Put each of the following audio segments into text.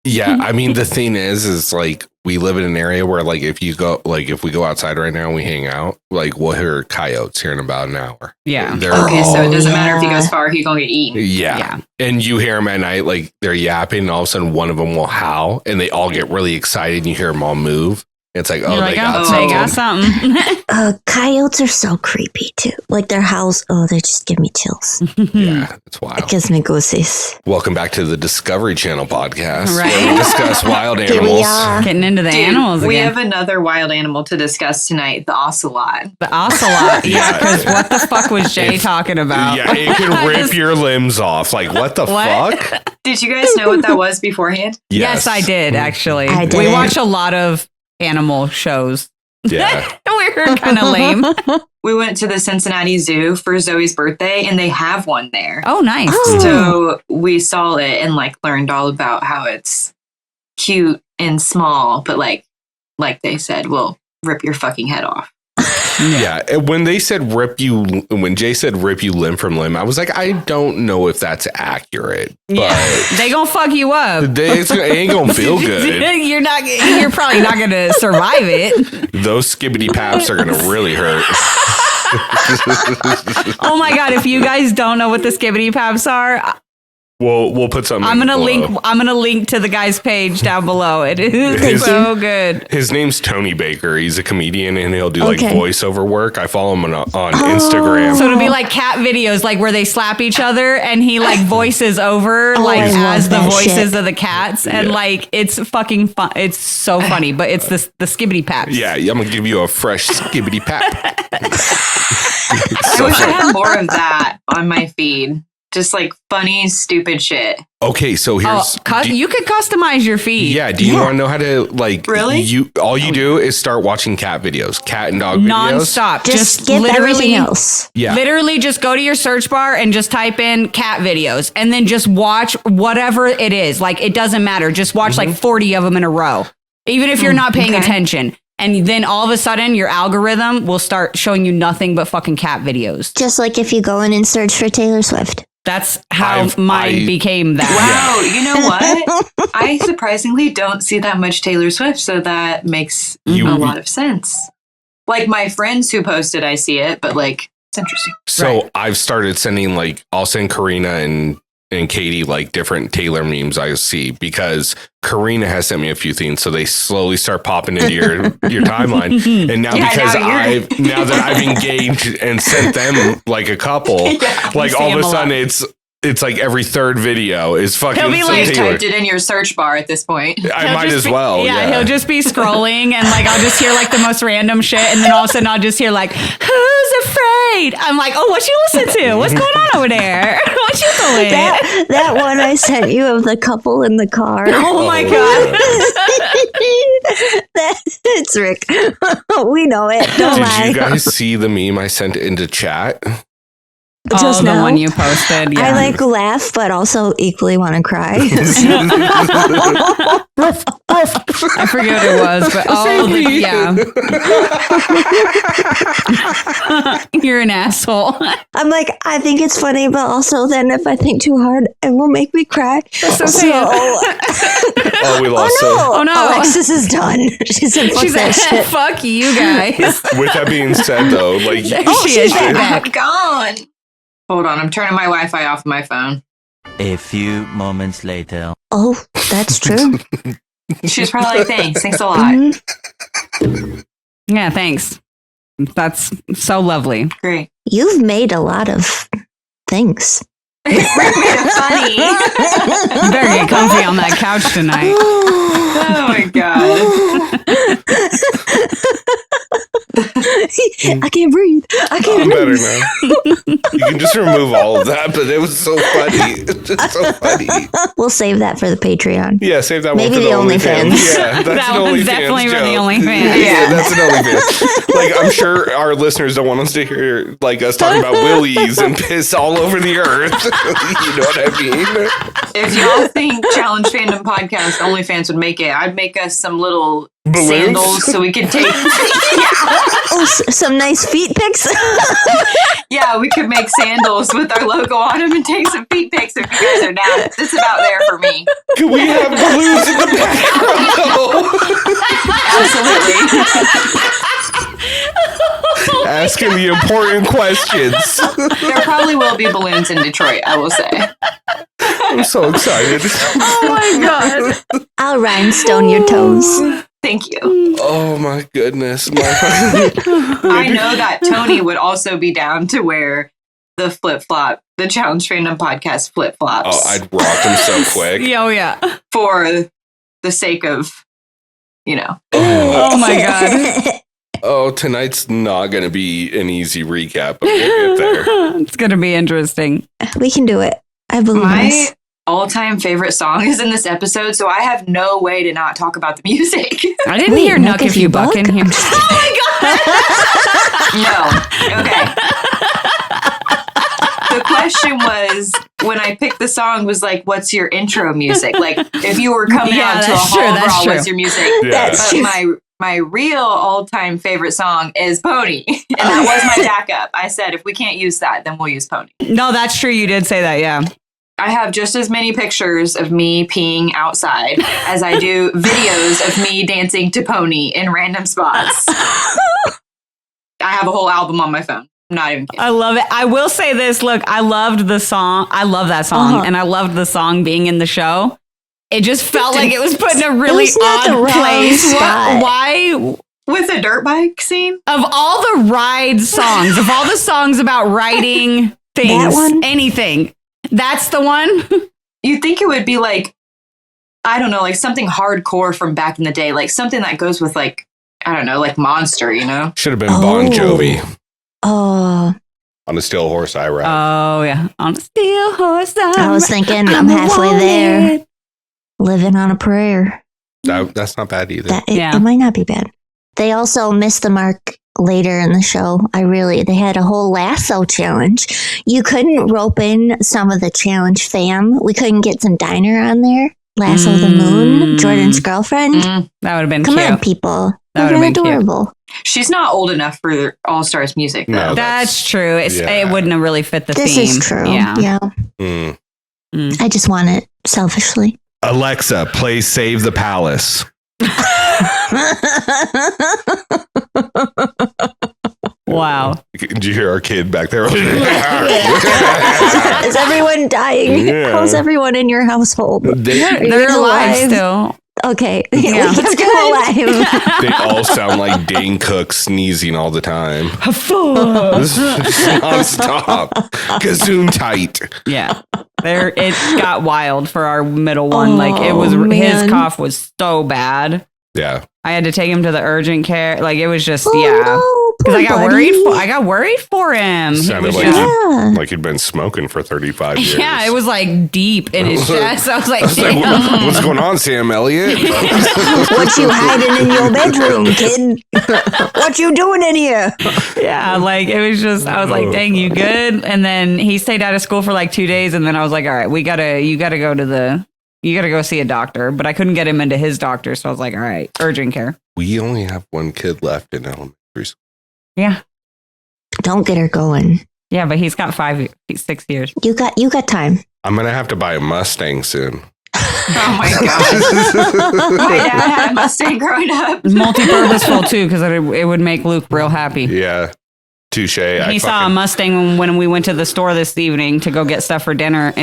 Yeah, I mean, the thing is like we live in an area where like if we go outside right now and we hang out, like we'll hear coyotes here in about an hour. Yeah. Okay, so it doesn't matter if he goes far, he's gonna get eaten. Yeah. And you hear them at night, like they're yapping, and all of a sudden one of them will howl, and they all get really excited, and you hear them all move. It's like, they got something. Coyotes are so creepy too. Like their howls, they just give me chills. Yeah, it's wild. It gives me goosies. Welcome back to the Discovery Channel podcast, right? Where we discuss wild Here animals. we are. Getting into the animals we again. have another wild animal to discuss tonight, the ocelot. The ocelot. Yeah, because what the fuck was Jay talking about? Yeah, it can rip your limbs off. Like, what the fuck? Did you guys know what that was beforehand? Yes, I did, actually. I did. We watch a lot of animal shows. Yeah. We're kind of lame. We went to the Cincinnati Zoo for Zoe's birthday, and they have one there. Oh, nice. So we saw it and like learned all about how it's cute and small, but like they said, will rip your fucking head off. Yeah. And when Jay said rip you limb from limb, I was like, I don't know if that's accurate. But They gonna fuck you up. it ain't gonna feel good. You're probably not gonna survive it. Those skibbity paps are gonna really hurt. Oh my god! If you guys don't know what the skibbity paps are, We'll put something. I'm gonna below. link to the guy's page down below. It is so good. His name's Tony Baker. He's a comedian, and he'll do like voiceover work. I follow him on Instagram. So it'll be like cat videos, like where they slap each other, and he like voices over as the voices of the cats, and like it's fucking fun. It's so funny, but it's the skibbity paps. Yeah, I'm gonna give you a fresh skibbity pap. I wish I had more of that on my feed. Just like funny, stupid shit. Okay, so here's you could customize your feed. Yeah, do you want to know how to like? Really? All you do is start watching cat videos, cat and dog videos, nonstop. Just skip everything else. Yeah, literally just go to your search bar and just type in cat videos, and then just watch whatever it is. Like it doesn't matter. Just watch like 40 of them in a row, even if you're not paying attention. And then all of a sudden, your algorithm will start showing you nothing but fucking cat videos. Just like if you go in and search for Taylor Swift. That's how mine became that. Wow, you know what? I surprisingly don't see that much Taylor Swift, so that makes a lot of sense. Like my friends who posted, I see it, but like it's interesting. So I've started sending I'll send Corrina and Katie like different Taylor memes I see because Corrina has sent me a few things, so they slowly start popping into your timeline. And now now that I've engaged and sent them like a couple, like all of a sudden it's like every third video is fucking. He'll be like typed it in your search bar at this point. I might as well. Yeah, he'll just be scrolling and like I'll just hear like the most random shit, and then all of a sudden I'll just hear like, "Who's afraid?" I'm like, "Oh, what you listen to? What's going on over there? What you doing?" That one I sent you of the couple in the car. Oh my god, it's Rick. We know it. Don't lie. Did you guys see the meme I sent into chat? Just the one you posted. Yeah. I laugh, but also equally want to cry. I forget what it was, but you're an asshole. I'm like, I think it's funny, but also then if I think too hard, it will make me cry. So we lost Oh no, Alexis is done. She said, fuck that shit. Fuck you guys. With that being said, though, like she's back. Gone. Hold on, I'm turning my Wi-Fi off my phone. A few moments later. Oh, that's true. She's probably like, thanks a lot. Mm-hmm. Yeah, thanks. That's so lovely. Great. You've made a lot of things. Made it funny. You better get comfy on that couch tonight. Oh my god. I can't breathe. I can't I'm better breathe. now. You can just remove all of that, but it was so funny. It's just so funny. We'll save that for the Patreon. Yeah, save that Maybe one for the OnlyFans. Yeah, that's That an one's OnlyFans definitely for the joke. OnlyFans. Yeah, that's an OnlyFans. Like, I'm sure our listeners don't want us to hear like us talking about willies and piss all over the earth. You know what I mean? If y'all think Challenge Fandom Podcast OnlyFans would make it, I'd make us some little Balloons? sandals so we could take. Oh, some nice feet pics. Yeah, we could make sandals with our logo on them and take some feet pics if you guys are down. It's about there for me. Can we have balloons in the asking the important questions. There probably will be balloons in Detroit, I will say. I'm so excited. Oh my God. I'll rhinestone your toes. Thank you. Oh my goodness. I know that Tony would also be down to wear the flip-flop, the Challenge Fandom Podcast flip-flops. Oh, I'd rock them so quick. Oh, yeah. For the sake of, Oh my God. Oh, tonight's not going to be an easy recap, but we'll get there. It's going to be interesting. We can do it. I believe My us. all-time favorite song is in this episode, so I have no way to not talk about the music. I didn't Wait, hear Nuck If You Buck in here. No. Okay. The question was, when I picked the song, was like, what's your intro music? Like, if you were coming out to a hall brawl, what's your music? Yeah. That's true. But my real all-time favorite song is Pony. And that was my backup. I said, if we can't use that, then we'll use Pony. No, that's true. You did say that. Yeah. I have just as many pictures of me peeing outside as I do videos of me dancing to Pony in random spots. I have a whole album on my phone. I'm not even kidding. I love it. I will say this. Look, I loved the song. I love that song. And I loved the song being in the show. It just felt like it was put in a really not the odd wrong place. spot. Why? With a dirt bike scene? Of all the ride songs, of all the songs about riding things, one? anything, that's the one. You'd think it would be like, I don't know, like something hardcore from back in the day. Like something that goes with like, I don't know, like Monster, you know? Should have been Bon Jovi. Oh, On a steel horse, I ride. Oh, yeah. On a steel horse. I was thinking I'm halfway there. Living on a prayer. That's not bad either. It might not be bad. They also missed the mark later in the show. They had a whole lasso challenge. You couldn't rope in some of the challenge fam. We couldn't get some diner on there. Lasso the Moon, Jordan's girlfriend. That would have been Come cute. on, people. That They're would've been adorable. She's not old enough for All Stars music, though. No, That's true. It wouldn't have really fit the This theme. is true. Yeah. I just want it selfishly. Alexa, play Save the Palace. Wow. Did you hear our kid back there? Is everyone dying? Yeah. How's everyone in your household? They're alive still. Okay. Yeah. We kept them alive. They all sound like Dane Cook sneezing all the time. Non-stop. Kazoon tight. Yeah. It got wild for our middle one. Like it was, man. his cough was so bad. Yeah. I had to take him to the urgent care. Like it was just, Oh, yeah. no, Because poor I got buddy. worried for him. He Sounded was like, just- Yeah. like he'd been smoking for 35 years. yeah, it was like deep in his chest. I was like, Like, damn. what's going on, Sam Elliott? What you hiding in your bedroom, kid? What you doing in here? Yeah, like it was just, I was like, dang, you good? And then he stayed out of school for like 2 days. And then I was like, all right, you gotta go see a doctor. But I couldn't get him into his doctor. So I was like, all right, urgent care. We only have one kid left in elementary school. Yeah. Don't get her going. Yeah, but he's got 6 years. You got time. I'm going to have to buy a Mustang soon. Oh my God. My dad had a Mustang growing up. Multi-purposeful too, because it would make Luke real happy. Yeah. Touche. He saw a Mustang when we went to the store this evening to go get stuff for dinner.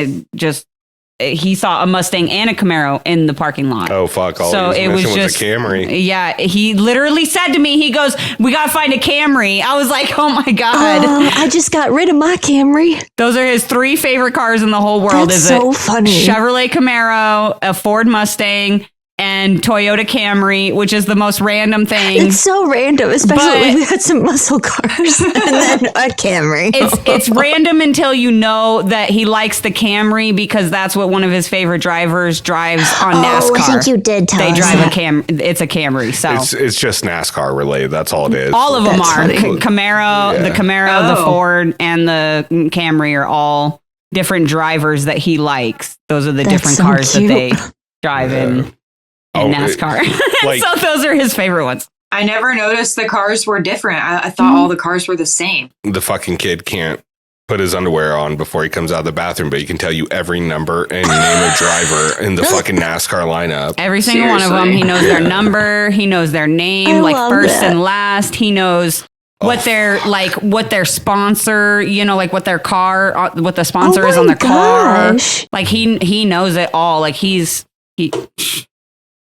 He saw a Mustang and a Camaro in the parking lot. Oh, fuck. All So he it was missing just a Camry. Yeah, he literally said to me, he goes, "We gotta find a Camry." I was like, "Oh my god!" I just got rid of my Camry. Those are his 3 favorite cars in the whole world. That's is so a funny. Chevrolet Camaro, a Ford Mustang, and Toyota Camry, which is the most random thing. It's so random, especially But- when we had some muscle cars and then a Camry. It's random until you know that he likes the Camry because that's what one of his favorite drivers drives on NASCAR. Oh, I think you did tell They us drive that. it's a Camry. So It's just NASCAR related. That's all it is. all of them That's are funny. Camaro, Yeah. the Camaro, the Oh. Ford, and the Camry are all different drivers that he likes. Those are the That's different so cars cute. that they drive in Oh, NASCAR. like- So those are his favorite ones. I never noticed the cars were different. I thought all the cars were the same. The fucking kid can't put his underwear on before he comes out of the bathroom, but he can tell you every number and name a driver in the fucking NASCAR lineup. Every single one of them. Seriously. He knows their number. He knows their name, I like love first that. and last. He knows what their sponsor, like what their car, what the sponsor is on their car. Like he knows it all. Like he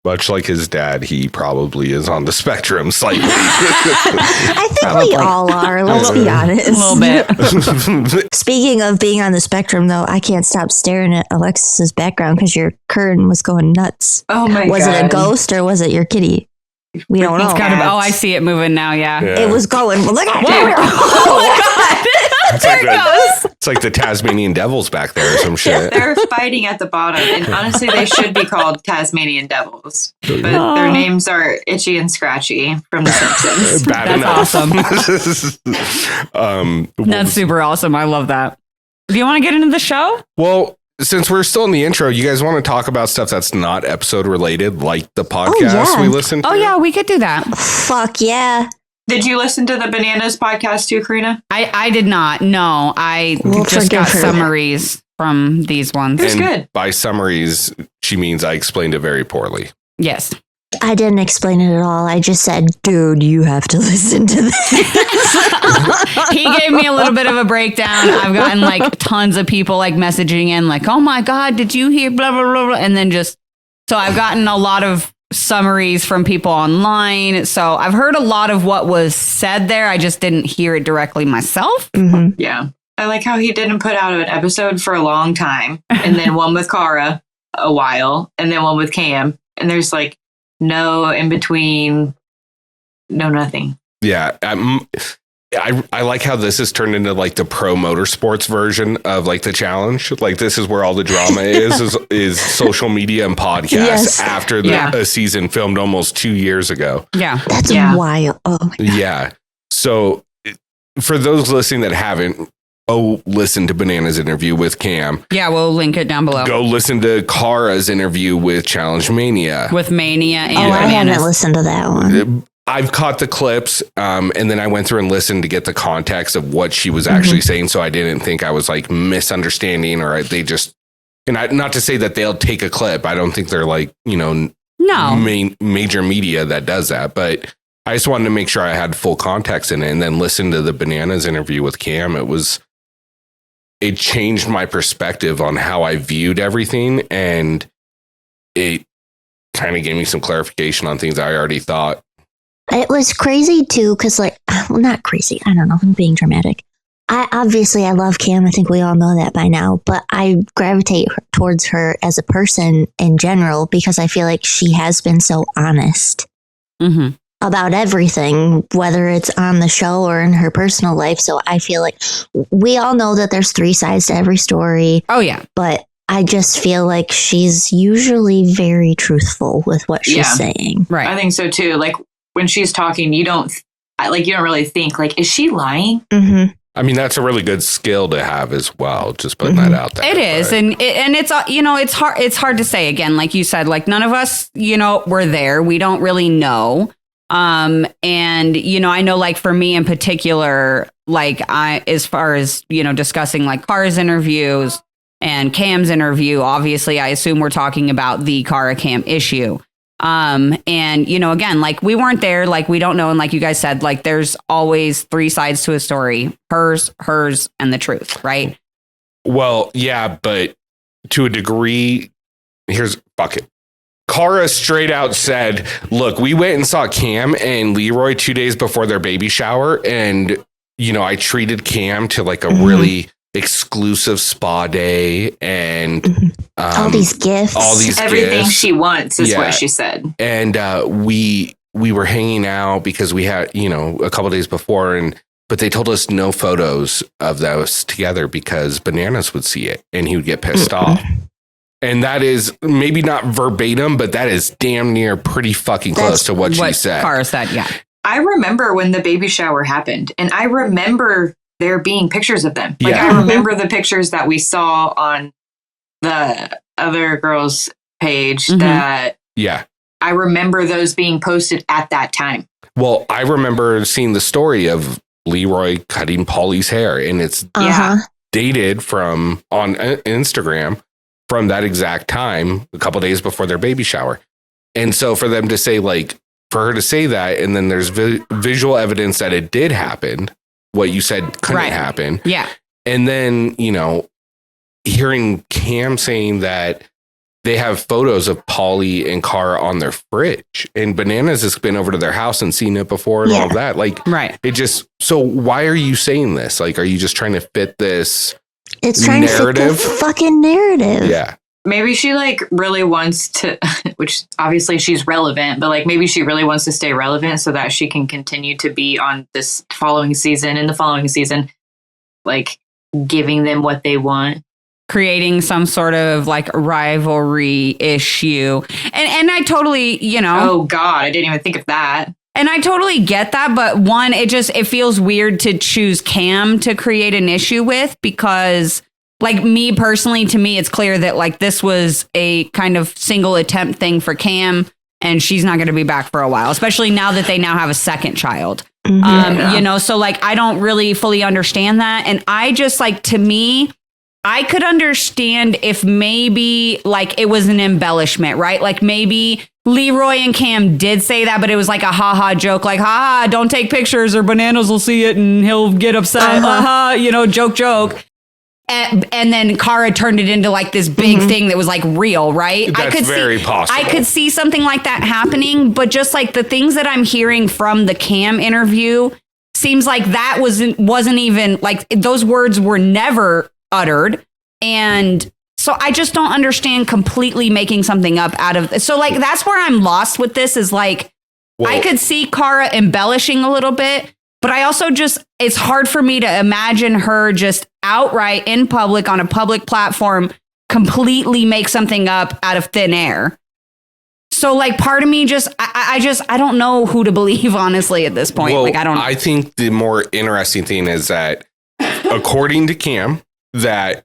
much like his dad, he probably is on the spectrum slightly. I think we all are. Let's be honest. A little bit. Speaking of being on the spectrum, though, I can't stop staring at Alexis's background because your curtain was going nuts. Oh my god! Was it a ghost or was it your kitty? We don't know. I see it moving now. Yeah. It was going. Well, look at it. Oh my god! There it goes. It's like the Tasmanian devils back there or some shit. They're fighting at the bottom, and honestly, they should be called Tasmanian devils, but their names are Itchy and Scratchy from The Simpsons. That's awesome. That's super awesome. I love that. Do you want to get into the show? Well, since we're still in the intro, you guys want to talk about stuff that's not episode related, like the podcast we listened to? Oh, yeah, we could do that. Fuck yeah. Did you listen to the Bananas podcast too, Corrina? I did not. No, I just got summaries from these ones. It's good. By summaries, she means I explained it very poorly. Yes. I didn't explain it at all. I just said, dude, you have to listen to this. He gave me a little bit of a breakdown. I've gotten like tons of people like messaging in like, oh my God, did you hear blah, blah, blah, blah. And then so I've gotten a lot of summaries from people online. So I've heard a lot of what was said there. I just didn't hear it directly myself. Mm-hmm. Yeah. I like how he didn't put out an episode for a long time. And then one with Cara a while. And then one with Kam. And there's like no in between, no nothing. Yeah. I like how this has turned into like the pro motorsports version of like the challenge. Like this is where all the drama is social media and podcasts after a season filmed almost 2 years ago. Yeah. That's wild. Oh my God. Yeah. So for those listening that haven't, listen to Banana's interview with Kam. Yeah, we'll link it down below. Go listen to Cara's interview with Challenge Mania. With Mania and I haven't listened to that one. I've caught the clips, and then I went through and listened to get the context of what she was actually saying, so I didn't think I was like misunderstanding or they just. And not to say that they'll take a clip. I don't think they're like major media that does that, but I just wanted to make sure I had full context in it, and then listen to the Bananas interview with Kam. It changed my perspective on how I viewed everything, and it kind of gave me some clarification on things I already thought. It was crazy too, because not crazy. I don't know. I'm being dramatic. I love Kam. I think we all know that by now, but I gravitate towards her as a person in general because I feel like she has been so honest about everything, whether it's on the show or in her personal life. So I feel like we all know that there's 3 sides to every story. Oh yeah. But I just feel like she's usually very truthful with what she's saying. Right. I think so too. Like when she's talking, you don't really think like, is she lying? Mm-hmm. I mean, that's a really good skill to have as well. Just putting that out there. It is. And it's, it's hard to say again, like you said, like none of us, were there. We don't really know. And, I know like for me in particular, like as far as, discussing like Cara's interviews and Kam's interview, obviously, I assume we're talking about the Cara Kam issue. And, again, like we weren't there, like we don't know. And like you guys said, like there's always 3 sides to a story, hers, and the truth. Right. Well, yeah, but to a degree, fuck it. Cara straight out said, look, we went and saw Kam and Leroy 2 days before their baby shower. And, I treated Kam to like a really exclusive spa day and all these gifts, everything gifts. She wants is what she said. And we were hanging out because we had a couple days before, but they told us no photos of those together because Bananas would see it and he would get pissed off. And that is maybe not verbatim, but that is damn near pretty fucking close to what she said. Cara said, yeah. I remember when the baby shower happened, and I remember there being pictures of them. Like I remember the pictures that we saw on the other girl's page that I remember those being posted at that time. Well, I remember seeing the story of Leroy cutting Paulie's hair, and it's dated from on Instagram from that exact time, a couple days before their baby shower. And so for them to say like, for her to say that, and then there's visual evidence that it did happen, what you said couldn't happen. Yeah. And then, hearing Kam saying that they have photos of Polly and Cara on their fridge, and Bananas has been over to their house and seen it before and all of that. Like, it just, so why are you saying this? Like, are you just trying to fit this It's trying narrative? to fit the fucking narrative. Yeah. Maybe she really wants to, which obviously she's relevant, but maybe she really wants to stay relevant so that she can continue to be on this following season and the following season, giving them what they want. Creating some sort of rivalry issue. And I totally, Oh God, I didn't even think of that. And I totally get that. But one, it feels weird to choose Kam to create an issue with, because me personally, to me, it's clear that this was a kind of single attempt thing for Kam, and she's not going to be back for a while, especially now that they now have a second child. So I don't really fully understand that. And I just to me, I could understand if maybe it was an embellishment, right? Maybe Leroy and Kam did say that, but it was a haha joke, haha, don't take pictures or Bananas will see it and he'll get upset. Joke. And then Cara turned it into this big thing that was real, right? That's very possible. I could see something like that happening, but just the things that I'm hearing from the Kam interview seems that wasn't even those words were never uttered. And so I just don't understand completely making something up out of so that's where I'm lost with this is I could see Cara embellishing a little bit, but I also it's hard for me to imagine her just outright in public on a public platform completely make something up out of thin air. So part of me I don't know who to believe, honestly, at this point. Well, I don't know. I think the more interesting thing is that according to Kam, that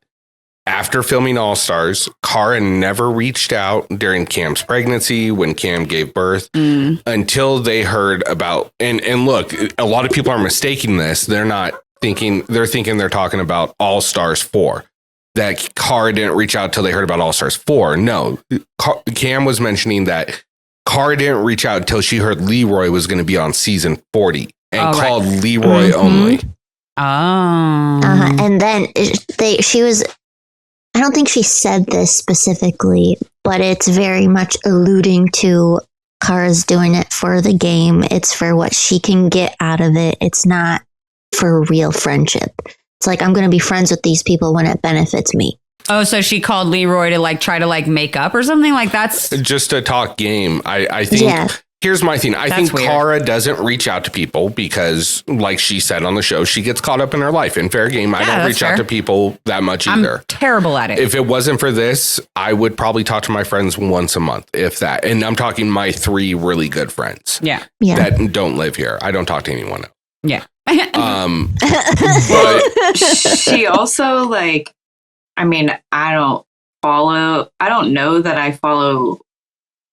after filming All Stars, Cara never reached out during Kam's pregnancy when Kam gave birth until they heard about, and look, a lot of people are mistaking this. They're thinking they're talking about All Stars 4, that Cara didn't reach out till they heard about All Stars 4. No, Kam was mentioning that Cara didn't reach out until she heard Leroy was going to be on season 40 and called Leroy only. Oh. And then she was, I don't think she said this specifically, but it's very much alluding to Cara's doing it for the game. It's for what she can get out of it. It's not for real friendship. It's I'm going to be friends with these people when it benefits me. Oh, so she called Leroy to try to make up or something that's just to talk game. I think here's my thing. I think Cara doesn't reach out to people because, like she said on the show, she gets caught up in her life. In fair game, I don't reach out to people that much either. I'm terrible at it. If it wasn't for this, I would probably talk to my friends once a month, if that. And I'm talking my 3 really good friends. Yeah. That don't live here. I don't talk to anyone else. Yeah. But she also I don't know that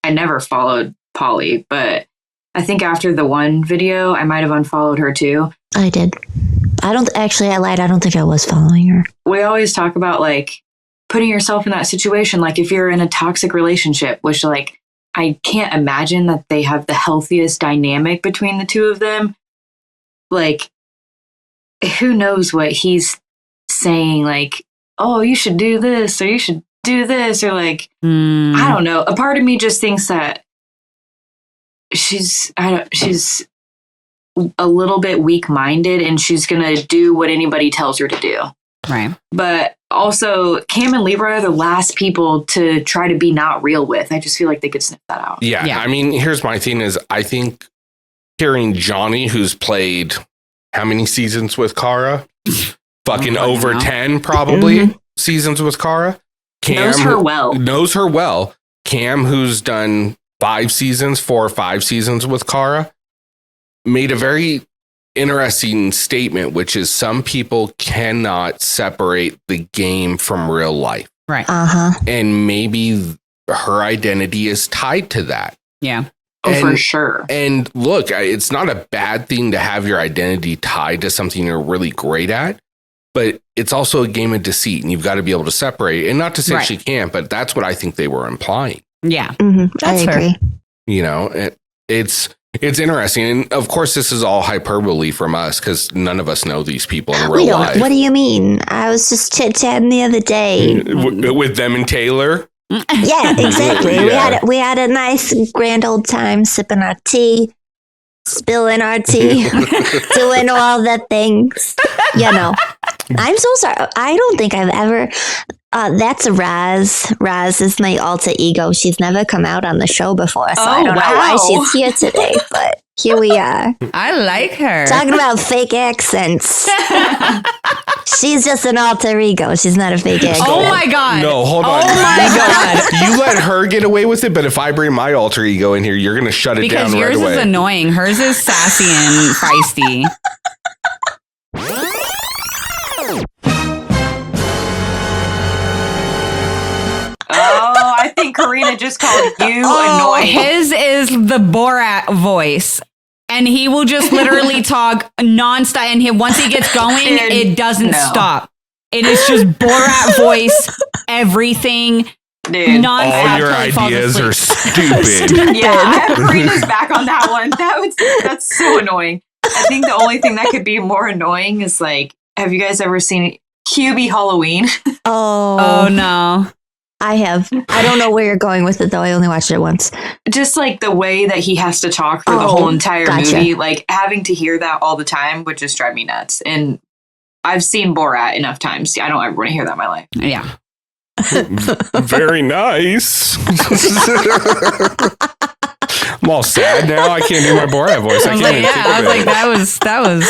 I never followed Polly, but I think after the one video, I might have unfollowed her too. I did. I lied. I don't think I was following her. We always talk about putting yourself in that situation. If you're in a toxic relationship, which I can't imagine that they have the healthiest dynamic between the two of them. Who knows what he's saying? Oh, you should do this, or you should do this, or I don't know. A part of me just thinks that she's a little bit weak-minded, and she's gonna do what anybody tells her to do. Right. But also, Kam and Leroy are the last people to try to be not real with. I just feel like they could sniff that out. Yeah. I mean, here's my thing is I think hearing Johnny, who's played how many seasons with Cara? Fucking over 10, probably, seasons with Cara. Kam knows her well. Kam, who's done 4 or 5 seasons with Cara, made a very interesting statement, which is some people cannot separate the game from real life. Right. And maybe her identity is tied to that. Yeah. For sure. And look, it's not a bad thing to have your identity tied to something you're really great at, but it's also a game of deceit, and you've got to be able to separate. And not to say she can't, but that's what I think they were implying. Yeah. I agree. You know, it's It's interesting. And of course, this is all hyperbole from us because none of us know these people in We real don't. life. What do you mean? I was just chit-chatting the other day. With them and Taylor? Yeah, exactly. Yeah. We had a nice grand old time sipping our tea, spilling our tea, doing all the things. You know. I'm so sorry. I don't think I've ever. That's Raz. Raz is my alter ego. She's never come out on the show before, so I don't know why she's here today, but here we are. I like her. Talking about fake accents. She's just an alter ego. She's not a fake accent. Oh my God. No, hold on. Oh my God. You let her get away with it, but if I bring my alter ego in here, you're going to shut it Because down right yours away. is annoying. Hers is sassy and feisty. Oh, I think Corrina just called you annoying. His is the Borat voice. And he will just literally talk nonstop. And once he gets going, it doesn't stop. It is just Borat voice, everything. Dude. Nonstop All your till he falls ideas are asleep. stupid. Yeah, I have Corrina's back on that one. That's so annoying. I think the only thing that could be more annoying is like, have you guys ever seen QB Halloween? Oh, no. I have. I don't know where you're going with it, though. I only watched it once. Just like the way that he has to talk for the whole entire movie, like having to hear that all the time would just drive me nuts. And I've seen Borat enough times. I don't ever want to hear that in my life. Yeah. Very nice. I'm all sad now. I can't do my Borat voice. I I was can't like, even yeah, think I of was it. like, that was.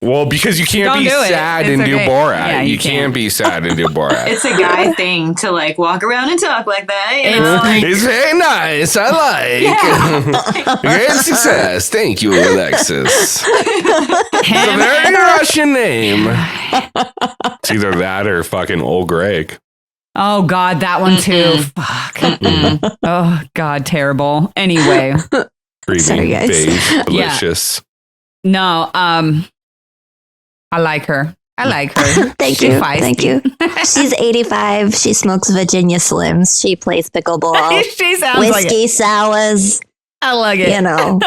Well, because you can't Don't be do it. sad It's and do okay. Borat. Yeah, you you can't can't. be sad and do Borat. It's a guy thing to like walk around and talk like that. You know, like, It's very nice. I like. Great success. Thank you, Alexis. It's a very Russian name. It's either that or fucking old Greg. Oh, God, that one too. Fuck. Oh, God, terrible. Anyway. Creamy, Sorry, guys. beige, delicious. No, I like her. I like her. Thank She's you. feisty. Thank you. She's 85. She smokes Virginia Slims. She plays pickleball. She sounds like Whiskey it. sours. I like it. You know.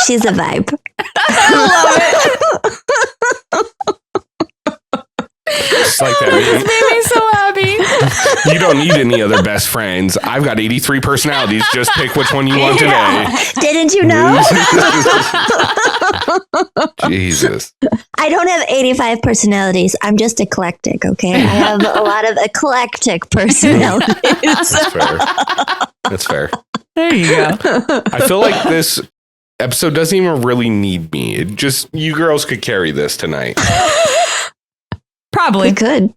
She's a vibe. I love it. Just like that. This made me so happy. You don't need any other best friends. I've got 83 personalities. Just pick which one you want today. Didn't you know? Jesus. I don't have 85 personalities. I'm just eclectic, okay? I have a lot of eclectic personalities. That's fair. That's fair. There you go. I feel like this episode doesn't even really need me. It just, you girls could carry this tonight. Probably. We could.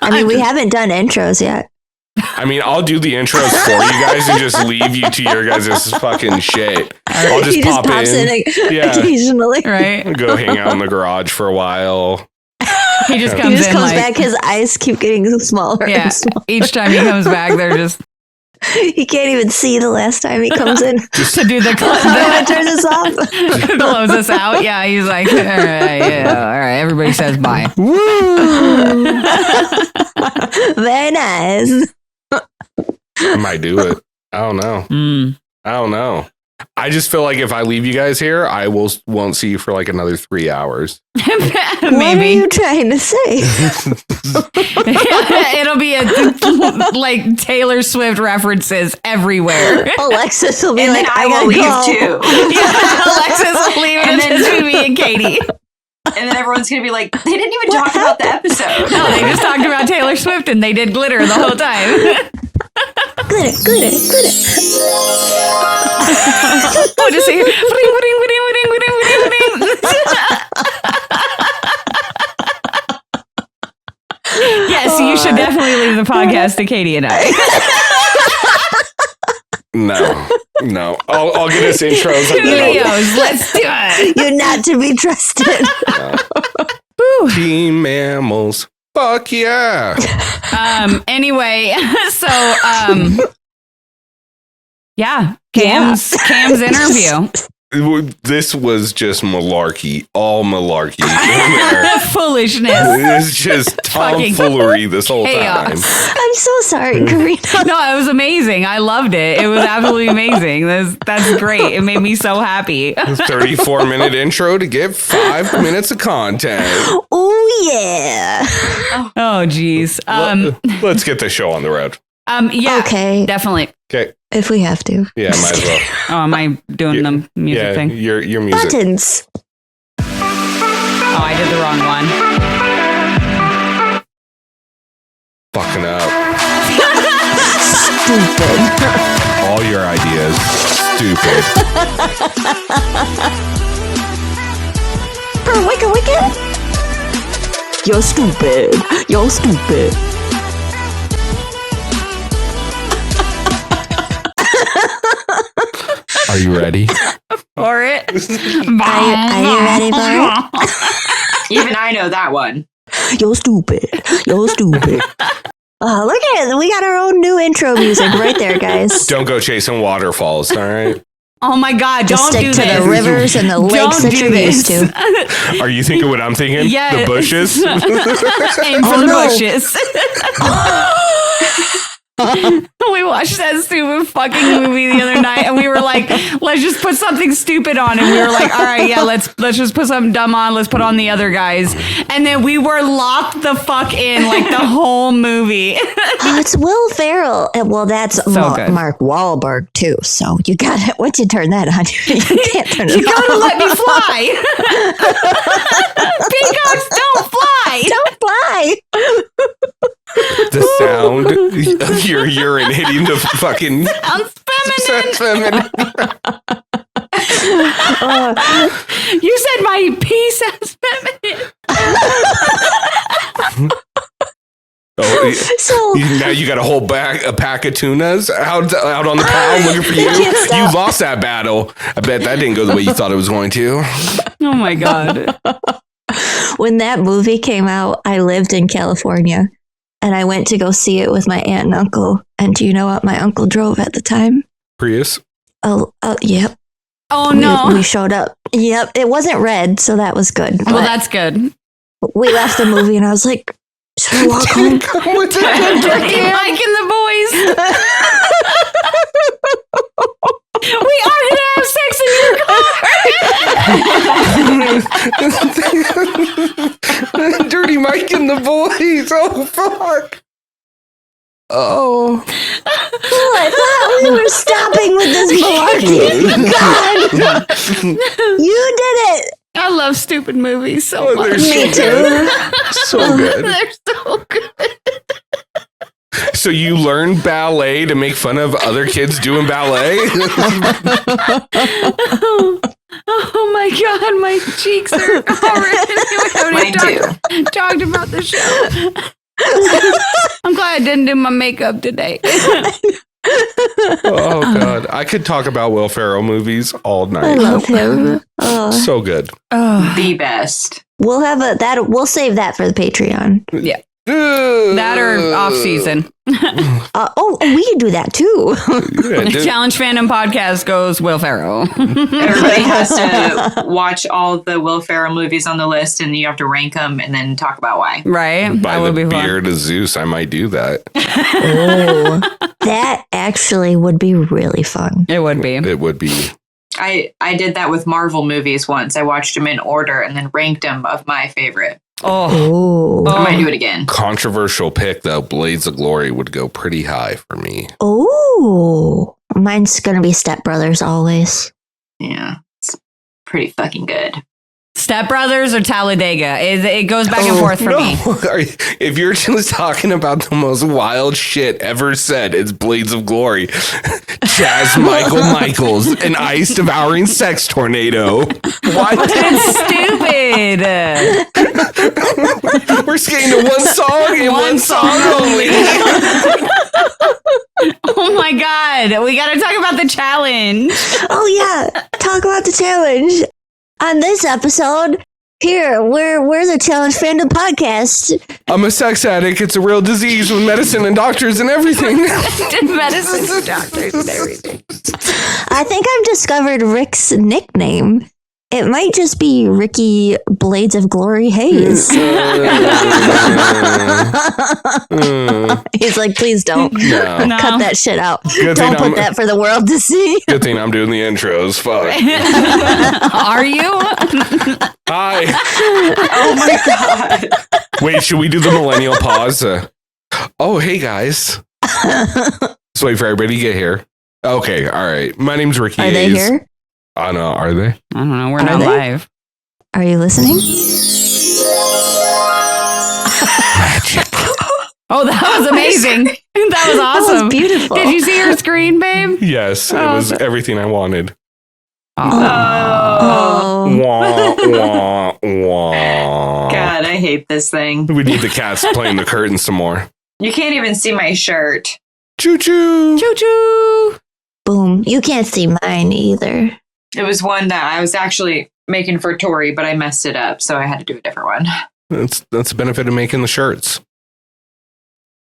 I mean, we haven't done intros yet. I mean, I'll do the intros for you guys and just leave you to your guys' fucking shit. I'll just He pop just pops in Yeah. occasionally. Right? Go hang out in the garage for a while. He just He comes just in comes like, back. His eyes keep getting smaller yeah. and smaller. Each time he comes back, they're just He can't even see the last time he comes in. to do the I turn this off. close us out. Yeah, he's like, all right, yeah, all right. Everybody says bye. Very nice. I might do it. I don't know. I don't know. I just feel like if I leave you guys here, I won't see you for like another 3 hours. What are Maybe you trying to say? it'll be like Taylor Swift references everywhere. Alexis will be and like, then I will gotta leave go. too. Yeah, Alexis will leave it And and then- just be me and Katie. And then everyone's gonna be like, they didn't even talk about the episode. No, they just talked about Taylor Swift and they did glitter the whole time. Glitter. Oh, just hear. Yes, you should definitely leave the podcast to Katie and I. No. I'll get us intros. And then Videos, let's do it. You're not to be trusted. Team mammals. Fuck yeah. Anyway, so yeah, Cam's interview. This was just malarkey, all malarkey. Foolishness. It's just tomfoolery this whole time. I'm so sorry, Corrina. No, it was amazing. I loved it. It was absolutely amazing. That's great. It made me so happy. 34-minute intro to get 5 minutes of content. Oh yeah. Oh geez. Let's get the show on the road. Yeah. Okay. Definitely. Okay. If we have to. Yeah, might as well. Oh, am I doing the music thing? Your music. Buttons. Oh, I did the wrong one. Fucking up. Stupid. All your ideas. Stupid. Per wicked. You're stupid. You're stupid. Are you ready? For it. Are you ready for it? Even I know that one. You're stupid. You're stupid. Oh, look at it. We got our own new intro music right there, guys. Don't go chasing waterfalls, all right? Oh my God! Just Don't stick do to this. the rivers and the lakes that you're used to. Are you thinking what I'm thinking? Yes. The bushes? Aim for the bushes. We watched that stupid fucking movie the other night, and we were like, "Let's just put something stupid on." And we were like, "All right, yeah, let's just put something dumb on. Let's put on the other guys." And then we were locked the fuck in like the whole movie. Oh, it's Will Ferrell. Well, that's good. Mark Wahlberg too. So you got it. Once you turn that on, you can't turn it You gotta let me fly. Peacocks don't fly. Don't fly. The sound of your urine hitting the fucking... Sounds feminine. feminine. You said my pee sounds feminine. Oh, So now you got a whole a pack of tunas out on the pound looking for you. can't You stop. lost that battle. I bet that didn't go the way you thought it was going to. Oh my God. when that movie came out, I lived in California. And I went to go see it with my aunt and uncle. And do you know what my uncle drove at the time? Prius? Oh, yep. Oh no. We showed up. Yep. It wasn't red, so that was good. Well, But that's good. we left the movie and I was like, should I walk home? Come with it. Dirty Mike and the boys. We are gonna have sex in your car. Dirty Mike and the boys. Oh, fuck. Oh. Oh, I thought we were stopping with this malarkey. God. You did it. I love stupid movies so Oh, much. they're so good. So good. They're so good. So you learned ballet to make fun of other kids doing ballet? Oh my God, my cheeks are already. We haven't Mine even talked about the show. I'm glad I didn't do my makeup today. Oh, God. I could talk about Will Ferrell movies all I night. love him. Oh. So good. Oh, The best. We'll have we'll save that for the Patreon. yeah. That or off season. We can do that too. Yeah, dude. Challenge Fandom Podcast goes Will Ferrell. Everybody has to watch all the Will Ferrell movies on the list, and you have to rank them and then talk about why. Right? By That would the be fun. beard of Zeus, I might do that. Oh, that actually would be really fun. It would be. It would be. I did that with Marvel movies once. I watched them in order and then ranked them of my favorite. Oh. Oh, I might do it again. Controversial pick, though. Blades of Glory would go pretty high for me. oh, mine's gonna be Step Brothers always. Yeah, it's pretty fucking good. Step Brothers or Talladega? It goes back and forth for me. If you're just talking about the most wild shit ever said, it's Blades of Glory. Chaz Michaels, an ice devouring sex tornado. What? It's stupid. We're skating to one song and one song only. Oh my God. We got to talk about the challenge. Oh yeah, talk about the challenge. On this episode, here, we're the Challenge Fandom Podcast. I'm a sex addict. It's a real disease with medicine and doctors and everything. Medicine, doctors, and everything. I I think I've discovered Rick's nickname. It might just be Ricky Blades of Glory Hayes. He's like, please don't. No. Cut that shit out. Good Don't thing put that for the world to see. Good thing I'm doing the intros. Fuck. Are you? Hi. Oh my god. Wait, should we do the millennial pause? Oh, hey guys. Let's wait for everybody to get here. Okay, all right. My name's Ricky. Are they Hayes. here? I know. Are they? I don't know. We're Are not they? live. Are you listening? Oh, that was amazing. That was That awesome. was beautiful. Did you see her screen, babe? Yes, it was everything I wanted. Oh. Wah, wah, wah. God, I hate this thing. We need the cats playing the curtain some more. You can't even see my shirt. Choo choo. Choo choo. Boom. You can't see mine either. It was one that I was actually making for Tori, but I messed it up, so I had to do a different one. That's the benefit of making the shirts.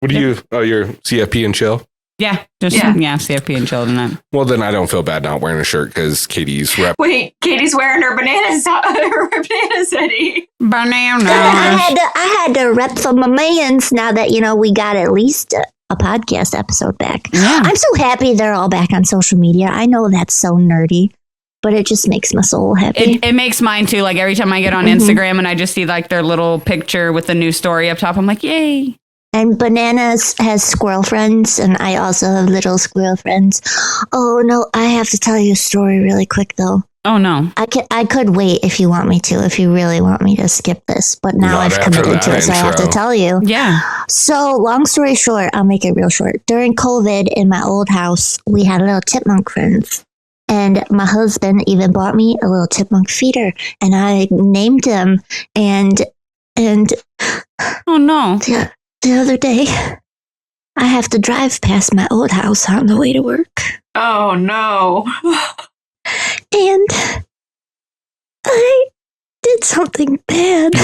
What do you? Oh, you're CFP and chill. Yeah, just Yeah. CFP and chill tonight. Well, then I don't feel bad not wearing a shirt because Katie's rep. Wait, Katie's wearing her bananas, her banana hoodie. Bananas. I had to rep for my mans now that, we got at least a podcast episode back. Yeah. I'm so happy they're all back on social media. I know that's so nerdy, but it just makes my soul happy. It makes mine too. Like every time I get on Instagram and I just see like their little picture with the new story up top, I'm like, yay. And Bananas has squirrel friends, and I also have little squirrel friends. Oh, no, I have to tell you a story really quick, though. Oh no. I could wait if you want me to, if you really want me to skip this, but now Not I've after committed that to it, so I have to intro. tell you. Yeah. So, long story short, I'll make it real short. During COVID in my old house, we had little chipmunk friends. And my husband even bought me a little chipmunk feeder, and I named him. And Oh no. the other day, I have to drive past my old house on the way to work. Oh no. And I did something bad. You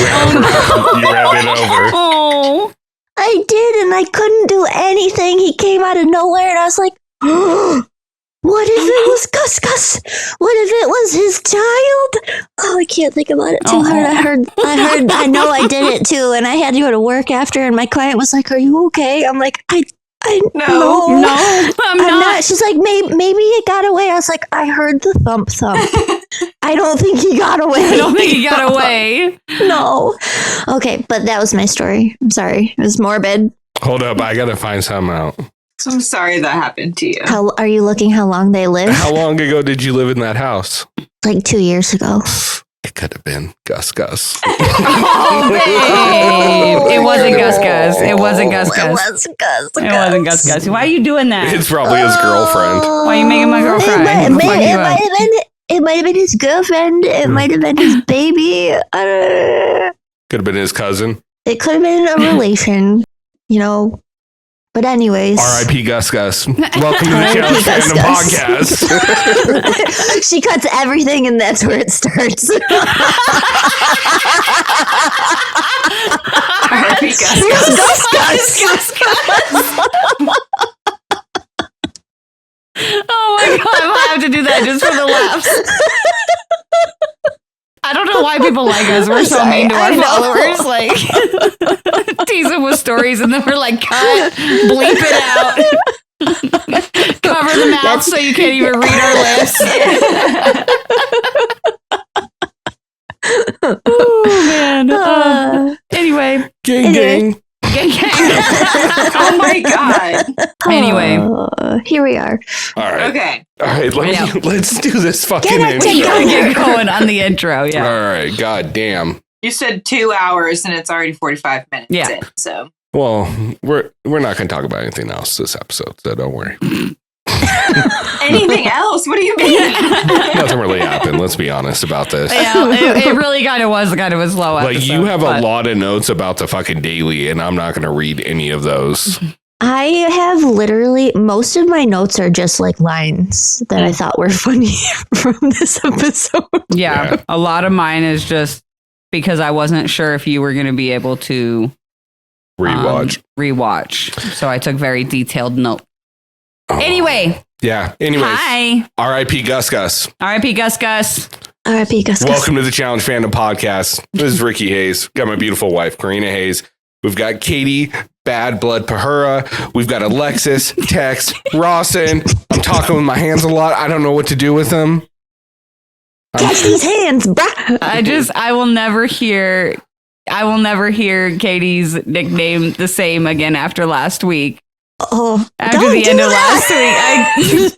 ran it over. Oh. I did, and I couldn't do anything. He came out of nowhere, and I was like, what if it was Gus? What if it was his child? Oh, I can't think about it too hard. I know I did it too, and I had to go to work after, and my client was like, are you okay? I'm like, I No. I'm not. She's like, maybe it got away. I was like, I heard the thump. I don't think he got away. I don't think he got away. No. Okay, but that was my story. I'm sorry. It was morbid. Hold up, I gotta find something out. I'm sorry that happened to you. How are you looking how long they live? How long ago did you live in that house? Like 2 years ago. It could have been Gus. Oh, babe. It wasn't Gus. It wasn't Gus. It was Gus. It wasn't Gus. Why are you doing that? It's probably his girlfriend. Why are you making my girl cry? It might have been his girlfriend. It might have been his baby. Could have been his cousin. It could have been a relation, But anyways, R.I.P. Gus. Welcome to the R.I.P. Challenge Gus Fandom Gus. Podcast. she cuts everything, and that's where it starts. R.I.P. Gus. Oh my god, I have to do that just for the laughs. I don't know why people like us. We're so Sorry, mean to our I know. followers. Like, tease them with stories and then we're like, cut, bleep it out. Cover the mouth so you can't even read our lips. Oh, man. Anyway. Gang. Oh my god. Anyway. Here we are. All right. Okay. All right. Let's do this fucking Get it intro. We gotta get going on the intro. Yeah. All right. God damn. You said 2 hours and it's already 45 minutes Yeah. in, so. Well, we're not going to talk about anything else this episode, so don't worry. Anything else? What do you mean? Nothing really happened. Let's be honest about this. Yeah, it really kind of was a slow episode. Like, you have but- a lot of notes about the fucking daily, and I'm not going to read any of those. I have literally, most of my notes are just like lines that I thought were funny from this episode. Yeah, a lot of mine is just because I wasn't sure if you were going to be able to Rewatch. rewatch. So I took very detailed notes. Oh. Anyway, Yeah. Anyways, Hi. R.I.P. Gus Gus. R.I.P. Gus Gus. R.I.P. Gus. Welcome to the Challenge Fandom Podcast. This is Ricky Hayes. Got my beautiful wife, Corrina Hayes. We've got Katie, Bad Blood Pahura. We've got Alexis, Tex, Rawson. I'm talking with my hands a lot. I don't know what to do with them. Catch these hands, bruh. I will never hear Katie's nickname the same again after last week. Oh, After don't the do end of that. last week.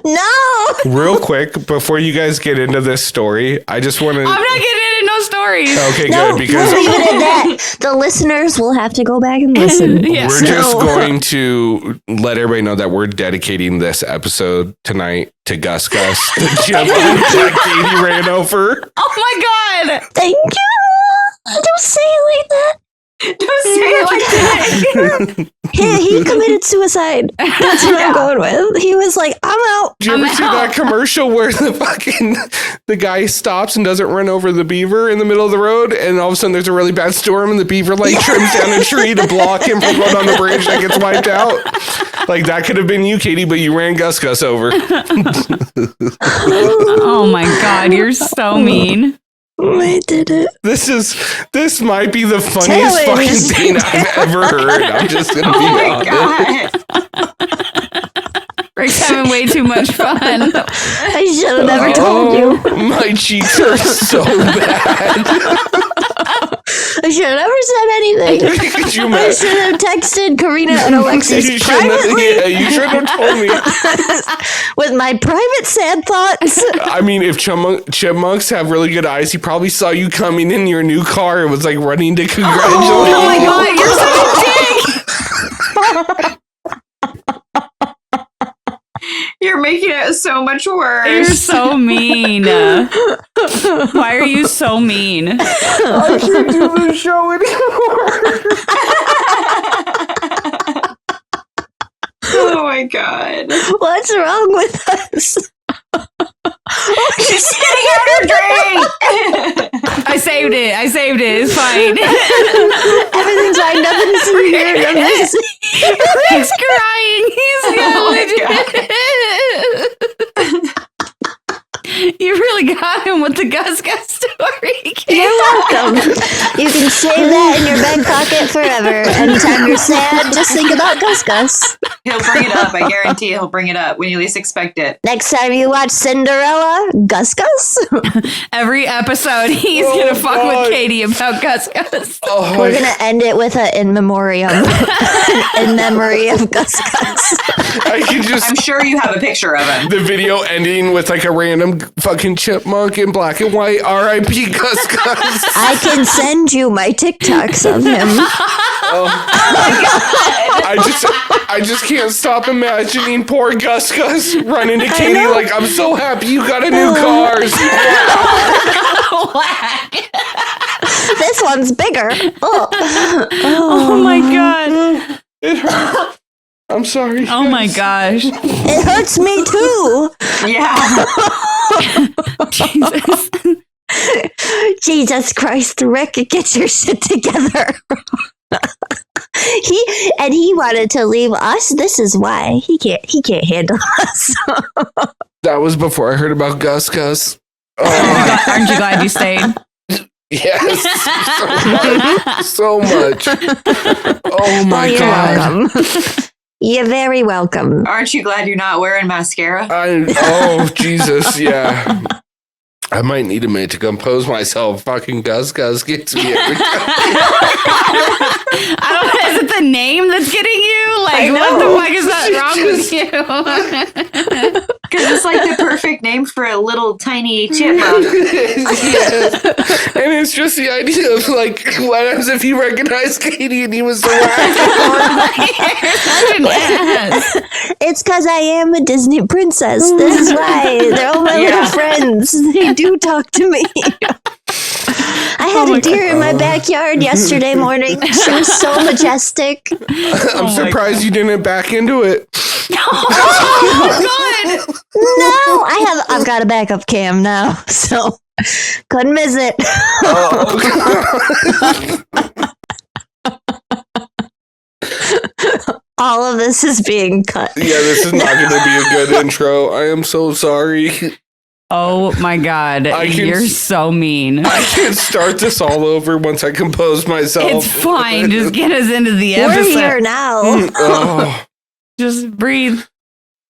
No. Real quick, before you guys get into this story, I just want to... I'm not getting into no stories. Okay, No, good, because we'll leave it at that. The listeners will have to go back and listen. Yeah. we're just going to let everybody know that we're dedicating this episode tonight to Gus Gus, the chipmunk that Katie ran over. Oh my God. Thank you. Don't say it like that. Don't say it like that. He committed suicide. That's what I'm going with. He was like, I'm out. Did you ever see that commercial where the guy stops and doesn't run over the beaver in the middle of the road, and all of a sudden there's a really bad storm and the beaver trims down a tree to block him from going on the bridge that gets wiped out? Like, that could have been you, Katie, but you ran Gus Gus over. Oh my God. You're so mean. I did it. This might be the funniest Challenge. fucking thing I've ever heard. I'm just gonna be honest. God. Rick's having way too much fun. I should have never told you. My cheeks are so bad. I should have never said anything. Could you I imagine? should have texted Corrina and Alexis You shouldn't have, privately yeah, you should have told me. with my private sad thoughts. I mean, if chipmunks have really good eyes, he probably saw you coming in your new car and was like running to congratulate Oh my you. God. You're such a dick. You're making it so much worse. You're so mean. Why are you so mean? I can't do the show anymore. Oh my God. What's wrong with us? She's spitting out her drink. I saved it. It's fine. Everything's fine. Nothing to see here. Nothing to see. He's crying. You really got him with the Gus Gus story. You're welcome. You can save that in your back pocket forever. Anytime you're sad, just think about Gus Gus. He'll bring it up. I guarantee he'll bring it up when you least expect it. Next time you watch Cinderella, Gus Gus. Every episode, he's gonna fuck God. with Katie about Gus Gus. Oh, We're gonna end it with a in memoriam, in memory of Gus Gus. I can just I'm sure you have a picture of him. the video ending with like a random fucking chipmunk in black and white. R.I.P. Gus Gus. I can send you my TikToks of him. I just can't stop imagining poor Gus Gus running to Katie know. like, I'm so happy you got a new car. This one's bigger. Oh my God. It hurt. I'm sorry. Oh my gosh. It hurts me too. Yeah. Jesus. Jesus Christ, Rick, get your shit together. He wanted to leave us. This is why he can't handle us. That was before I heard about Gus Gus. Aren't you glad you stayed? Yes. So much. Oh my You're God. welcome. You're very welcome. Aren't you glad you're not wearing mascara? Oh, Jesus. Yeah. I might need a minute to compose myself. Fucking Gus Gus gets me every time. I don't know. Is it the name that's getting you? Like, what the fuck is that wrong with you? Because it's like the perfect name for a little tiny chipmunk. Yes. And it's just the idea of like, what happens if he recognized Katie and he was so happy? You're such an ass. It's because I am a Disney princess. This is why. They're all my little friends. They do talk to me. I had a deer in my backyard yesterday morning. She was so majestic. I'm surprised you didn't back into it. Oh, God. No, I've got a backup cam now, so couldn't miss it. All of this is being cut. Yeah, this is not going to be a good intro. I am so sorry. Oh my God. You're so mean. I can start this all over once I compose myself. It's fine. Just get us into the episode. We're here now. Oh, Just breathe.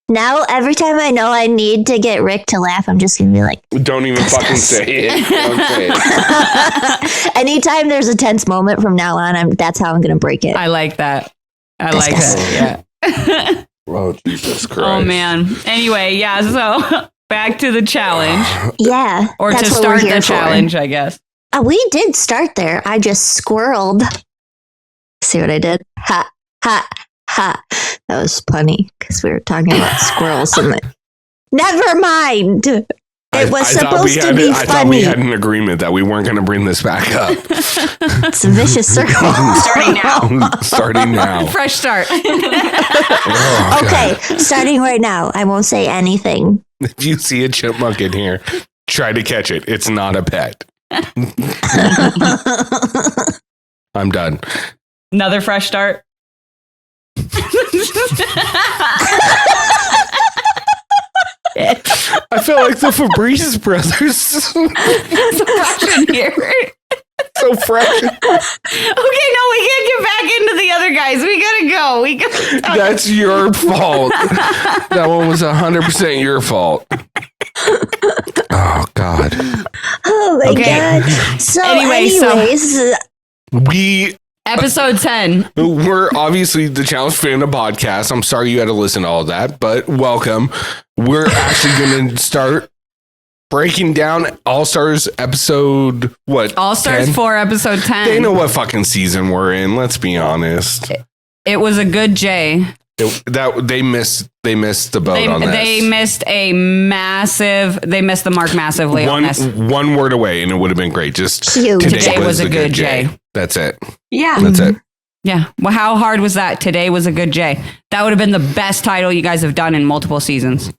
Now, every time I know I need to get Rick to laugh, I'm just going to be like, don't even fucking say it. Don't say it. anytime there's a tense moment from now on, that's how I'm going to break it. I like that. I like that. Yeah. Oh, Jesus Christ. Oh, man. Anyway, yeah. So back to the challenge. Yeah. Or that's to what start we're here the for. challenge, I guess. We did start there. I just squirreled. See what I did? Ha, ha, ha. That was funny because we were talking about squirrels. Never mind. It was supposed to be I thought we funny. had an agreement that we weren't going to bring this back up. It's a vicious circle. Starting now. Starting now. Fresh start. Oh, Okay, God. starting right now. I won't say anything. If you see a chipmunk in here, try to catch it. It's not a pet. I'm done. Another fresh start. I feel like the Febreze brothers. So fresh in here. So fresh. Okay, no, we can't get back into the other guys. We gotta go. We gotta. That's your fault. That one was 100% your fault. Oh, God. Oh my Okay. God. So, Anyway, We Episode 10. We're obviously the Challenge Fandom Podcast. I'm sorry you had to listen to all that, but welcome. We're actually going to start breaking down All Stars episode, what? All Stars 10? 4, episode 10. They know what fucking season we're in. Let's be honest. It was a good J. They missed the boat on this. They missed they missed the mark massively on this. One word away and it would have been great. Just Huge. Today was a good J. That's it. Yeah. That's it. Yeah. Well, how hard was that? Today was a good J. That would have been the best title you guys have done in multiple seasons.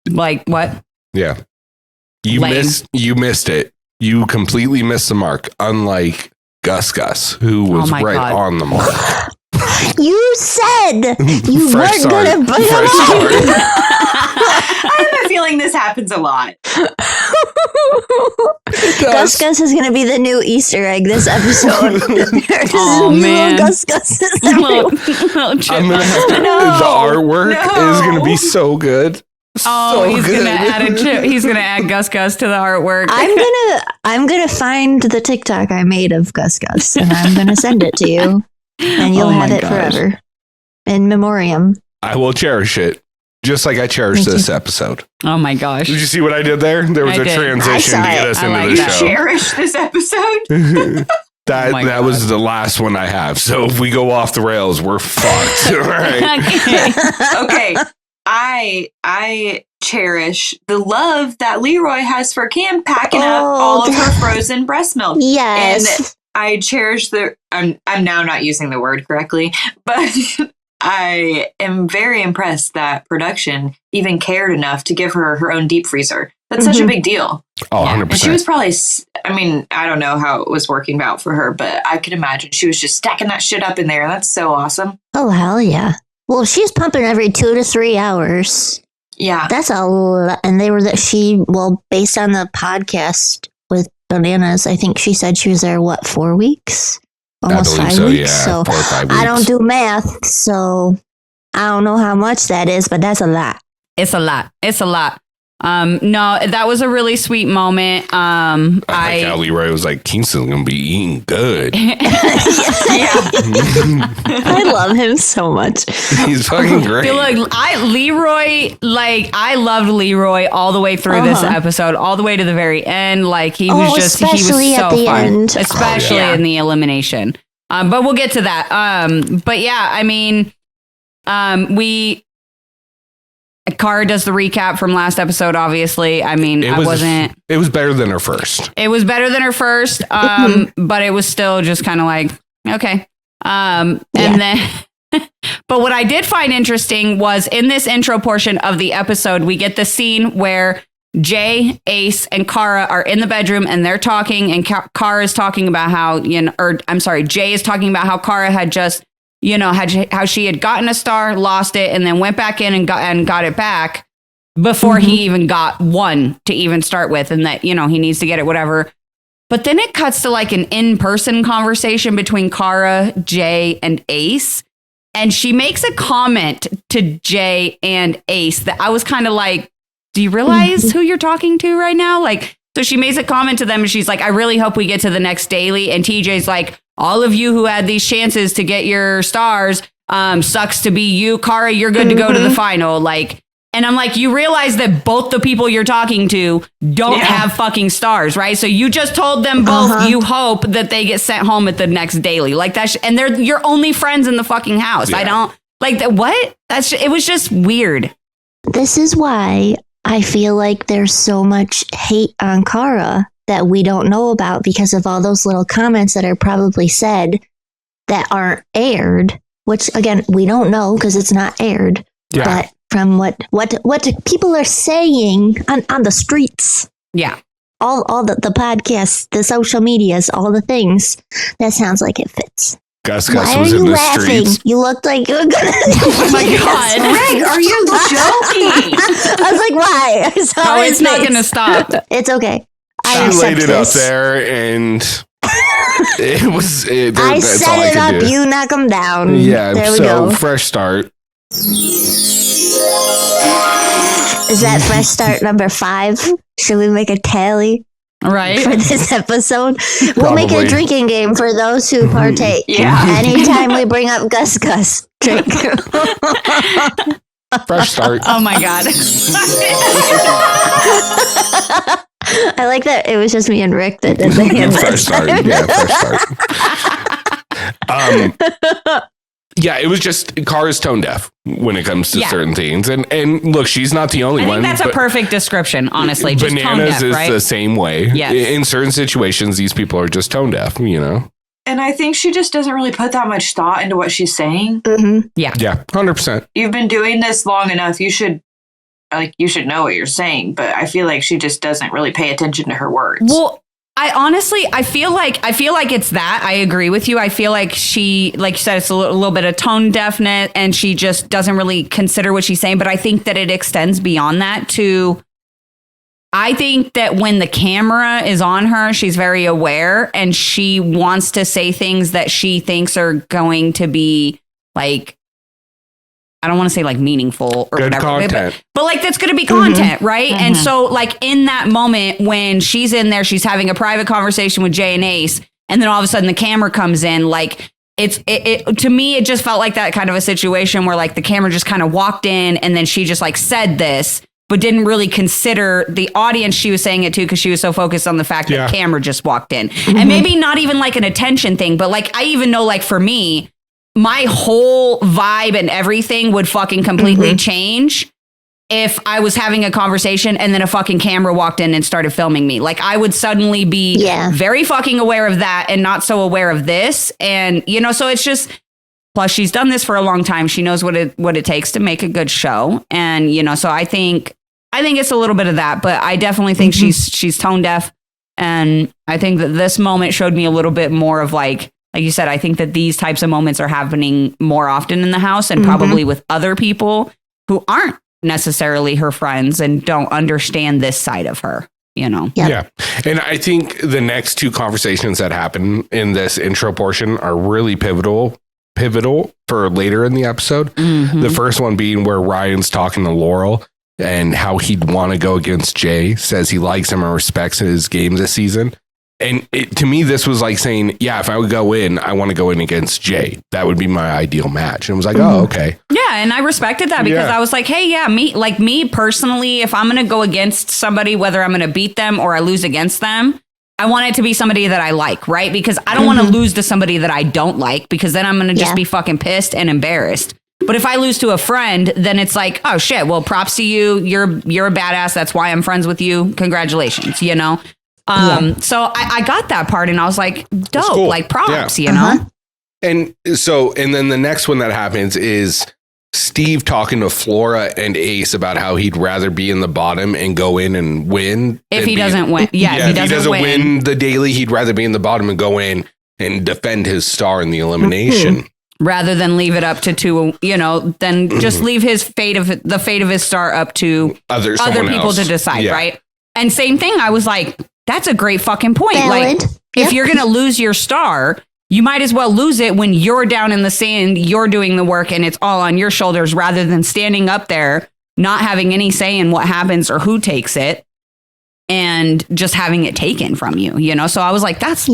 Like what? Yeah. You Lame. missed it. You completely missed the mark. Unlike Gus, who was my right God. on the mark. You said you Fresh weren't going to start. bring Fresh start. I have a feeling this happens a lot. Gus is going to be the new Easter egg this episode. There's Oh, new man. Gus Little I'm chipmunk. gonna have to, No. the artwork No. is gonna be so good. Oh, So he's good. gonna add he's gonna add Gus to the artwork. I'm gonna find the TikTok I made of Gus and I'm gonna send it to you, and you'll Oh my have it gosh. forever in memoriam. I will cherish it, just like I cherish Thank this you. episode. Oh my gosh. Did you see what I did there? There was I a did. transition to I saw get it. us I into like the that. show. Cherish this episode. That Oh my that was the last one I have. So if we go off the rails, we're fucked. All right. Okay. Okay. I cherish the love that Leroy has for Kam packing up all of her frozen breast milk. Yes. And I cherish I'm now not using the word correctly, but I am very impressed that production even cared enough to give her own deep freezer. That's such a big deal. Oh, Yeah. 100%. And she was probably, I don't know how it was working out for her, but I could imagine she was just stacking that shit up in there. That's so awesome. Oh hell yeah. Well, she's pumping every 2 to 3 hours. Yeah. That's a lot. And they were based on the podcast with Bananas, I think she said she was there, 4 weeks? Almost believe 5 so, weeks. yeah, So 4 or 5 weeks. I don't do math, so I don't know how much that is, but that's a lot. It's a lot. It's a lot. No, that was a really sweet moment. I like how Leroy was like, Kingston's gonna be eating good. I love him so much. He's fucking great. Look, I loved Leroy all the way through this episode, all the way to the very end. Like he was he was especially so at the fun, end. especially in the elimination. But we'll get to that. But yeah, I mean, Cara does the recap from last episode. Obviously, I mean, It was better than her first. It was better than her first, but it was still just kind of like, okay. And then, but what I did find interesting was in this intro portion of the episode, we get the scene where Jay, Ace, and Cara are in the bedroom and they're talking, and Cara is talking about how, Jay is talking about how Cara had just you know, how she had gotten a star, lost it, and then went back in and got it back before he even got one to even start with, and that, you know, he needs to get it, whatever. But then it cuts to like an in-person conversation between Cara, Jay, and Ace. And she makes a comment to Jay and Ace that I was kind of like, do you realize who you're talking to right now? Like, so she makes a comment to them and she's like, I really hope we get to the next daily. And TJ's like, all of you who had these chances to get your stars, sucks to be you. Cara, you're good to go to the final. Like, and I'm like, you realize that both the people you're talking to don't have fucking stars, right? So you just told them both you hope that they get sent home at the next daily. Like that, and they're your only friends in the fucking house. I don't like that. What? It was just weird. This is why I feel like there's so much hate on Cara that we don't know about because of all those little comments that are probably said that aren't aired, which again, we don't know because it's not aired. Yeah. But from what people are saying on the streets. Yeah. All the podcasts, the social medias, all the things, that sounds like it fits. Gus was in the streets. You looked like you were gonna. Oh my God. Greg, are you joking? I was like, why? No, it's not going to stop. It's okay. She laid it up there and it was. I set it up, you knock them down. Yeah, there we go. Fresh start. Is that fresh start number 5? Should we make a tally? Right. For this episode? We'll make a drinking game for those who partake. Yeah. Anytime we bring up Gus, drink. Fresh start. Oh my God. I like that it was just me and Rick that did the hand. Fresh start. Yeah, fresh start. Yeah, it was just Cara's tone deaf when it comes to certain things. And look, she's not the only one. I think that's a perfect description, honestly. Just Bananas tone deaf, is the same way. Yes. In certain situations, these people are just tone deaf, you know? And I think she just doesn't really put that much thought into what she's saying. Mm-hmm. Yeah. Yeah, 100%. You've been doing this long enough. You should know what you're saying. But I feel like she just doesn't really pay attention to her words. Well, I feel like it's that. I agree with you. I feel like she, like you said, it's a little bit of tone deafness and she just doesn't really consider what she's saying. But I think that it extends beyond that to, I think that when the camera is on her, she's very aware and she wants to say things that she thinks are going to be like, I don't want to say like meaningful or good whatever, content. but like that's going to be content, right? And so like in that moment when she's in there, she's having a private conversation with Jay and Ace, and then all of a sudden the camera comes in. Like it to me, it just felt like that kind of a situation where like the camera just kind of walked in, and then she just like said this, but didn't really consider the audience she was saying it to because she was so focused on the fact that the camera just walked in, and maybe not even like an attention thing, but like I even know like for me, my whole vibe and everything would fucking completely change if I was having a conversation and then a fucking camera walked in and started filming me. Like I would suddenly be very fucking aware of that and not so aware of this. And, you know, so it's just, plus she's done this for a long time. She knows what it takes to make a good show. And, you know, so I think it's a little bit of that, but I definitely think she's tone deaf. And I think that this moment showed me a little bit more of like you said, I think that these types of moments are happening more often in the house and probably with other people who aren't necessarily her friends and don't understand this side of her, you know? Yeah. And I think the next 2 conversations that happen in this intro portion are really pivotal for later in the episode. The first one being where Ryan's talking to Laurel and how he'd want to go against Jay, says he likes him and respects his game this season. And to me, this was like saying, yeah, if I would go in, I want to go in against Jay. That would be my ideal match. And I was like, oh, okay. Yeah. And I respected that because I was like, hey, yeah, me personally, if I'm going to go against somebody, whether I'm going to beat them or I lose against them, I want it to be somebody that I like, right? Because I don't want to lose to somebody that I don't like, because then I'm going to just be fucking pissed and embarrassed. But if I lose to a friend, then it's like, oh shit, well, props to you. You're a badass. That's why I'm friends with you. Congratulations, you know? So I got that part and I was like, dope, cool. Like props, you know? And then the next one that happens is Steve talking to Flora and Ace about how he'd rather be in the bottom and go in and win. If he doesn't win. If he doesn't win the daily, he'd rather be in the bottom and go in and defend his star in the elimination. rather than leave it up to two, then just leave the fate of his star up to other people else to decide, Yeah. right? And same thing, I was like, that's a great fucking point. Valid. Like, if you're going to lose your star, you might as well lose it when you're down in the sand, you're doing the work, and it's all on your shoulders rather than standing up there, not having any say in what happens or who takes it, and just having it taken from you, So I was like, that's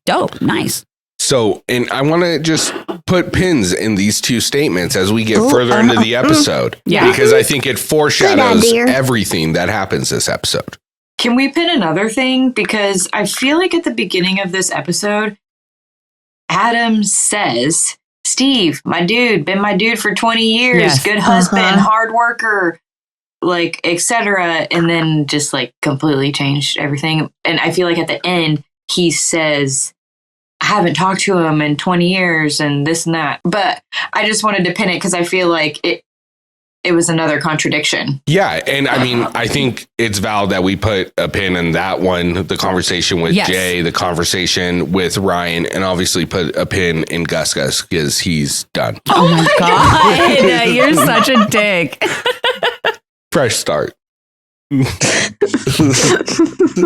dope. Nice. So, and I want to just put pins in these two statements as we get further into the episode. Yeah. Because I think it foreshadows Good idea. everything that happens this episode. Can we pin another thing? Because I feel like at the beginning of this episode, Adam says, Steve, my dude, been my dude for 20 years, Yes. good husband, hard worker, like, etc. And then just like completely changed everything. And I feel like at the end, he says, I haven't talked to him in 20 years and this and that. But I just wanted to pin it because I feel like it was another contradiction. Yeah. And I mean, I think it's valid that we put a pin in that one, the conversation with Yes. Jay, the conversation with Ryan, and obviously put a pin in Gus because he's done. Oh my God. You're such a dick. Fresh start.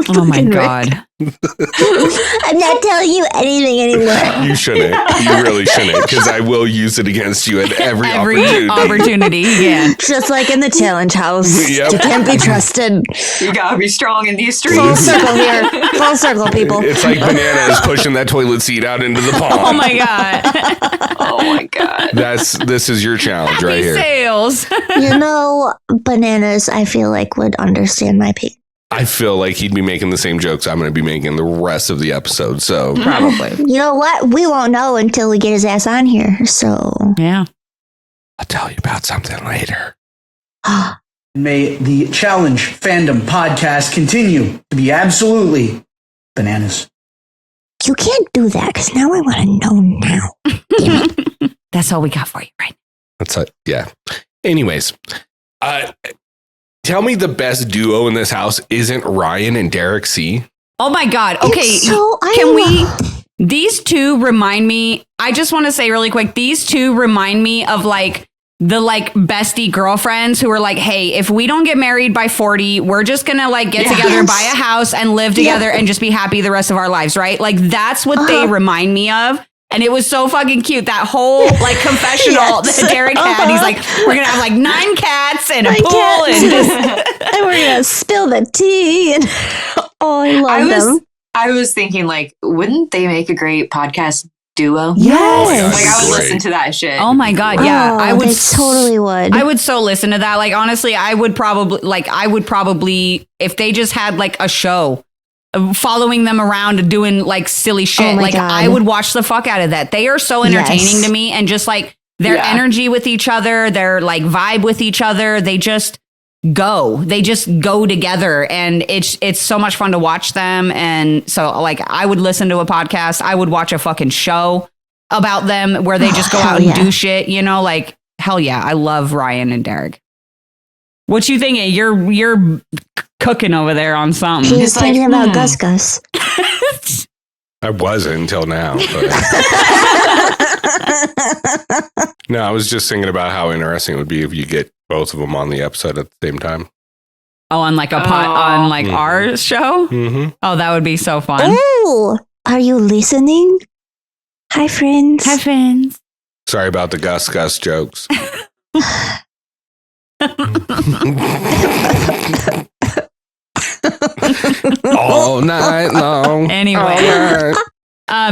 Oh my God. I'm not telling you anything anymore. You shouldn't. You really shouldn't, because I will use it against you at every opportunity. Yeah. Just like in the challenge house. Yep. You can't be trusted. You gotta be strong in these Full streets. circle here. Full circle, people. It's like Bananas pushing that toilet seat out into the pond. Oh my God. Oh my God. This is your challenge right here. Sales. Bananas, I feel like would understand my pain. I feel like he'd be making the same jokes I'm going to be making the rest of the episode. So Probably. You know what? We won't know until we get his ass on here. So, Yeah. I'll tell you about something later. May the Challenge Fandom Podcast continue to be absolutely bananas. you can't do that because now I want to know now. Damn it. That's all we got for you, right? That's it. Yeah. Anyways, tell me the best duo in this house isn't Ryan and Derek C. Oh my God. Okay. It's so Can we? These two remind me. I just want to say really quick. These two remind me of like the bestie girlfriends who are like, hey, if we don't get married by 40, we're just gonna like get together, buy a house, and live together and just be happy the rest of our lives, right? Like that's what they remind me of. And it was so fucking cute. That whole like confessional that Derek had. He's like, we're gonna have like 9 cats and a pool and just and we're gonna spill the tea. And oh, I love them. I was thinking, like, wouldn't they make a great podcast duo? Yes. Like, I would Great. listen to that shit. oh my God, yeah. Oh, I would they totally would. I would so listen to that. Like honestly, I would probably if they just had like a show following them around doing like silly shit. Oh my like God. I would watch the fuck out of that. They are so entertaining to me, and just like their energy with each other, their like vibe with each other, they just go together, and it's so much fun to watch them. And so like I would listen to a podcast, I would watch a fucking show about them where they just go out and do shit, like hell yeah. I love Ryan and Derek. What you thinking? You're cooking over there on something. He's thinking about Gus Gus. I wasn't until now. But. No, I was just thinking about how interesting it would be if you get both of them on the episode at the same time. Oh, on like on like our show? Mm-hmm. Oh, that would be so fun. Oh, are you listening? Hi, friends. Hi, friends. Sorry about the Gus jokes. All night long. Anyway. All night.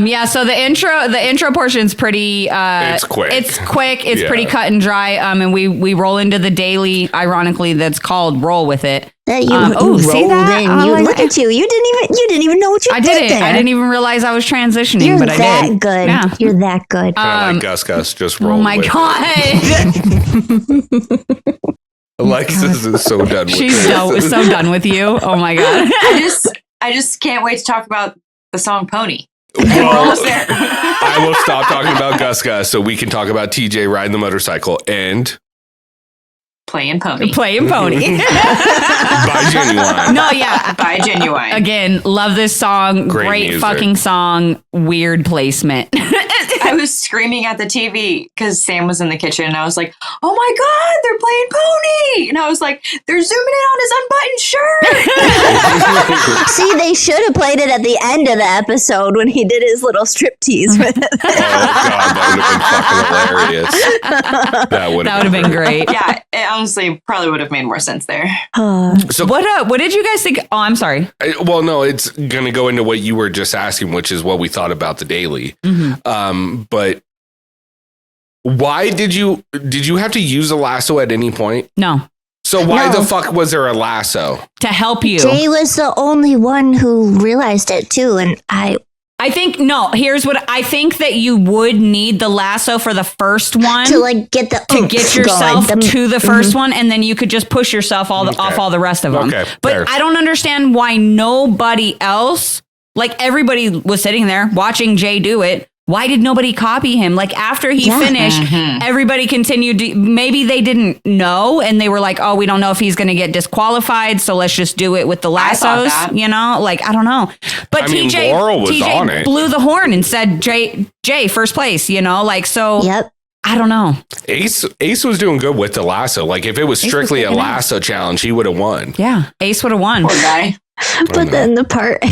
Yeah, so the intro portion's pretty It's quick. It's pretty cut and dry. And we roll into the daily, ironically, that's called Roll With It. That you see rolled that? in. Oh, You like look at you. You didn't even know what you I did didn't. there. I didn't even realize I was transitioning, You're but I that did. good. Yeah. You're that good. Like Gus just rolled. Oh my with God. it. Alexis is so done with She's this. so done with you. Oh my God. I just can't wait to talk about the song Pony. Well, We're almost there. I will stop talking about Gus so we can talk about TJ riding the motorcycle and Playing Pony. Playing Pony. by Genuine. No, yeah. By Genuine. Again, love this song. Great Great music. fucking song. Weird placement. I was screaming at the TV because Sam was in the kitchen and I was like, oh my God, they're playing Pony. And I was like, they're zooming in on his unbuttoned shirt. See, they should have played it at the end of the episode when he did his little striptease with it. Oh, God, that would have been fucking hilarious. That would have been great. Yeah, it honestly probably would have made more sense there. So, what did you guys think? Oh, I'm sorry. Well, no, it's going to go into what you were just asking, which is what we thought about the daily. But why did you have to use a lasso at any point? No. So why No. the fuck was there a lasso? To help you. Jay was the only one who realized it too, and I think here's what I think, that you would need the lasso for the first one to like get the to get yourself going. to the first one, and then you could just push yourself off all the rest of them. Okay, but fair. I don't understand why nobody else, like everybody was sitting there watching Jay do it. Why did nobody copy him? Like after he finished, everybody continued to, maybe they didn't know and they were like, oh, we don't know if he's going to get disqualified, so let's just do it with the lassos, you know? Like, I don't know. But I mean, Laurel was on it. blew the horn and said, Jay, first place, you know? Like, so Yep. I don't know. Ace was doing good with the lasso. Like if it was strictly a lasso challenge, he would have won. Yeah, Ace would have won. Poor guy. But then the part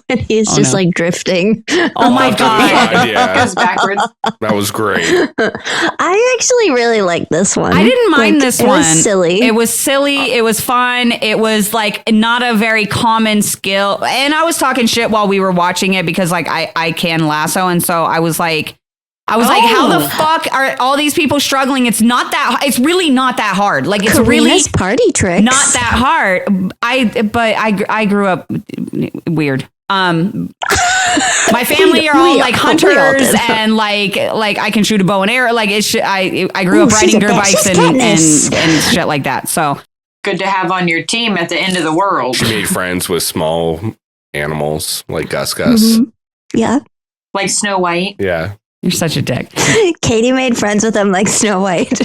when he's just like drifting. Oh my God. Yeah, Goes backwards. that was great. I actually really like this one. I didn't mind this one. It was silly. It was silly. It was fun. It was like not a very common skill. And I was talking shit while we were watching it because like I can lasso. And so I was like, how the fuck are all these people struggling? It's really not that hard. Like it's really Corrina's party tricks. not that hard. I grew up weird. My family are all like hunters and like I can shoot a bow and arrow. Like I grew up riding dirt bikes and shit like that. So Good to have on your team at the end of the world. She made friends with small animals like Gus Gus. Yeah. Like Snow White. Yeah. you're such a dick. Katie made friends with him like Snow White.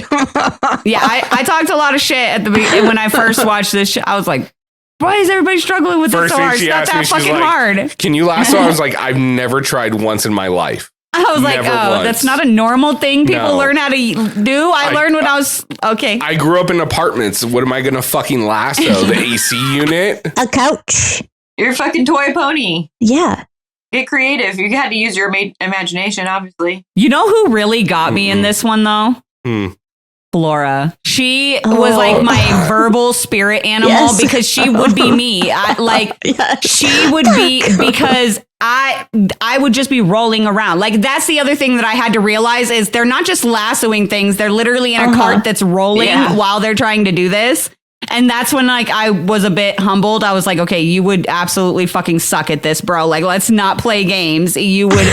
Yeah, I talked a lot of shit at the beginning when I first watched this show. I was like, why is everybody struggling with this so hard? It's not that fucking hard. Can you lasso? I was like, I've never tried once in my life. I was like, Never oh, once. that's not a normal thing people No. learn how to do. I learned when I was, okay. I grew up in apartments. What am I going to fucking lasso? The AC unit? A couch. You're a fucking toy pony. Yeah. Get creative. You had to use your imagination, obviously. You know who really got me in this one, though? Flora. She was like my verbal spirit animal because she would be me. She would be, because I would just be rolling around. Like that's the other thing that I had to realize is they're not just lassoing things. They're literally in a cart that's rolling while they're trying to do this. And that's when like I was a bit humbled. I was like, okay, you would absolutely fucking suck at this, bro. Like, let's not play games. You would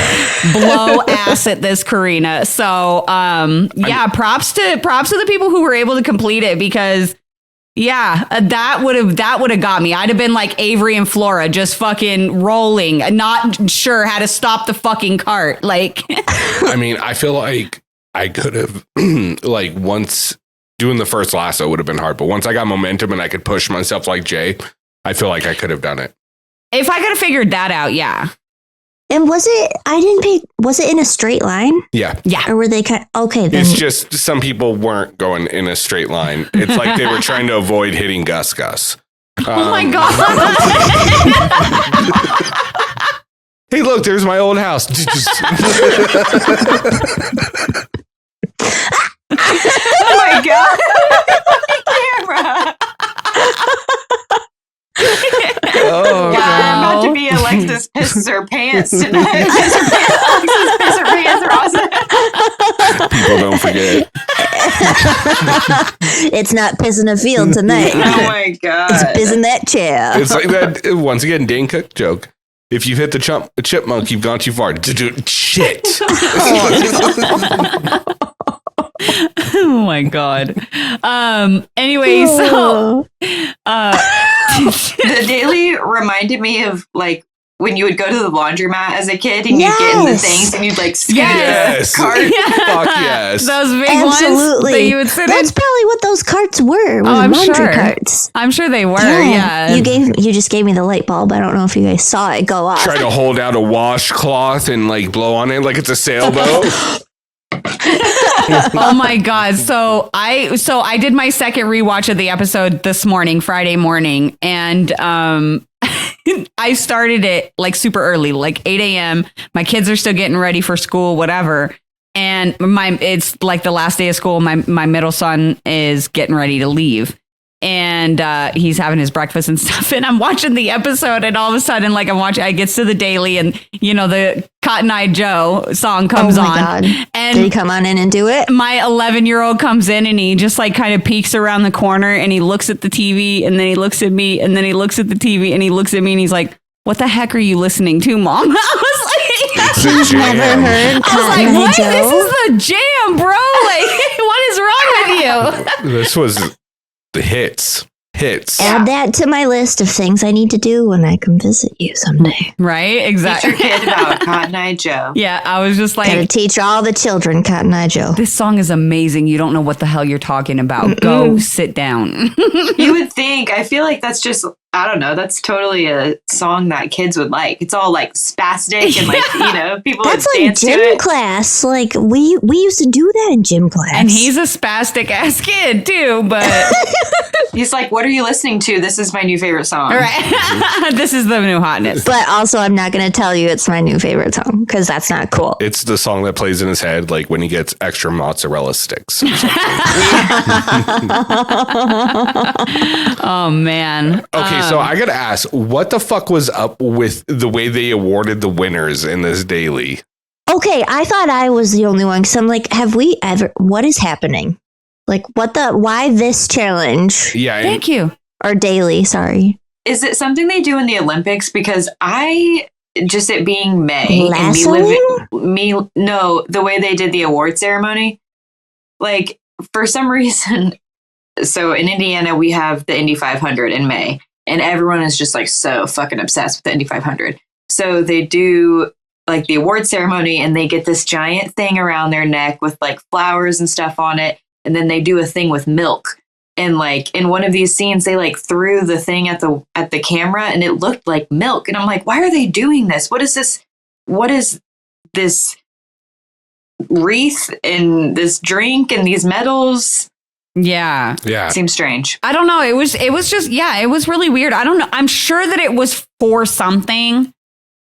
blow ass at this, Corrina. So props to the people who were able to complete it, because that would have got me. I'd have been like Avery and Flora, just fucking rolling, not sure how to stop the fucking cart. Like I mean, I feel like I could have like once doing the first lasso would have been hard, but once I got momentum and I could push myself like Jay, I feel like I could have done it. If I could have figured that out, yeah. And was it in a straight line? Yeah. Or were they okay then? It's just some people weren't going in a straight line. It's like they were trying to avoid hitting Gus Gus. Oh my God. Hey, look, there's my old house. Oh my God. Camera. Oh, I'm about to be Alexis pisses her pants tonight. Alexis pisses her pants are awesome. people don't forget. It's not pissing a field tonight. Oh my God. It's pissing that chair. It's like that, once again, Dane Cook joke. If you've hit the chipmunk, you've gone too far. Shit. Oh my God. Anyway, so the daily reminded me of like when you would go to the laundromat as a kid and you'd get in the things and you'd like scoot Yes. the cart. Fuck yes. Those big Absolutely. ones that you would sit That's in. probably what those carts were. I'm laundry sure. carts. I'm sure they were. Yeah. You just gave me the light bulb. I don't know if you guys saw it go off. Try to hold out a washcloth and like blow on it like it's a sailboat. Oh my god. So I did my second rewatch of the episode this morning, Friday morning, and I started it like super early, like 8 a.m. My kids are still getting ready for school, whatever. And it's like the last day of school. My middle son is getting ready to leave. And he's having his breakfast and stuff. And I'm watching the episode, and all of a sudden, like I gets to the daily, and the Cotton Eye Joe song comes on. God. And Did he come on in and do it? my 11-year-old comes in, and he just like kind of peeks around the corner, and he looks at the TV, and then he looks at me, and then he looks at the TV, and he looks at me, and he's like, "What the heck are you listening to, Mom?" I was like, He's never heard I was Cotton like, Eye "What? Joe. This is the jam, bro! Like, what is wrong with you?" This was the hits. Add that to my list of things I need to do when I come visit you someday. Right? Teach Exactly. your kid about Cotton Eye Joe. Yeah, I was just Gotta like, teach all the children Cotton Eye Joe. this song is amazing. You don't know what the hell you're talking about. Go sit down. You would think, I feel like that's just, I don't know, that's totally a song that kids would like. It's all like spastic and like, people That's would like dance to gym it. class. Like we used to do that in gym class. And he's a spastic ass kid too, but He's like, what are you listening to? This is my new favorite song. all right. This is the new hotness. But also, I'm not going to tell you it's my new favorite song because that's not cool. It's the song that plays in his head like when he gets extra mozzarella sticks. Oh man. Okay, so I gotta ask, what the fuck was up with the way they awarded the winners in this daily? Okay, I thought I was the only one because I'm like, what is happening? Like, why this challenge? Yeah, and Thank you. Or daily, sorry. Is it something they do in the Olympics? Because it being May, Lassoing? the way they did the award ceremony, like for some reason, so in Indiana, we have the Indy 500 in May, and everyone is just like so fucking obsessed with the Indy 500. So they do like the award ceremony, and they get this giant thing around their neck with like flowers and stuff on it. And then they do a thing with milk. And like in one of these scenes, they like threw the thing at the camera, and it looked like milk. And I'm like, why are they doing this? What is this? What is this wreath and this drink and these medals? Yeah. yeah. Seems strange. I don't know. It was just, it was really weird. I don't know. I'm sure that it was for something.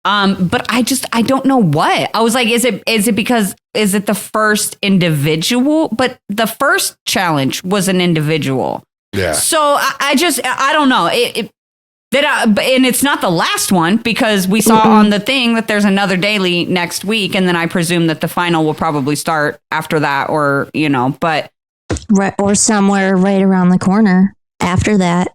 But I don't know what. I was like, is it because is it the first individual? But the first challenge was an individual. Yeah. So I don't know. And it's not the last one because we saw on the thing that there's another daily next week. And then I presume that the final will probably start after that but. Right, or somewhere right around the corner after that.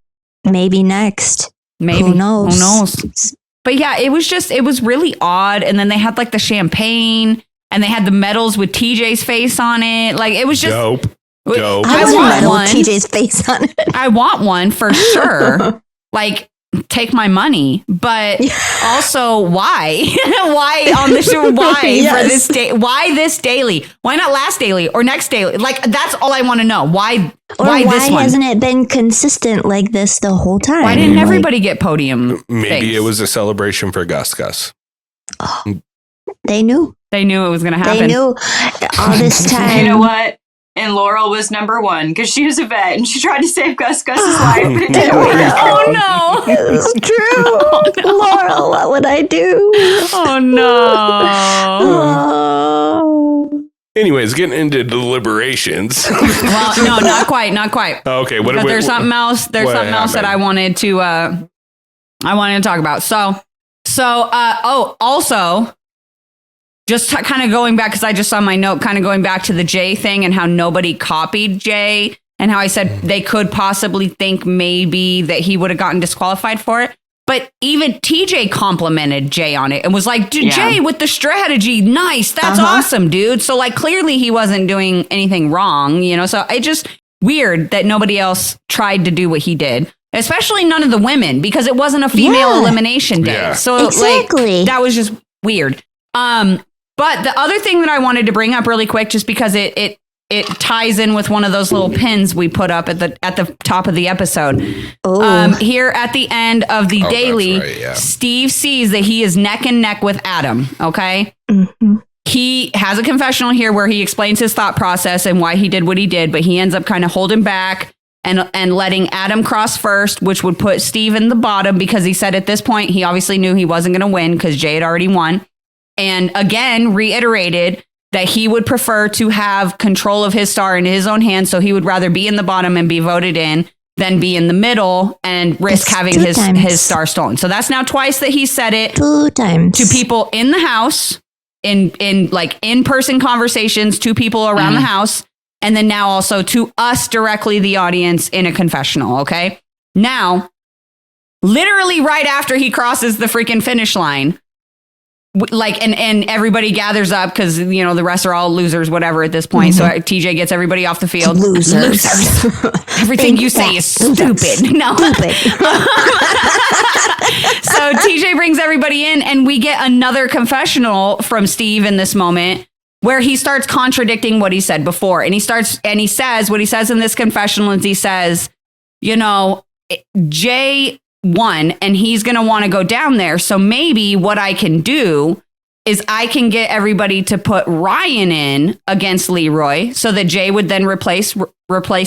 Maybe next. Maybe. Who knows? But yeah, it was really odd. And then they had like the champagne and they had the medals with TJ's face on it. Like it was just Dope. I I want want medal one. with TJ's face on it. I want one for sure. Like take my money, but also why? Why on the show? Why for this day? Why this daily? Why not last daily or next daily? Like that's all I want to know. Why this one? Hasn't it been consistent like this the whole time? Why didn't everybody get podium? Maybe things? it was a celebration for Gus. They knew. They knew it was going to happen. They knew all this time. You know what? And Laurel was number one because she was a vet and she tried to save Gus's life. But it didn't work out. Oh no! It's true. Laurel, what would I do? Oh no! Oh. Anyways, getting into deliberations. Well, no, not quite. Okay, what? But there's something else. There's what something else that I wanted to talk about. Also, just kind of going back because I just saw my note, kind of going back to the Jay thing and how nobody copied Jay and how I said they could possibly think maybe that he would have gotten disqualified for it. But even TJ complimented Jay on it and was like, Jay with the strategy. Nice. That's awesome, dude. So like clearly he wasn't doing anything wrong, so it just weird that nobody else tried to do what he did. especially none of the women, because it wasn't a female elimination day. Yeah. So Exactly. like that was just weird. But the other thing that I wanted to bring up really quick, just because it ties in with one of those little pins we put up at the top of the episode. Here at the end of the daily, that's right, yeah. Steve sees that he is neck and neck with Adam. Okay. Mhm. He has a confessional here where he explains his thought process and why he did what he did, but he ends up kind of holding back and letting Adam cross first, which would put Steve in the bottom, because he said at this point, he obviously knew he wasn't going to win because Jay had already won. And again, reiterated that he would prefer to have control of his star in his own hands. So he would rather be in the bottom and be voted in than be in the middle and risk That's having 2 his times. star stolen. So that's now twice that he said it 2 times. to people in the house, in like in-person conversations, to people around the house, and then now also to us directly, the audience, in a confessional. Okay. Now, literally right after he crosses the freaking finish line, like, and everybody gathers up because, you know, the rest are all losers, whatever at this point. So TJ gets everybody off the field. Losers. Everything you say is stupid. No. So TJ brings everybody in, and we get another confessional from Steve in this moment where he starts contradicting what he said before. And he says what he says in this confessional is he says, you know, Jay won and he's going to want to go down there. So maybe what I can do is I can get everybody to put Ryan in against Leroy so that Jay would then replace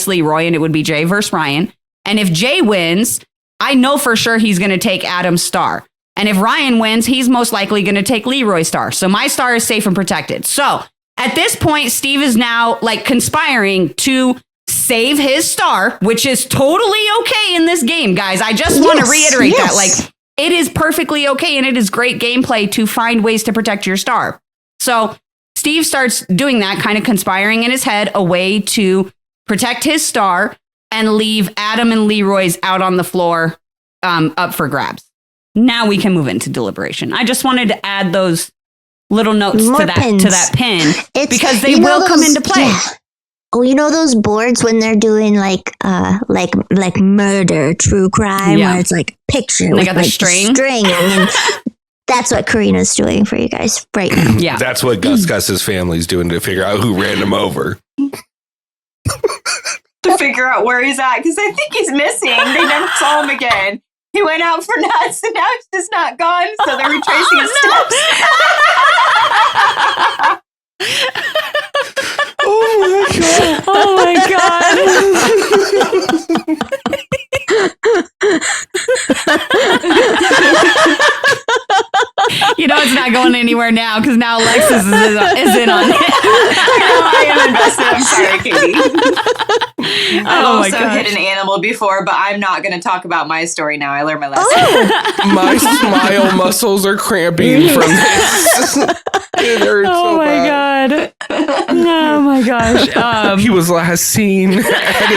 Leroy, and it would be Jay versus Ryan. And if Jay wins, I know for sure he's going to take Adam's star. And if Ryan wins, he's most likely going to take Leroy's star. So my star is safe and protected. So at this point, Steve is now like conspiring to save his star, which is totally okay in this game, guys. I just want to reiterate that. Like, it is perfectly okay, and it is great gameplay to find ways to protect your star. So Steve starts doing that, kind of conspiring in his head a way to protect his star and leave Adam and Leroy's out on the floor up for grabs. Now we can move into deliberation. I just wanted to add those little notes to that pin because they will come into play. Yeah. Oh, you know those boards when they're doing like murder, true crime, where it's like picture they with got the like string. and that's what Corrina's doing for you guys right now. Yeah, That's what Gus's family's doing to figure out who ran him over. To figure out where he's at, because I think he's missing. They never saw him again. He went out for nuts, and now he's just not gone, so they're retracing his steps. Oh my You know it's not going anywhere now because now Alexis is in on it. I am invested. I'm sorry, Katie. I've also hit an animal before, but I'm not going to talk about my story now. I learned my lesson. My smile muscles are cramping from this. It hurts so bad. Oh my gosh. He was last seen at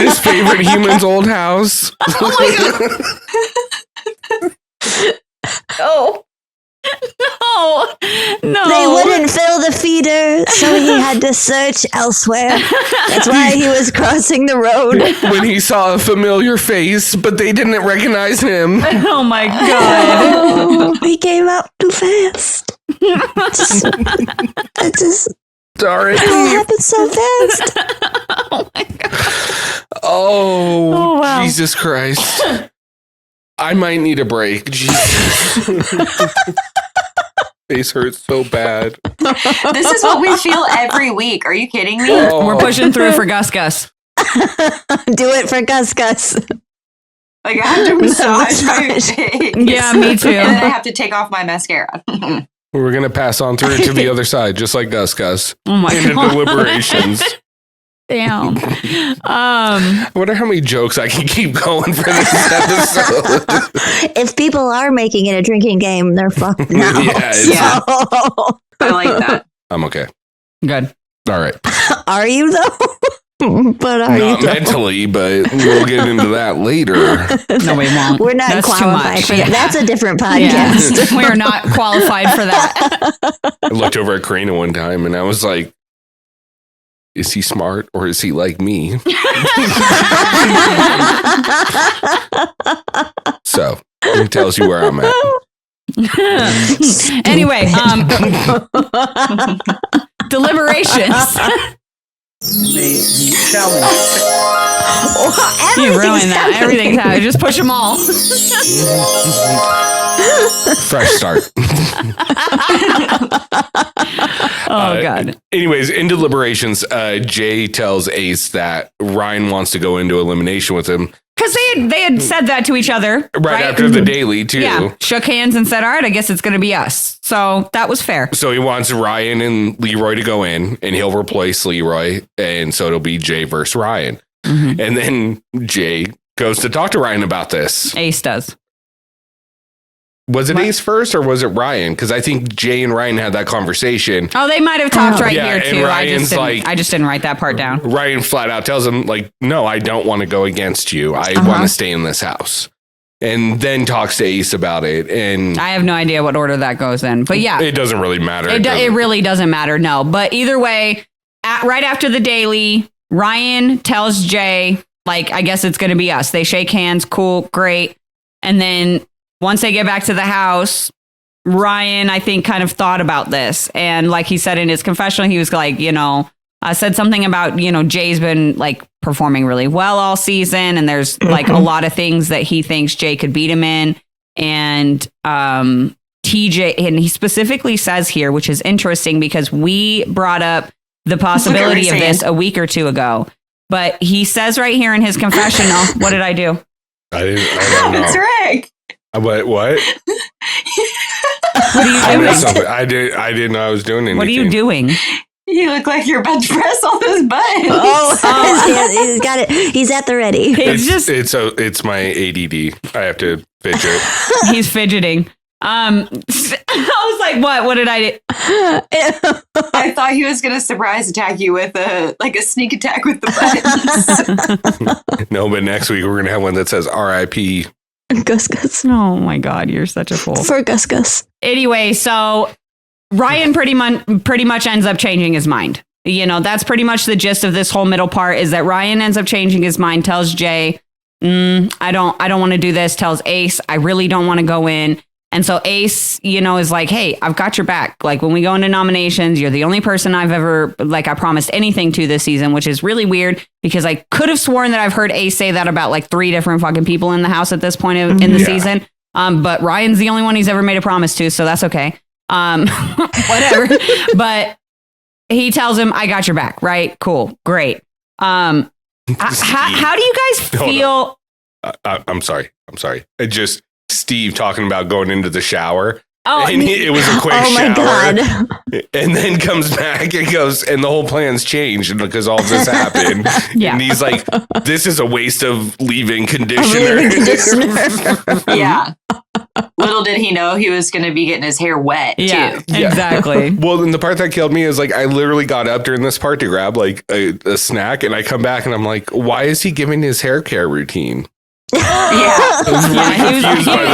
his favorite human's old house. Oh my god. No. They wouldn't fill the feeder, so he had to search elsewhere. That's why he was crossing the road. When he saw a familiar face, but they didn't recognize him. Oh my god. Oh, he came up too fast. It just Sorry. happened so fast. Oh my god. Oh, wow. Jesus Christ. I might need a break. Jesus. Face hurts so bad. This is what we feel every week. Are you kidding me? Oh. We're pushing through for Gus. Do it for Gus. Like, I have to massage my face. Yeah, me too. And then I have to take off my mascara. We're going to pass on through to the other side, just like Gus. Oh my Into god. deliberations. Damn. I wonder how many jokes I can keep going for this episode. If people are making it a drinking game, they're fucked now. Yeah, Yeah. I like that. I'm okay. Good. All right. Are you though? But are Not you though? mentally, but we'll get into that later. No, we won't. We're not That's qualified too for much. that. That's a different Yeah. podcast. We are not qualified for that. I looked over at Corrina one time and I was like, is he smart or is he like me? So it tells you where I'm at. Anyway, deliberations. May the challenge. You ruined that. Everything's happening. Just push them all. Fresh start. Oh, God. Anyways, in deliberations, Jay tells Ace that Ryan wants to go into elimination with him. Because they had said that to each other. Right after the daily, too. Yeah. Shook hands and said, all right, I guess it's going to be us. So that was fair. So he wants Ryan and Leroy to go in, and he'll replace Leroy. And so it'll be Jay versus Ryan. Mm-hmm. And then Jay goes to talk to Ryan about this. Ace does. Was it Ace first or was it Ryan? Because I think Jay and Ryan had that conversation. Oh, they might have talked here too. Ryan's I just didn't write that part down. Ryan flat out tells him, like, no, I don't want to go against you. I want to stay in this house. And then talks to Ace about it. And I have no idea what order that goes in. But yeah. It doesn't really matter. It really doesn't matter, no. But either way, right after the daily, Ryan tells Jay, like, I guess it's going to be us. They shake hands. Cool. Great. And then once they get back to the house, Ryan, I think, kind of thought about this. And like he said in his confessional, he was like, said something about, Jay's been like performing really well all season. And there's like a lot of things that he thinks Jay could beat him in. And TJ, and he specifically says here, which is interesting because we brought up the possibility of this a week or two ago. But he says right here in his confessional, what did I do? I don't know. It's Rick. What? What are you doing? I didn't know I was doing anything. What are you doing? You look like you're about to press all those buttons. He's got it. He's at the ready. It's my ADD. I have to fidget. He's fidgeting. I was like, what did I do? I thought he was going to surprise attack you with a sneak attack with the buttons. No, but next week we're going to have one that says RIP. Gus Gus. Oh my God, you're such a fool. For Gus Gus. Anyway, so Ryan pretty much ends up changing his mind. That's pretty much the gist of this whole middle part is that Ryan ends up changing his mind, tells Jay, I don't want to do this, tells Ace, I really don't want to go in. And so Ace, is like, hey, I've got your back. Like when we go into nominations, you're the only person I've ever, I promised anything to this season, which is really weird because I could have sworn that I've heard Ace say that about 3 different fucking people in the house at this point in the season. But Ryan's the only one he's ever made a promise to. So that's okay. Whatever. But he tells him, I got your back. Right. Cool. Great. How do you guys feel? I'm sorry. It just Steve talking about going into the shower. Oh, and it was a quick shower. Oh my God. And then comes back and goes, and the whole plan's changed because all this happened. Yeah. And he's like, this is a waste of leave-in conditioner. Yeah. Little did he know he was going to be getting his hair wet, too. Yeah, exactly. Well, and the part that killed me is I literally got up during this part to grab a snack, and I come back and I'm like, why is he giving his hair care routine? Yeah.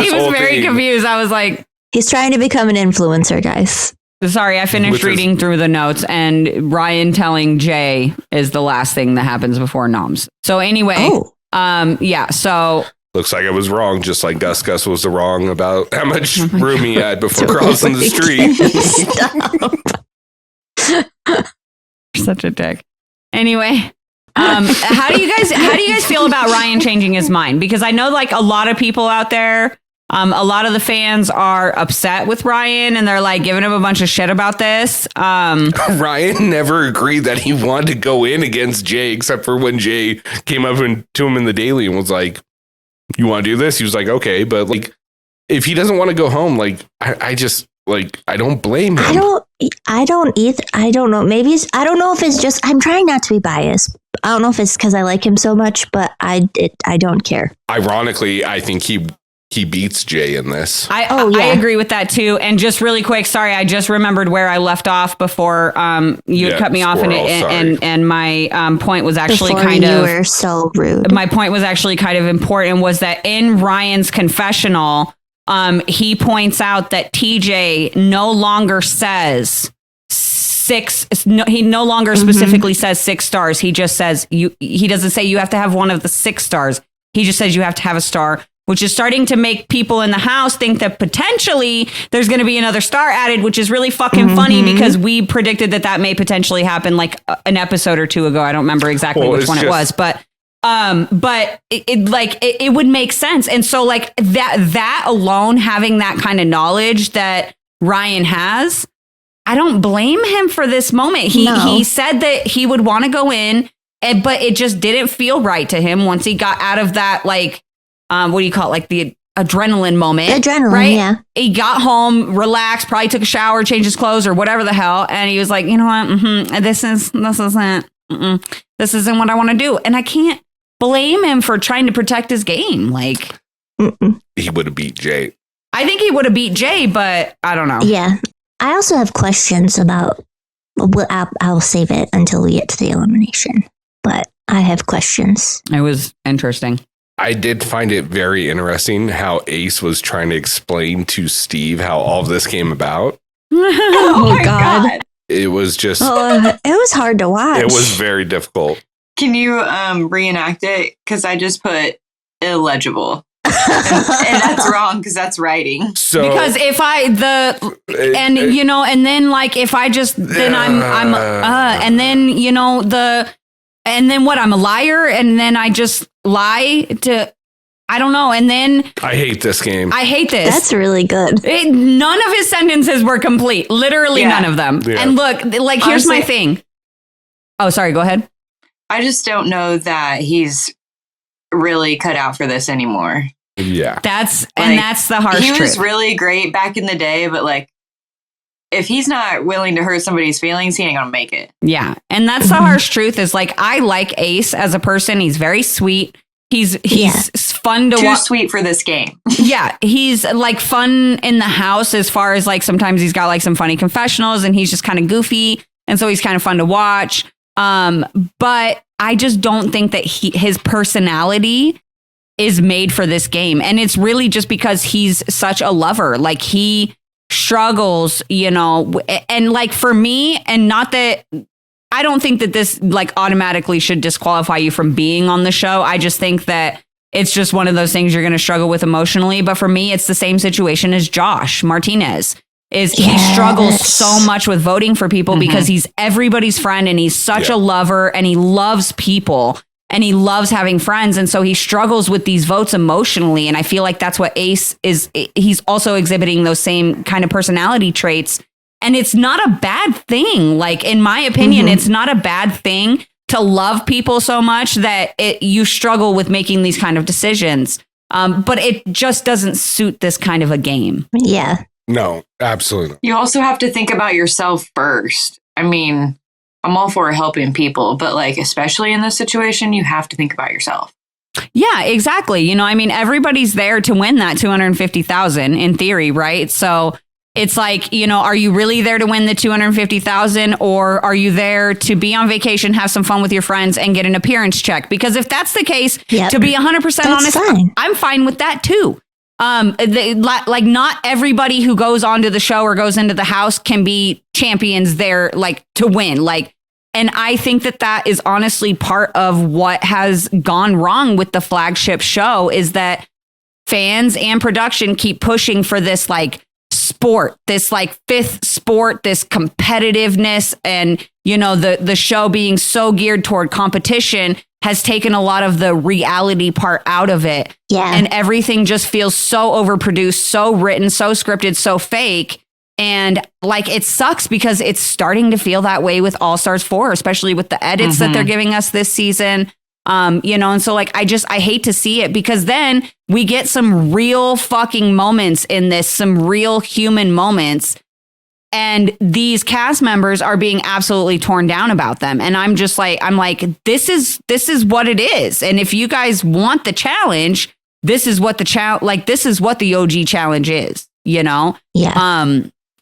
He was very confused. I was like, he's trying to become an influencer, guys. Sorry, I finished reading through the notes, and Ryan telling Jay is the last thing that happens before noms. So anyway, so looks like I was wrong, just like Gus was wrong about how much room he had before crossing the street. You're such a dick. Anyway, how do you guys feel about Ryan changing his mind? Because I know a lot of people out there, a lot of the fans are upset with Ryan and they're giving him a bunch of shit about this. Ryan never agreed that he wanted to go in against Jay, except for when Jay came up to him in the daily and was like, you want to do this? He was like, okay, but if he doesn't want to go home, I just I don't blame him. I don't either. I don't know. Maybe I don't know if it's just, I'm trying not to be biased. I don't know if it's because I like him so much, but I don't care. Ironically, I think he beats Jay in this. I agree with that too. And just really quick, sorry, I just remembered where I left off before you had cut me off, and my point was actually you were so rude. My point was actually kind of important, was that in Ryan's confessional, he points out that TJ no longer says 6. No, he no longer specifically says 6 stars. He just says he doesn't say you have to have one of the 6 stars. He just says you have to have a star, which is starting to make people in the house think that potentially there's going to be another star added, which is really fucking funny because we predicted that may potentially happen like an episode or two ago. I don't remember exactly which one it was, but it would make sense. And so like that alone, having that kind of knowledge that Ryan has, I don't blame him for this moment. He said that he would want to go in, but it just didn't feel right to him once he got out of that, like, what do you call it? Like the adrenaline moment. Right? Yeah. He got home, relaxed, probably took a shower, changed his clothes or whatever the hell. And he was like, you know what? This isn't what I want to do. And I can't blame him for trying to protect his game. Like, he would have beat Jay. I think he would have beat Jay, but I don't know. Yeah. I also have questions about, I'll save it until we get to the elimination, but I have questions. It was interesting. I did find it very interesting how Ace was trying to explain to Steve how all of this came about. Oh my God. It was just... it was hard to watch. It was very difficult. Can you reenact it? Because I just put illegible. and that's wrong because that's writing. So because if and then like if I just then and then and then what, I'm a liar and then I just lie to, I don't know, and then I hate this game. I hate this. That's really good. None of his sentences were complete. Literally none of them. Yeah. And look, like here's my thing. Oh, sorry, go ahead. I just don't know that he's really cut out for this anymore. Yeah. That's the harsh truth. He was really great back in the day, but like, if he's not willing to hurt somebody's feelings, he ain't gonna make it. Yeah. And that's the harsh truth is like, I like Ace as a person. He's very sweet. He's fun to watch. Too sweet for this game. Yeah. He's like fun in the house as far as like, sometimes he's got like some funny confessionals and he's just kind of goofy. And so he's kind of fun to watch. But I just don't think that his personality is made for this game. And it's really just because he's such a lover. Like he struggles, and like for me, and not that I don't think that this like automatically should disqualify you from being on the show. I just think that it's just one of those things you're going to struggle with emotionally. But for me, it's the same situation as Josh Martinez. He struggles so much with voting for people because he's everybody's friend and he's such a lover and he loves people and he loves having friends. And so he struggles with these votes emotionally. And I feel like that's what Ace is. He's also exhibiting those same kind of personality traits. And it's not a bad thing. Like, in my opinion, it's not a bad thing to love people so much that you struggle with making these kind of decisions. But it just doesn't suit this kind of a game. Yeah. No, absolutely. You also have to think about yourself first. I mean, I'm all for helping people, but like, especially in this situation, you have to think about yourself. Yeah, exactly. I mean, everybody's there to win that 250,000 in theory, right? So it's like, are you really there to win the 250,000 or are you there to be on vacation, have some fun with your friends and get an appearance check? Because if that's the case, to be 100% honest, I'm fine with that too. Like not everybody who goes onto the show or goes into the house can be champions there, like to win. Like, and I think that is honestly part of what has gone wrong with the flagship show is that fans and production keep pushing for this like sport, this like fifth sport, this competitiveness, and the show being so geared toward competition has taken a lot of the reality part out of it. Yeah. And everything just feels so overproduced, so written, so scripted, so fake. And like, it sucks because it's starting to feel that way with All Stars 4, especially with the edits that they're giving us this season. And so like, I hate to see it because then we get some real fucking moments in this, some real human moments. And these cast members are being absolutely torn down about them. And I'm like, this is what it is. And if you guys want the challenge, this is what the OG challenge is, Yeah.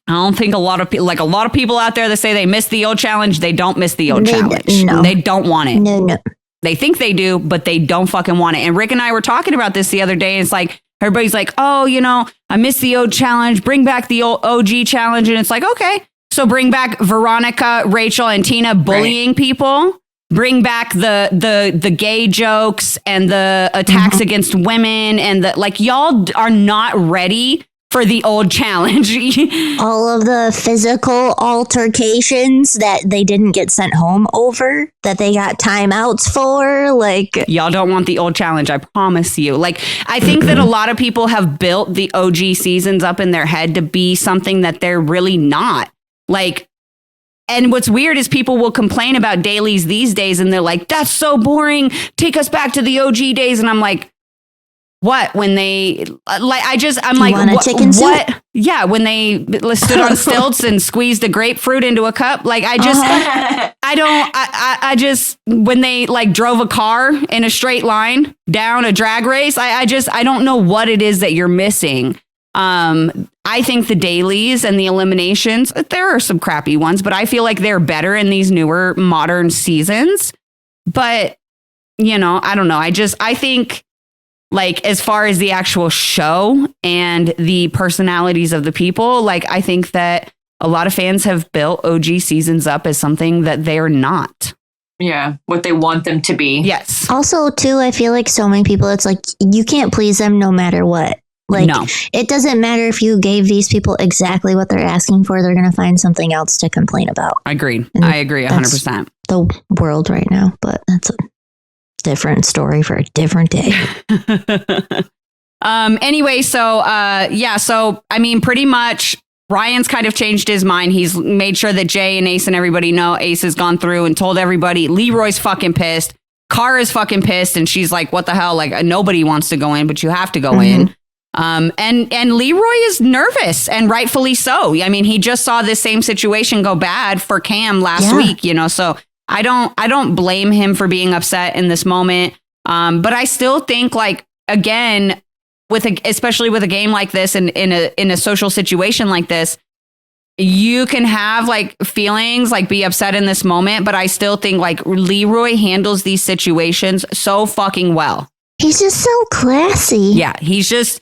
I don't think a lot of people out there that say they miss the old challenge, they don't miss the old challenge. No. They don't want it. No. They think they do, but they don't fucking want it. And Rick and I were talking about this the other day. And it's like, everybody's like, oh, I missed the old challenge. Bring back the old OG challenge. And it's like, okay, so bring back Veronica, Rachel, and Tina bullying people. bring back the gay jokes and the attacks against women and the like. Y'all are not ready for the old challenge. All of the physical altercations that they didn't get sent home over, that they got timeouts for, like... Y'all don't want the old challenge, I promise you. Like, I think that a lot of people have built the OG seasons up in their head to be something that they're really not. Like, and what's weird is people will complain about dailies these days and they're like, that's so boring. Take us back to the OG days. And I'm like, what? When they like, I'm like, what? Yeah, when they stood on stilts and squeezed a grapefruit into a cup. Like, I just when they like drove a car in a straight line down a drag race. I don't know what it is that you're missing. I think the dailies and the eliminations, there are some crappy ones, but I feel like they're better in these newer modern seasons. But, you know, I don't know. I think, like, as far as the actual show and the personalities of the people, like, I think that a lot of fans have built OG seasons up as something that they're not. Yeah, what they want them to be. Yes. Also, too, I feel like so many people, it's like, you can't please them no matter what. Like, No. It doesn't matter if you gave these people exactly what they're asking for, they're going to find something else to complain about. Agreed. And I agree 100%. The world right now, but that's a different story for a different day. Anyway, so I mean, pretty much Ryan's kind of changed his mind. He's made sure that Jay and Ace and everybody know Ace has gone through and told everybody. Leroy's fucking pissed. Cara's fucking pissed, and she's like, what the hell? Like, nobody wants to go in, but you have to go in. And Leroy is nervous, and rightfully so. I mean, he just saw this same situation go bad for Kam last week, you know, so I don't blame him for being upset in this moment. But I still think, like, again, especially with a game like this and in a social situation like this, you can have like feelings, like be upset in this moment. But I still think like Leroy handles these situations so fucking well. He's just so classy. Yeah, he just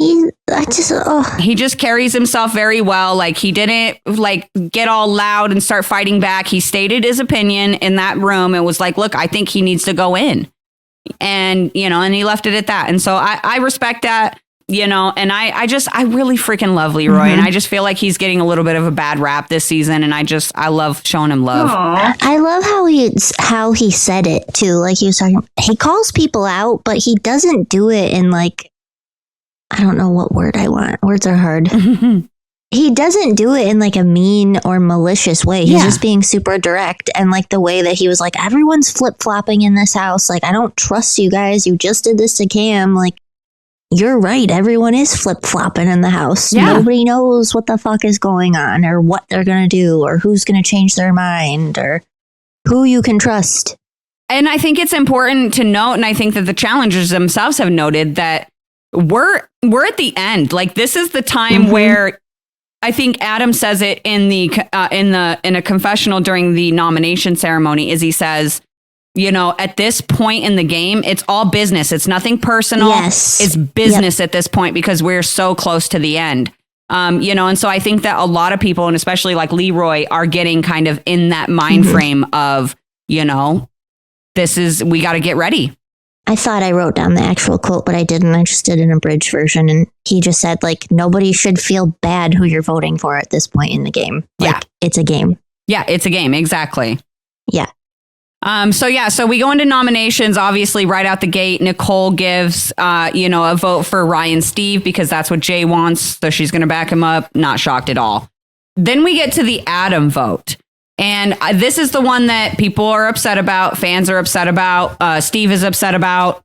carries himself very well. Like, he didn't like get all loud and start fighting back. He stated his opinion in that room and was like, look, I think he needs to go in. And, you know, and he left it at that. And so I respect that, you know, and I really freaking love Leroy. And I just feel like he's getting a little bit of a bad rap this season. And I love showing him love. Aww. I love how he said it too. Like, he was talking, he calls people out, but he doesn't do it in like, I don't know what word I want. Words are hard. He doesn't do it in like a mean or malicious way. He's just being super direct. And like the way that he was like, everyone's flip-flopping in this house. Like, I don't trust you guys. You just did this to Kam. Like, you're right. Everyone is flip-flopping in the house. Yeah. Nobody knows what the fuck is going on or what they're going to do or who's going to change their mind or who you can trust. And I think it's important to note, and I think that the challengers themselves have noted that we're at the end. Like, this is the time where I think Adam says it in a confessional during the nomination ceremony, is he says, you know, at this point in the game, it's all business. It's nothing personal. Yes. It's business at this point because we're so close to the end. You know, and so I think that a lot of people, and especially like Leroy, are getting kind of in that mind frame of, you know, we got to get ready. I thought I wrote down the actual quote, but I didn't. I just did an abridged version. And he just said, like, nobody should feel bad who you're voting for at this point in the game. Like, it's a game. Yeah, it's a game. Exactly. Yeah. So we go into nominations, obviously right out the gate. Nicole gives, a vote for Ryan Steve because that's what Jay wants. So she's going to back him up. Not shocked at all. Then we get to the Adam vote. And this is the one that people are upset about. Fans are upset about. Steve is upset about.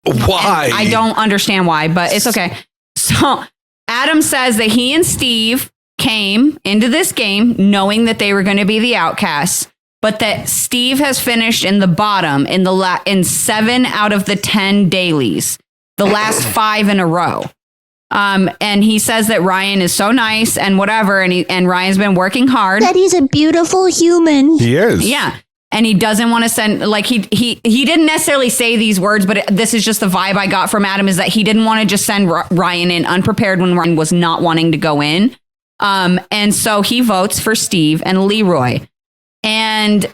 Why? And I don't understand why, but it's okay. So Adam says that he and Steve came into this game knowing that they were going to be the outcasts, but that Steve has finished in the bottom in 7 out of the 10 dailies, the last 5 in a row. And he says that Ryan is so nice and whatever, and Ryan's been working hard. That he's a beautiful human. He is. Yeah. And he doesn't want to send, like, he didn't necessarily say these words, but this is just the vibe I got from Adam, is that he didn't want to just send Ryan in unprepared when Ryan was not wanting to go in. And so he votes for Steve and Leroy. And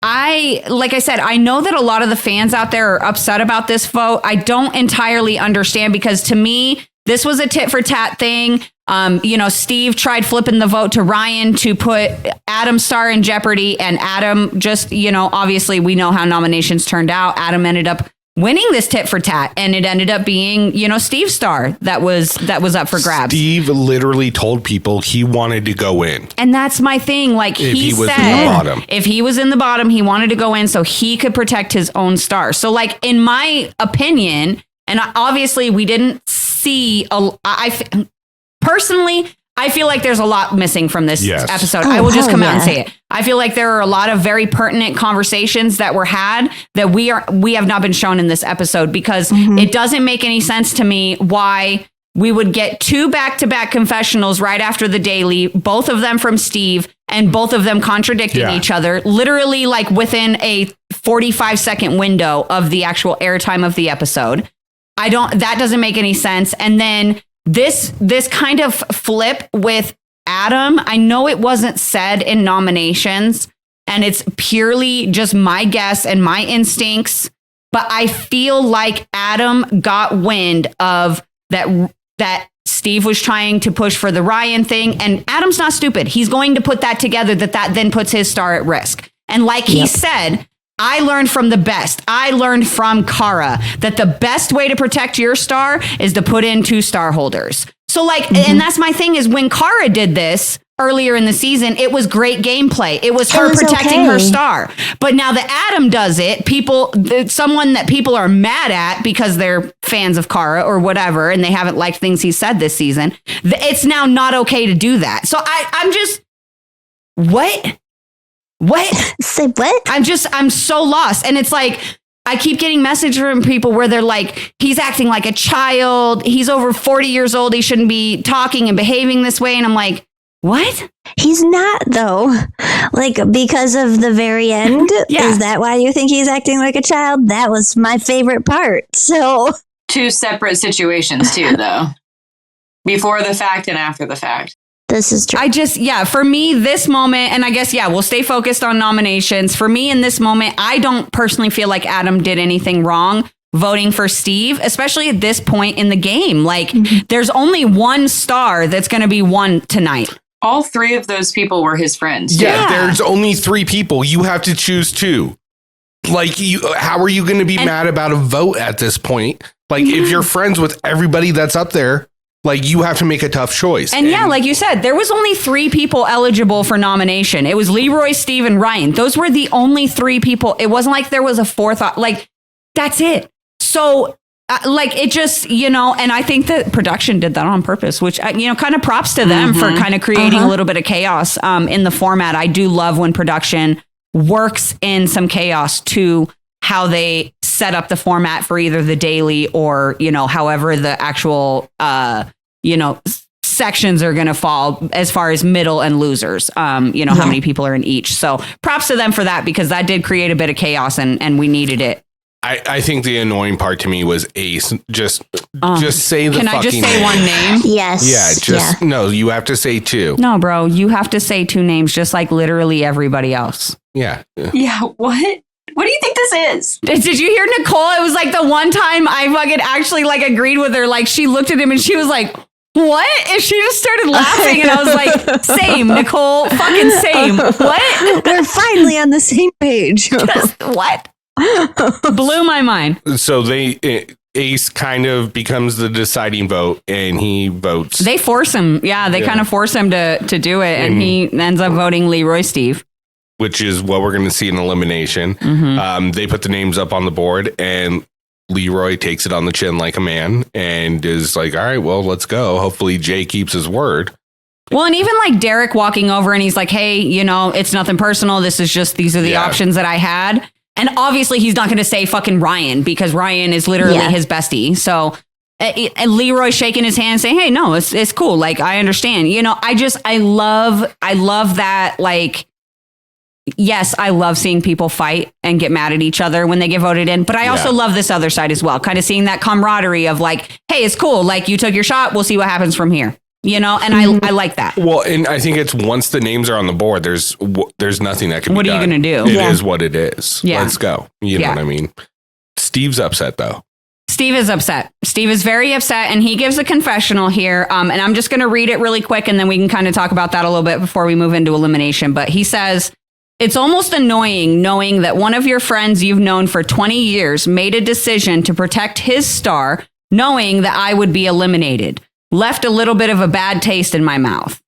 like I said, I know that a lot of the fans out there are upset about this vote. I don't entirely understand because to me, this was a tit for tat thing. Steve tried flipping the vote to Ryan to put Adam's star in jeopardy, and Adam just, obviously we know how nominations turned out. Adam ended up winning this tit for tat, and it ended up being, Steve's star that was up for grabs. Steve literally told people he wanted to go in. And that's my thing. Like he was said, in the bottom. If he was in the bottom, he wanted to go in so he could protect his own star. So like, in my opinion, and obviously we didn't see, personally, I feel like there's a lot missing from this episode. I will just come out and say it. I feel like there are a lot of very pertinent conversations that were had that we have not been shown in this episode because it doesn't make any sense to me why we would get 2 back-to-back confessionals right after the daily, both of them from Steve and both of them contradicting each other, literally like within a 45-second window of the actual airtime of the episode. That doesn't make any sense. And then this kind of flip with Adam, I know it wasn't said in nominations and it's purely just my guess and my instincts, but I feel like Adam got wind of that Steve was trying to push for the Ryan thing, and Adam's not stupid. He's going to put that together that then puts his star at risk. And like he said, I learned from the best. I learned from Cara that the best way to protect your star is to put in 2 star holders. So like, and that's my thing is when Cara did this earlier in the season, it was great gameplay. It was her protecting her star. But now that Adam does it, someone that people are mad at because they're fans of Cara or whatever, and they haven't liked things he said this season, it's now not okay to do that. So I'm just, what? Say what? I'm so lost. And it's like, I keep getting messages from people where they're like, he's acting like a child. He's over 40 years old. He shouldn't be talking and behaving this way. And I'm like, what? He's not, though. Like, because of the very end? Is that why you think he's acting like a child? That was my favorite part. So 2 separate situations too, though. Before the fact and after the fact. This is true. For me, this moment, and I guess, we'll stay focused on nominations. For me in this moment, I don't personally feel like Adam did anything wrong voting for Steve, especially at this point in the game. Like, there's only 1 star that's going to be won tonight. All 3 of those people were his friends. Yeah, there's only 3 people. You have to choose 2. Like, how are you going to be mad about a vote at this point? Like, if you're friends with everybody that's up there, like, you have to make a tough choice. And like you said, there was only 3 people eligible for nomination. It was Leroy, Steve, and Ryan. Those were the only 3 people. It wasn't like there was a 4th. Like, that's it. So, it just, and I think that production did that on purpose, which, kind of props to them for kind of creating a little bit of chaos in the format. I do love when production works in some chaos to how they set up the format for either the daily or, however the actual, sections are going to fall as far as middle and losers, how many people are in each. So props to them for that, because that did create a bit of chaos and we needed it. I think the annoying part to me was Ace. Just say the fucking name. Can I just say one name? Yes. Yeah, no, you have to say 2. No, bro, you have to say 2 names, just like literally everybody else. Yeah, what? What do you think this is? Did you hear Nicole? It was like the one time I fucking actually like agreed with her. Like, she looked at him and she was like, what? And she just started laughing. And I was like, same, Nicole, fucking same. What? We're finally on the same page. Just, what? Blew my mind. So Ace kind of becomes the deciding vote, and he votes. They force him. Yeah, they kind of force him to do it. And he ends up voting Leroy Steve. Which is what we're going to see in Elimination. They put the names up on the board, and Leroy takes it on the chin like a man and is like, all right, well, let's go. Hopefully Jay keeps his word. Well, and even like Derek walking over and he's like, hey, it's nothing personal. These are the options that I had. And obviously he's not going to say fucking Ryan, because Ryan is literally his bestie. So and Leroy shaking his hand saying, hey, no, it's cool. Like, I understand. I love that. Like, yes, I love seeing people fight and get mad at each other when they get voted in. But I also love this other side as well. Kind of seeing that camaraderie of like, hey, it's cool. Like, you took your shot. We'll see what happens from here. you know, and I like that. Well, and I think it's once the names are on the board, there's nothing that can What be are you done. going to do? It is what it is. Yeah. Let's go. You know what I mean? Steve's upset though. Steve is upset. Steve is very upset, and he gives a confessional here. And I'm just going to read it really quick, and then we can kind of talk about that a little bit before we move into elimination. But he says, it's almost annoying knowing that one of your friends you've known for 20 years made a decision to protect his star, knowing that I would be eliminated. Left a little bit of a bad taste in my mouth.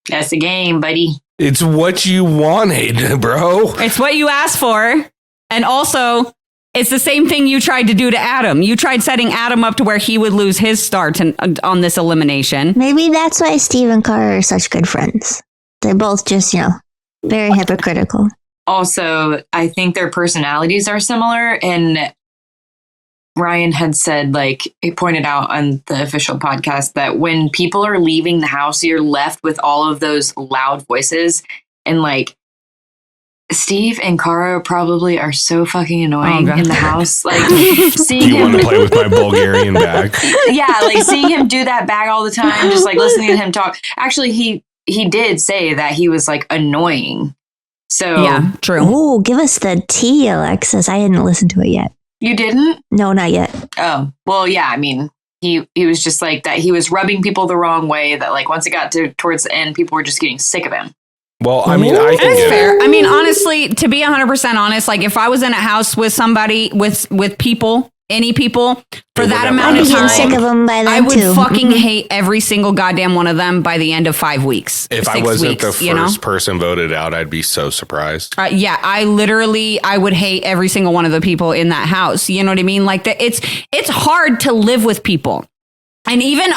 That's the game, buddy. It's what you wanted, bro. It's what you asked for. And also, it's the same thing you tried to do to Adam. You tried setting Adam up to where he would lose his start on this elimination. Maybe that's why Steve and Cara are such good friends. They're both just, very hypocritical. Also, I think their personalities are similar. And Ryan had said, he pointed out on the official podcast that when people are leaving the house, you're left with all of those loud voices. And Steve and Cara probably are so fucking annoying in the house. Seeing Do you him want to play with my Bulgarian bag? Yeah, seeing him do that bag all the time, just listening to him talk. Actually, he did say that he was annoying. So yeah, true. Oh, give us the tea, Alexis. I hadn't listened to it yet. You didn't? No, not yet. Oh, well, yeah. I mean, he was just like that. He was rubbing people the wrong way. That once it got towards the end, people were just getting sick of him. Well, I mean, I can That's get fair. it. I mean, honestly, to be 100% honest, if I was in a house with somebody, with people, any people, for that amount I'd of be getting sick of time, them by then, I would too. fucking hate every single goddamn one of them by the end of 5 weeks. If 6 I wasn't weeks, the first person voted out, I'd be so surprised. Yeah, I would hate every single one of the people in that house. You know what I mean? It's hard to live with people. And even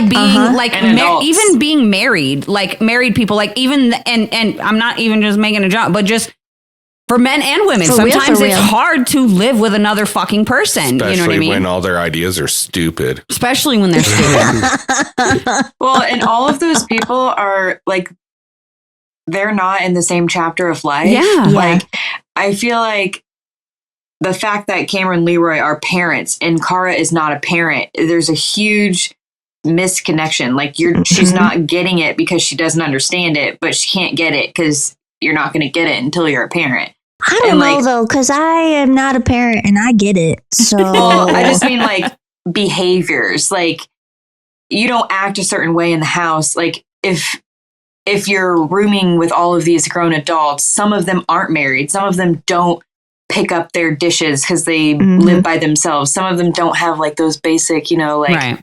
being even being married, married people, and I'm not even just making a joke, but just for men and women, sometimes it's hard to live with another fucking person. Especially you know what I mean? when all their ideas are stupid. Especially when they're stupid. Well, and all of those people are they're not in the same chapter of life. Yeah. I feel like the fact that Cameron and Leroy are parents and Cara is not a parent, there's a huge misconnection. She's not getting it because she doesn't understand it, but she can't get it because you're not going to get it until you're a parent. I don't know, though, because I am not a parent and I get it. So well, I just mean behaviors. You don't act a certain way in the house. If you're rooming with all of these grown adults, some of them aren't married. Some of them don't pick up their dishes because they live by themselves. Some of them don't have those basic, right.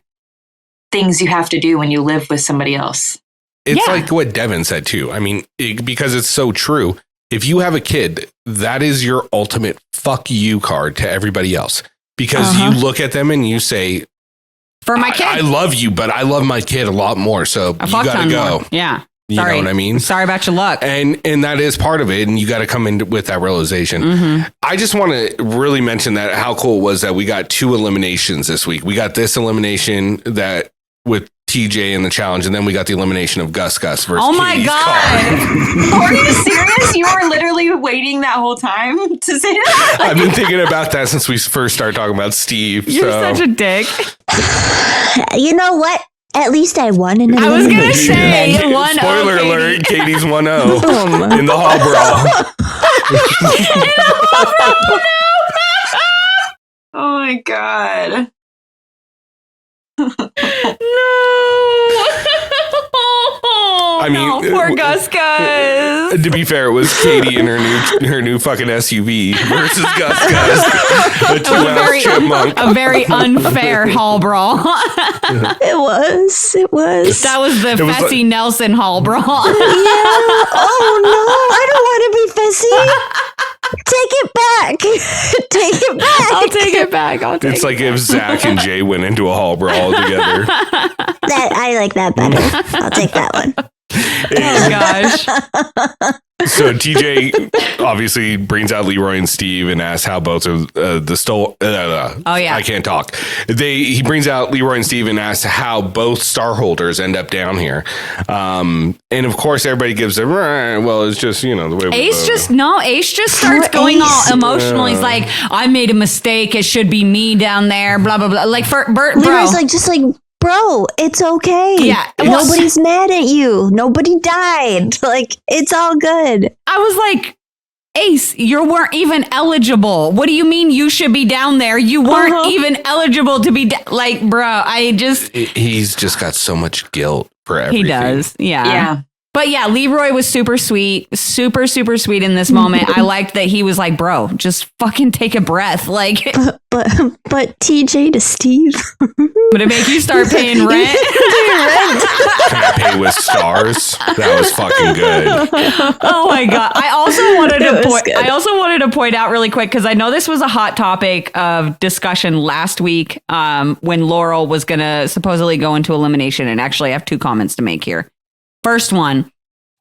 things you have to do when you live with somebody else. It's like what Devin said too. I mean, because it's so true. If you have a kid, that is your ultimate fuck you card to everybody else, because you look at them and you say, for my kid, I love you, but I love my kid a lot more. So you got to go. More. Yeah. You know what I mean? Sorry about your luck. And that is part of it. And you got to come in with that realization. I just want to really mention that how cool it was that we got 2 eliminations this week. We got this elimination that with TJ in the challenge, and then we got the elimination of Gus versus oh my Katie's God. Are you serious? You were literally waiting that whole time to say that? I've been thinking about that since we first started talking about Steve. You're such a dick. You know what? At least I won in I was going to say Yeah. 1-0. Spoiler Katie. alert, Katie's 1-0 in the hall brawl. Oh my God. I mean, no, poor Gus. To be fair, it was Katie and her new fucking SUV versus Gus. A 2-ounce chipmunk. A very unfair hall brawl. It was. That was the Fessy Nelson hall brawl. Yeah. Oh no, I don't want to be Fessy. Take it back. Take it back. I'll take it back. It's like if Zach and Jay went into a hall brawl together. I like that better. I'll take that one. Oh gosh. So TJ obviously brings out Leroy and Steve and asks how both of Oh yeah, I can't talk. He brings out Leroy and Steve and asks how both star holders end up down here. And of course everybody gives them, well, it's just, the way Ace just starts going all emotional. He's like, I made a mistake. It should be me down there. Blah blah blah. For Bert, bro. Leroy's just bro, it's okay. Yeah. Nobody's mad at you. Nobody died. Like, it's all good. I was like, Ace, you weren't even eligible. What do you mean you should be down there? You weren't even eligible to be like, bro, He's just got so much guilt for everything. He does. Yeah. Yeah. But yeah, Leroy was super sweet, super sweet in this moment. I liked that he was like, bro, just fucking take a breath. Like, But TJ to Steve. would it make you start paying rent? Can I pay with stars? That was fucking good. Oh my God. I also wanted to point out really quick, because I know this was a hot topic of discussion last week when Laurel was going to supposedly go into elimination. And actually, I have 2 comments to make here. First one,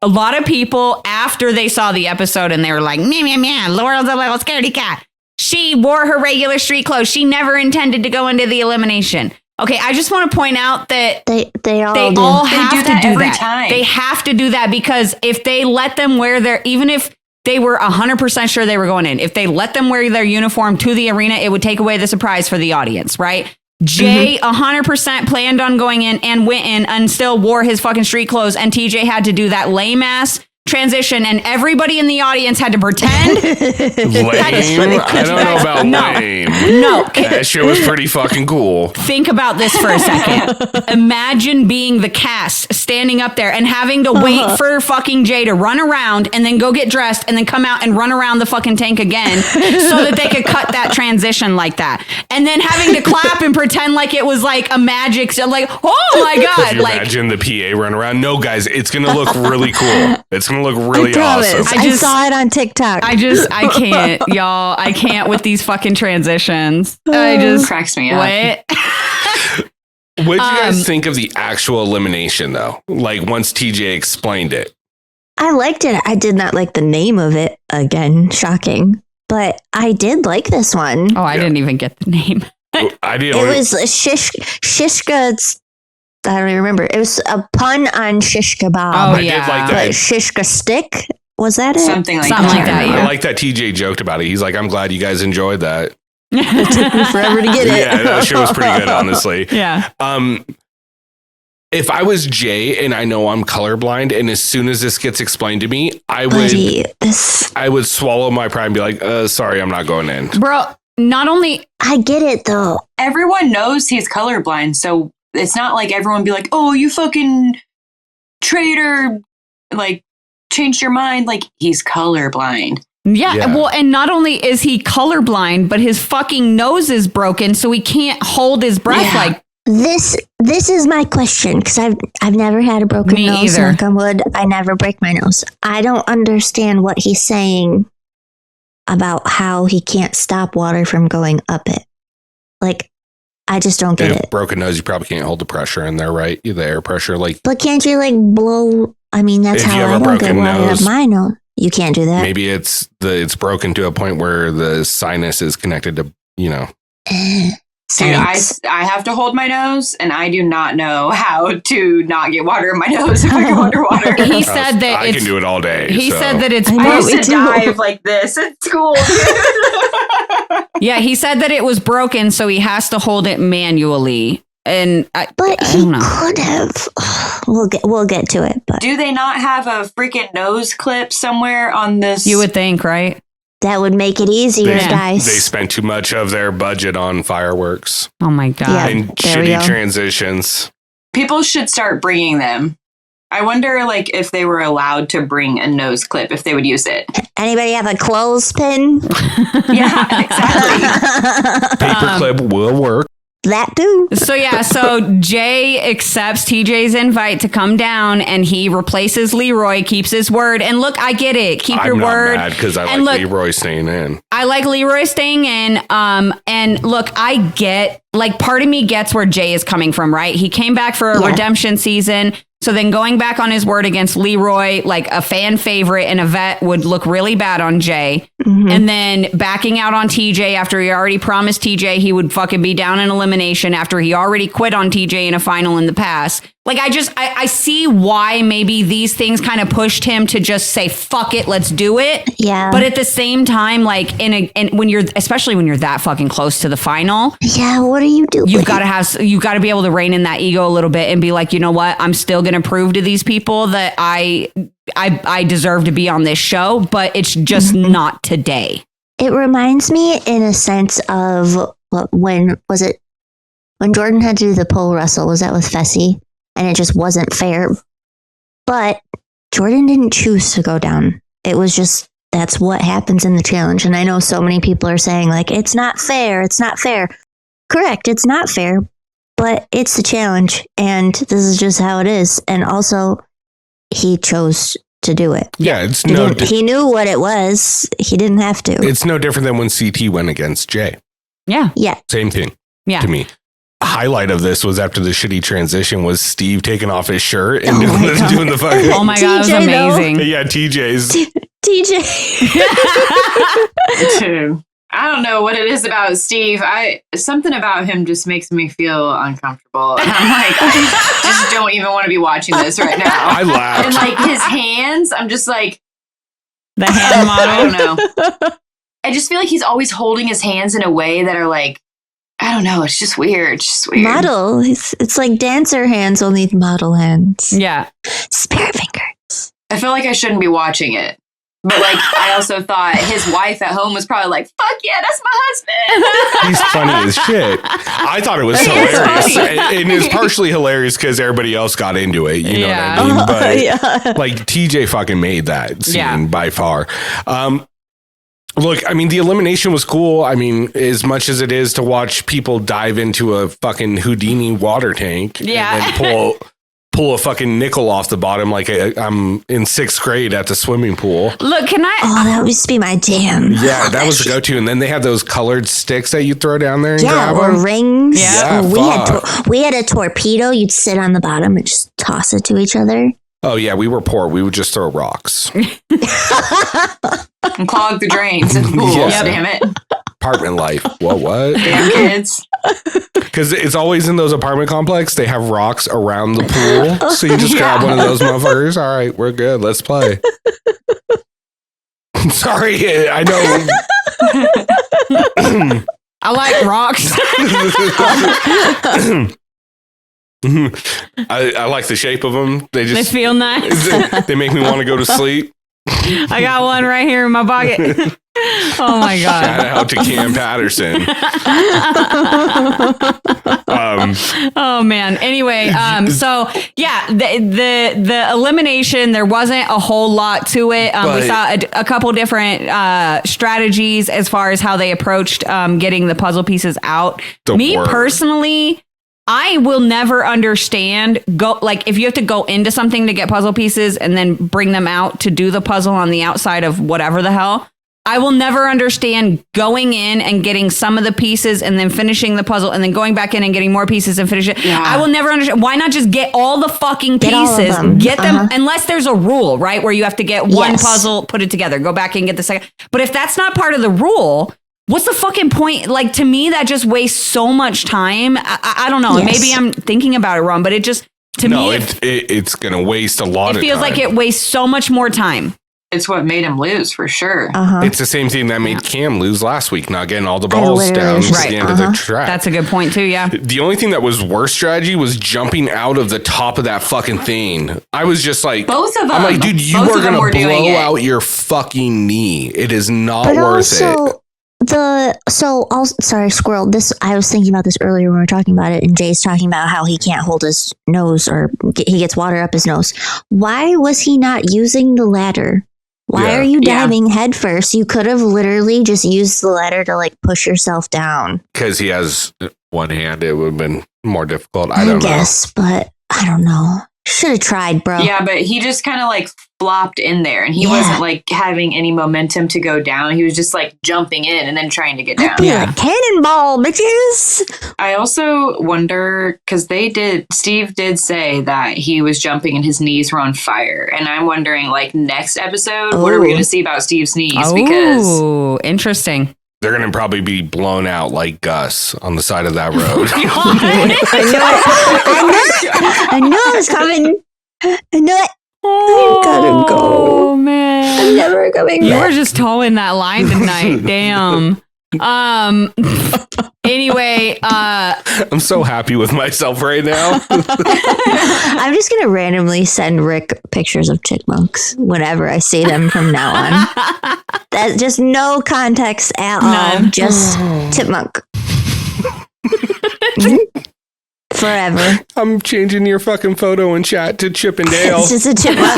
a lot of people, after they saw the episode and they were like, meow, Laurel's a little scaredy cat. She wore her regular street clothes. She never intended to go into the elimination. Okay, I just want to point out that they all have do to that do every that. time. They have to do that, because if they let them wear their, even if they were 100% sure they were going in, if they let them wear their uniform to the arena, it would take away the surprise for the audience, right? Jay 100% planned on going in and went in and still wore his fucking street clothes, and TJ had to do that lame ass transition, and everybody in the audience had to pretend. Lame? I don't know about lame. No. That shit was pretty fucking cool. Think about this for a second. Imagine being the cast standing up there and having to wait for fucking Jay to run around and then go get dressed and then come out and run around the fucking tank again so that they could cut that transition like that. And then having to clap and pretend like it was like a magic, so like, oh my God. Could you Like, imagine the PA run around? No, guys, it's going to look really cool. It's going to look really awesome. I saw it on TikTok. I can't, y'all. I can't with these fucking transitions. I just Cracks me up. what? What did you guys think of the actual elimination, though? Like, once TJ explained it. I liked it. I did not like the name of it. Again, shocking. But I did like this one. Oh, I didn't even get the name. I did. It was Shishka. I don't even remember. It was a pun on shish kebab. Oh, I did like that. But shishka stick? Was that it? Something like Something like that, I yeah. like that TJ joked about it. He's like, I'm glad you guys enjoyed that. It took me forever to get it. Yeah, that shit was pretty good, honestly. Yeah. If I was Jay and I know I'm colorblind, and as soon as this gets explained to me, I would swallow my pride and be like, sorry, I'm not going in. Bro, not only I get it though. Everyone knows he's colorblind, so it's not like everyone be like, oh, you fucking traitor, like, changed your mind. Like, he's colorblind. Yeah, well, and not only is he colorblind, but his fucking nose is broken, so he can't hold his breath. Yeah. Like, this is my question, because I've never had a broken Me nose. either. Knock on wood, I never break my nose. I don't understand what he's saying about how he can't stop water from going up it. Like, I just don't get it. Broken nose, you probably can't hold the pressure in there, right? The air pressure, like. But can't you like blow? I mean, that's If you how have I a don't get broken water nose, up my nose. You can't do that. Maybe it's broken to a point where the sinus is connected to, Dude, Science. I have to hold my nose, and I do not know how to not get water in my nose if I go underwater. he said that I can do it all day. He so. said that it's I know, I broken. used to dive like this at school. Yeah, he said that it was broken, so he has to hold it manually. And But I he don't know. could have. We'll get to it. But Do they not have a freaking nose clip somewhere on this? You would think, right? that would make it easier, They guys. spent too much of their budget on fireworks Oh my God. Yeah. and there we shitty go. transitions. People should start bringing them. I wonder, like, if they were allowed to bring a nose clip, if they would use it. Anybody have a clothespin? Yeah, exactly. Paperclip will work. That too. So yeah, so Jay accepts TJ's invite to come down, and he replaces Leroy, keeps his word. And look, I get it. Keep your I'm not word. mad because I And like look, Leroy staying in. I like Leroy staying in. And look, I get, like, part of me gets where Jay is coming from, right? He came back for a redemption season. So then going back on his word against Leroy, like a fan favorite and a vet, would look really bad on Jay. Mm-hmm. And then backing out on TJ after he already promised TJ he would fucking be down in elimination after he already quit on TJ in a final in the past Like, I see why maybe these things kind of pushed him to just say, fuck it, let's do it. Yeah. But at the same time, like, especially when you're that fucking close to the final. Yeah, what are you doing? You've got to be able to rein in that ego a little bit and be like, you know what? I'm still going to prove to these people that I deserve to be on this show, but it's just not today. It reminds me in a sense of when Jordan had to do the pole wrestle, was that with Fessy? And it just wasn't fair. But Jordan didn't choose to go down. It was just, that's what happens in the challenge. And I know so many people are saying, like, it's not fair. It's not fair. Correct. It's not fair, but it's the challenge. And this is just how it is. And also, he chose to do it. Yeah, he knew what it was. He didn't have to. It's no different than when CT went against Jay. Yeah. Yeah. Same thing. Yeah. To me. Highlight of this was after the shitty transition was Steve taking off his shirt and doing the fucking. Oh my God, it was amazing. Yeah, TJ's. TJ. I don't know what it is about Steve. Something about him just makes me feel uncomfortable. And I'm like, I just don't even want to be watching this right now. I laughed. And like his hands, I'm just like, the hand model. I don't know. I just feel like he's always holding his hands in a way that are like, I don't know. It's just weird. It's just weird. Model. It's like dancer hands, only model hands. Yeah. Spirit fingers. I feel like I shouldn't be watching it. But like, I also thought his wife at home was probably like, fuck yeah, that's my husband. He's funny as shit. I thought it was hilarious. And it's partially hilarious because everybody else got into it. You know what I mean? But like TJ fucking made that scene by far. Look, I mean, the elimination was cool. I mean, as much as it is to watch people dive into a fucking Houdini water tank and then pull a fucking nickel off the bottom like I'm in 6th grade at the swimming pool. Look, can I? Oh, that used to be my jam. Yeah, that was the go-to. And then they had those colored sticks that you throw down there and grab or them. rings. Yeah, we had a torpedo. You'd sit on the bottom and just toss it to each other. Oh, yeah, we were poor. We would just throw rocks. And clog the drains in the pool. Yeah. Damn it. Apartment life. What? Damn kids. Because it's always in those apartment complex. They have rocks around the pool. So you just grab one of those motherfuckers. All right, we're good. Let's play. Sorry, I know. I like rocks. I like the shape of them. They feel nice. They make me want to go to sleep. I got one right here in my pocket. Oh my God. Shout out to Cam Patterson. Oh man. Anyway, so yeah, the elimination, there wasn't a whole lot to it. We saw a couple different strategies as far as how they approached getting the puzzle pieces out. Personally, I will never understand if you have to go into something to get puzzle pieces and then bring them out to do the puzzle on the outside of whatever the hell. I will never understand going in and getting some of the pieces and then finishing the puzzle and then going back in and getting more pieces and finish it. Yeah. I will never understand. Why not just get all the fucking pieces? Get them, unless there's a rule, right? Where you have to get one puzzle, put it together, go back and get the second. But if that's not part of the rule, what's the fucking point? Like, to me, that just wastes so much time. I don't know. Yes. Maybe I'm thinking about it wrong, but it just, to me, it's going to waste a lot of time. It feels like it wastes so much more time. It's what made him lose, for sure. It's the same thing that made Cam lose last week, not getting all the balls down to the end of the track. That's a good point, too, yeah. The only thing that was worse strategy was jumping out of the top of that fucking thing. I was just like... Both of them. I'm like, dude, you are going to blow out your fucking knee. It is not worth it. Sorry, Squirrel. I was thinking about this earlier when we were talking about it, and Jay's talking about how he can't hold his nose or he gets water up his nose. Why was he not using the ladder? Why are you diving head first? You could have literally just used the ladder to like push yourself down. Because he has one hand, it would have been more difficult. I don't know. But I don't know. Should have tried, bro. Yeah, but he just kind of like flopped in there and he wasn't like having any momentum to go down. He was just like jumping in and then trying to get down. Yeah. Cannonball, bitches. I also wonder, because Steve did say that he was jumping and his knees were on fire. And I'm wondering, like, next episode, what are we going to see about Steve's knees? Oh, interesting. They're going to probably be blown out like Gus on the side of that road. I knew it was coming. I knew it. Oh, I gotta go. Oh man. I'm never coming You back. were just towing that line tonight. Damn. Anyway, I'm so happy with myself right now. I'm just gonna randomly send Rick pictures of chipmunks whenever I see them from now on. That's just no context at all. None. Just chipmunk. Forever. I'm changing your fucking photo in chat to Chippendale. It's just a chipmunk.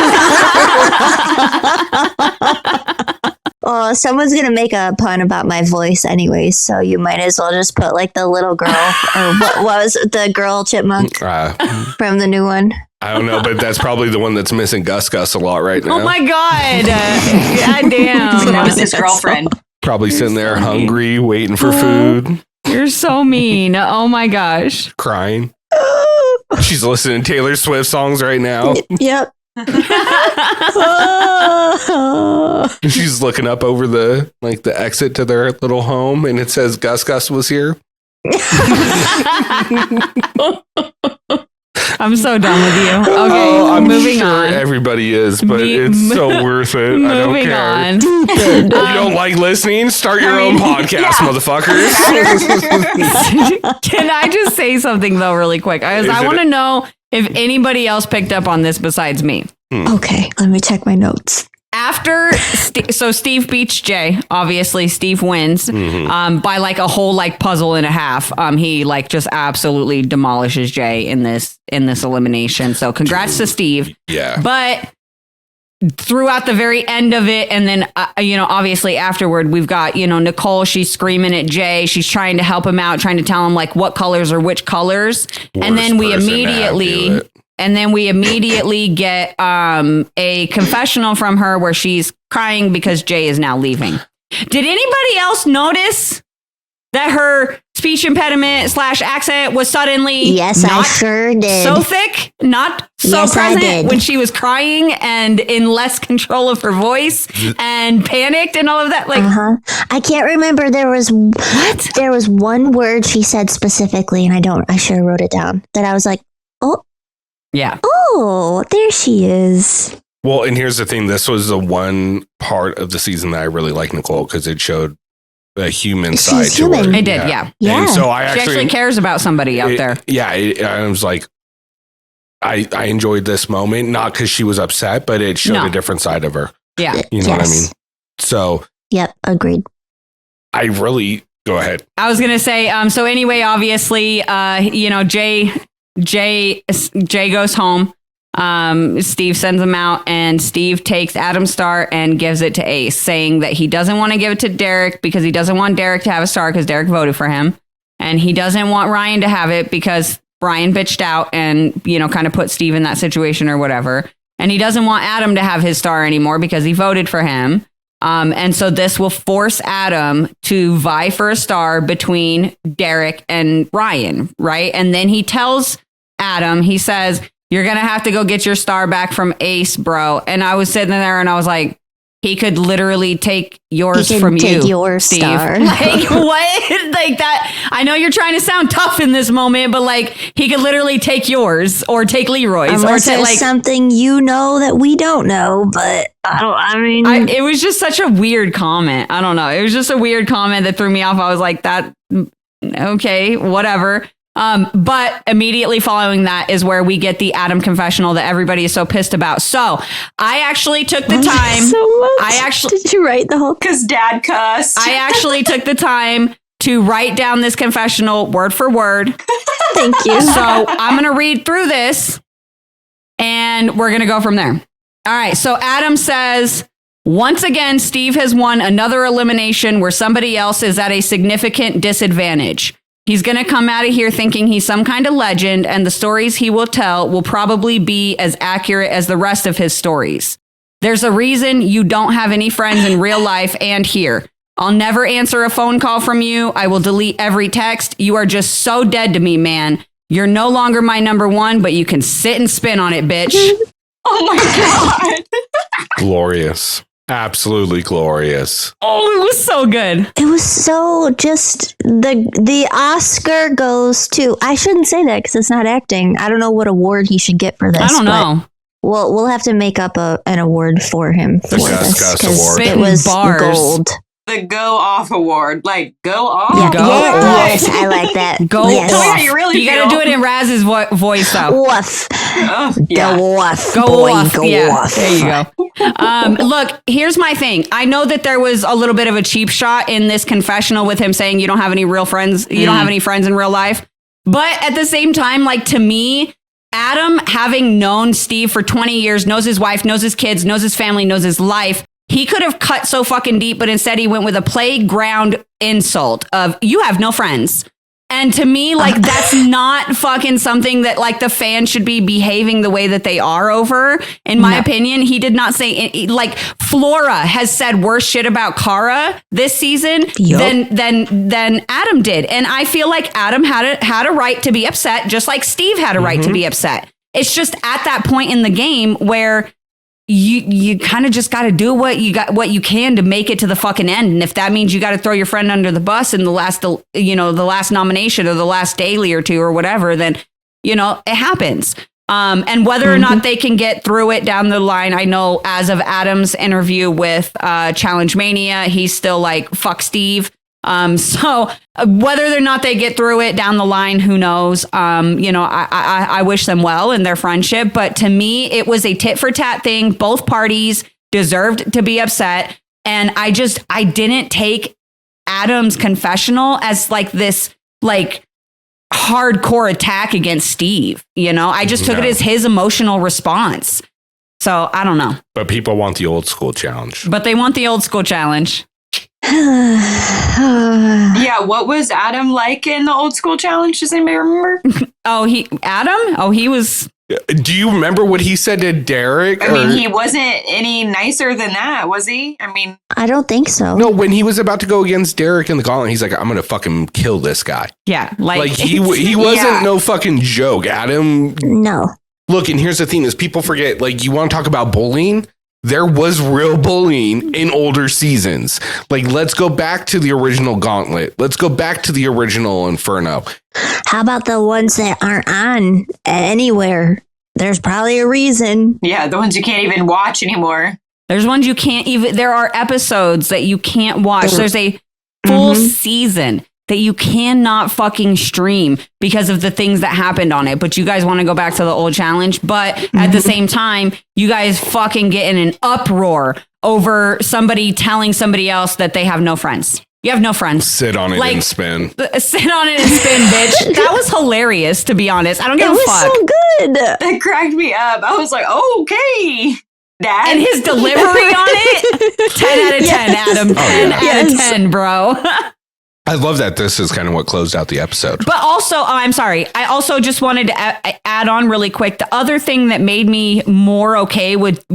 Oh, someone's gonna make a pun about my voice anyways, so you might as well just put like the little girl or what was it, the girl chipmunk from the new one. I don't know, but that's probably the one that's missing Gus a lot right now. oh my God. God damn. That was his girlfriend. Probably sitting there hungry, waiting for food, You're so mean. Oh my gosh. crying. She's listening to Taylor Swift songs right now. Yep. She's looking up over the exit to their little home, and it says Gus was here. I'm so done with you. Okay, Oh, I'm moving sure on. everybody is, but it's so worth it. I don't Moving care. on. If you don't like listening, start your own podcast, motherfuckers. Can I just say something though, really quick? I want to know if anybody else picked up on this besides me. Okay, let me check my notes. After, so Steve beats Jay. Obviously, Steve wins by like a whole like puzzle and a half. He like just absolutely demolishes Jay in this elimination. So congrats to Steve. Yeah. But throughout the very end of it, and then obviously afterward, we've got Nicole. She's screaming at Jay. She's trying to help him out, trying to tell him like what colors are which colors, and then we immediately. And then we immediately get a confessional from her where she's crying because Jay is now leaving. Did anybody else notice that her speech impediment / accent was suddenly Yes, I sure did. so thick, not so Yes, I present did. when she was crying and in less control of her voice and panicked and all of that? Like, I can't remember. There was one word she said specifically, and I should have wrote it down. That I was like, yeah. oh, there she is. Well, and here's the thing. This was the one part of the season that I really liked Nicole because it showed a human side to her. human. It did, yeah. Yeah. And so She actually cares about somebody out there. Yeah, I was like, I enjoyed this moment, not because she was upset, but it showed a different side of her. Yeah. You know what I mean? So, Yep, agreed. I really go ahead. I was gonna say. So anyway, obviously, Jay goes home. Steve sends him out, and Steve takes Adam's star and gives it to Ace, saying that he doesn't want to give it to Derek because he doesn't want Derek to have a star because Derek voted for him, and he doesn't want Ryan to have it because Ryan bitched out and kind of put Steve in that situation or whatever, and he doesn't want Adam to have his star anymore because he voted for him. And so this will force Adam to vie for a star between Derek and Ryan, right? And then he tells Adam, he says, "You're going to have to go get your star back from Ace, bro." And I was sitting there and I was like, he could literally take yours from you, your Steve. star. Like, what? Like that. I know you're trying to sound tough in this moment, but like he could literally take yours or take Leroy's Unless or take there's something that we don't know, but it was just such a weird comment. I don't know. It was just a weird comment that threw me off. I was like, okay, whatever. But immediately following that is where we get the Adam confessional that everybody is so pissed about. So I actually took the time. So much. Did you write the whole? Because Dad cussed. I actually took the time to write down this confessional word for word. Thank you. So I'm going to read through this and we're going to go from there. All right. So Adam says, once again, Steve has won another elimination where somebody else is at a significant disadvantage. He's going to come out of here thinking he's some kind of legend, and the stories he will tell will probably be as accurate as the rest of his stories. There's a reason you don't have any friends in real life and here. I'll never answer a phone call from you. I will delete every text. You are just so dead to me, man. You're no longer my number one, but you can sit and spin on it, bitch. Oh my God. Glorious. Absolutely glorious. Oh, it was so good. It was so just the Oscar goes to. I shouldn't say that because it's not acting. I don't know what award he should get for this. I don't know. We'll have to make up an award for him for this because it was gold. The Go Off Award. Like, go off? Yeah, Go off. yes, I like that. Go yes. off. You really You gotta do it in Raz's voice, though. Woof. Yeah. Go off. Go boy, off. Go Yeah, off. there you go. Look, here's my thing. I know that there was a little bit of a cheap shot in this confessional with him saying you don't have any real friends. You don't have any friends in real life. But at the same time, like, to me, Adam, having known Steve for 20 years, knows his wife, knows his kids, knows his family, knows his life. He could have cut so fucking deep, but instead he went with a playground insult of you have no friends. And to me, like, that's not fucking something that, like, the fans should be behaving the way that they are over. In my opinion, he did not say, like, Flora has said worse shit about Cara this season than Adam did. And I feel like Adam had a right to be upset, just like Steve had a right to be upset. It's just at that point in the game where you kind of just got to do what you can to make it to the fucking end. And if that means you got to throw your friend under the bus in the last nomination or the last daily or two or whatever, then, it happens. And whether or not they can get through it down the line, I know as of Adam's interview with Challenge Mania, he's still like, fuck Steve. So whether or not they get through it down the line, who knows? I wish them well in their friendship. But to me, it was a tit for tat thing. Both parties deserved to be upset. And I didn't take Adam's confessional as like this, like, hardcore attack against Steve. I just took it as his emotional response. So I don't know. But people want the old school challenge. But they want the old school challenge. Yeah, what was Adam like in the old school challenge? Does anybody remember? He was. Do you remember what he said to Derek? I mean, he wasn't any nicer than that, was he? I mean, I don't think so. No, when he was about to go against Derek in the gauntlet, he's like, I'm going to fucking kill this guy. Yeah. Like he wasn't no fucking joke. Adam. No. Look, and here's the thing is people forget, like, you want to talk about bullying? There was real bullying in older seasons. Like, let's go back to the original Gauntlet. Let's go back to the original Inferno. How about the ones that aren't on anywhere? There's probably a reason. yeah, the ones you can't even watch anymore. There's ones you can't even. There are episodes that you can't watch. There's a full season that you cannot fucking stream because of the things that happened on it. But you guys want to go back to the old challenge. But at the same time, you guys fucking get in an uproar over somebody telling somebody else that they have no friends. You have no friends. Sit on it and spin. Sit on it and spin, bitch. That was hilarious, to be honest. I don't give a fuck. It was so good. That cracked me up. I was like, oh, okay, Dad. And his delivery on it, 10 out of 10, Adam. 10 out of 10, bro. I love that this is kind of what closed out the episode. But also, I'm sorry. I also just wanted to add on really quick. The other thing that made me more okay with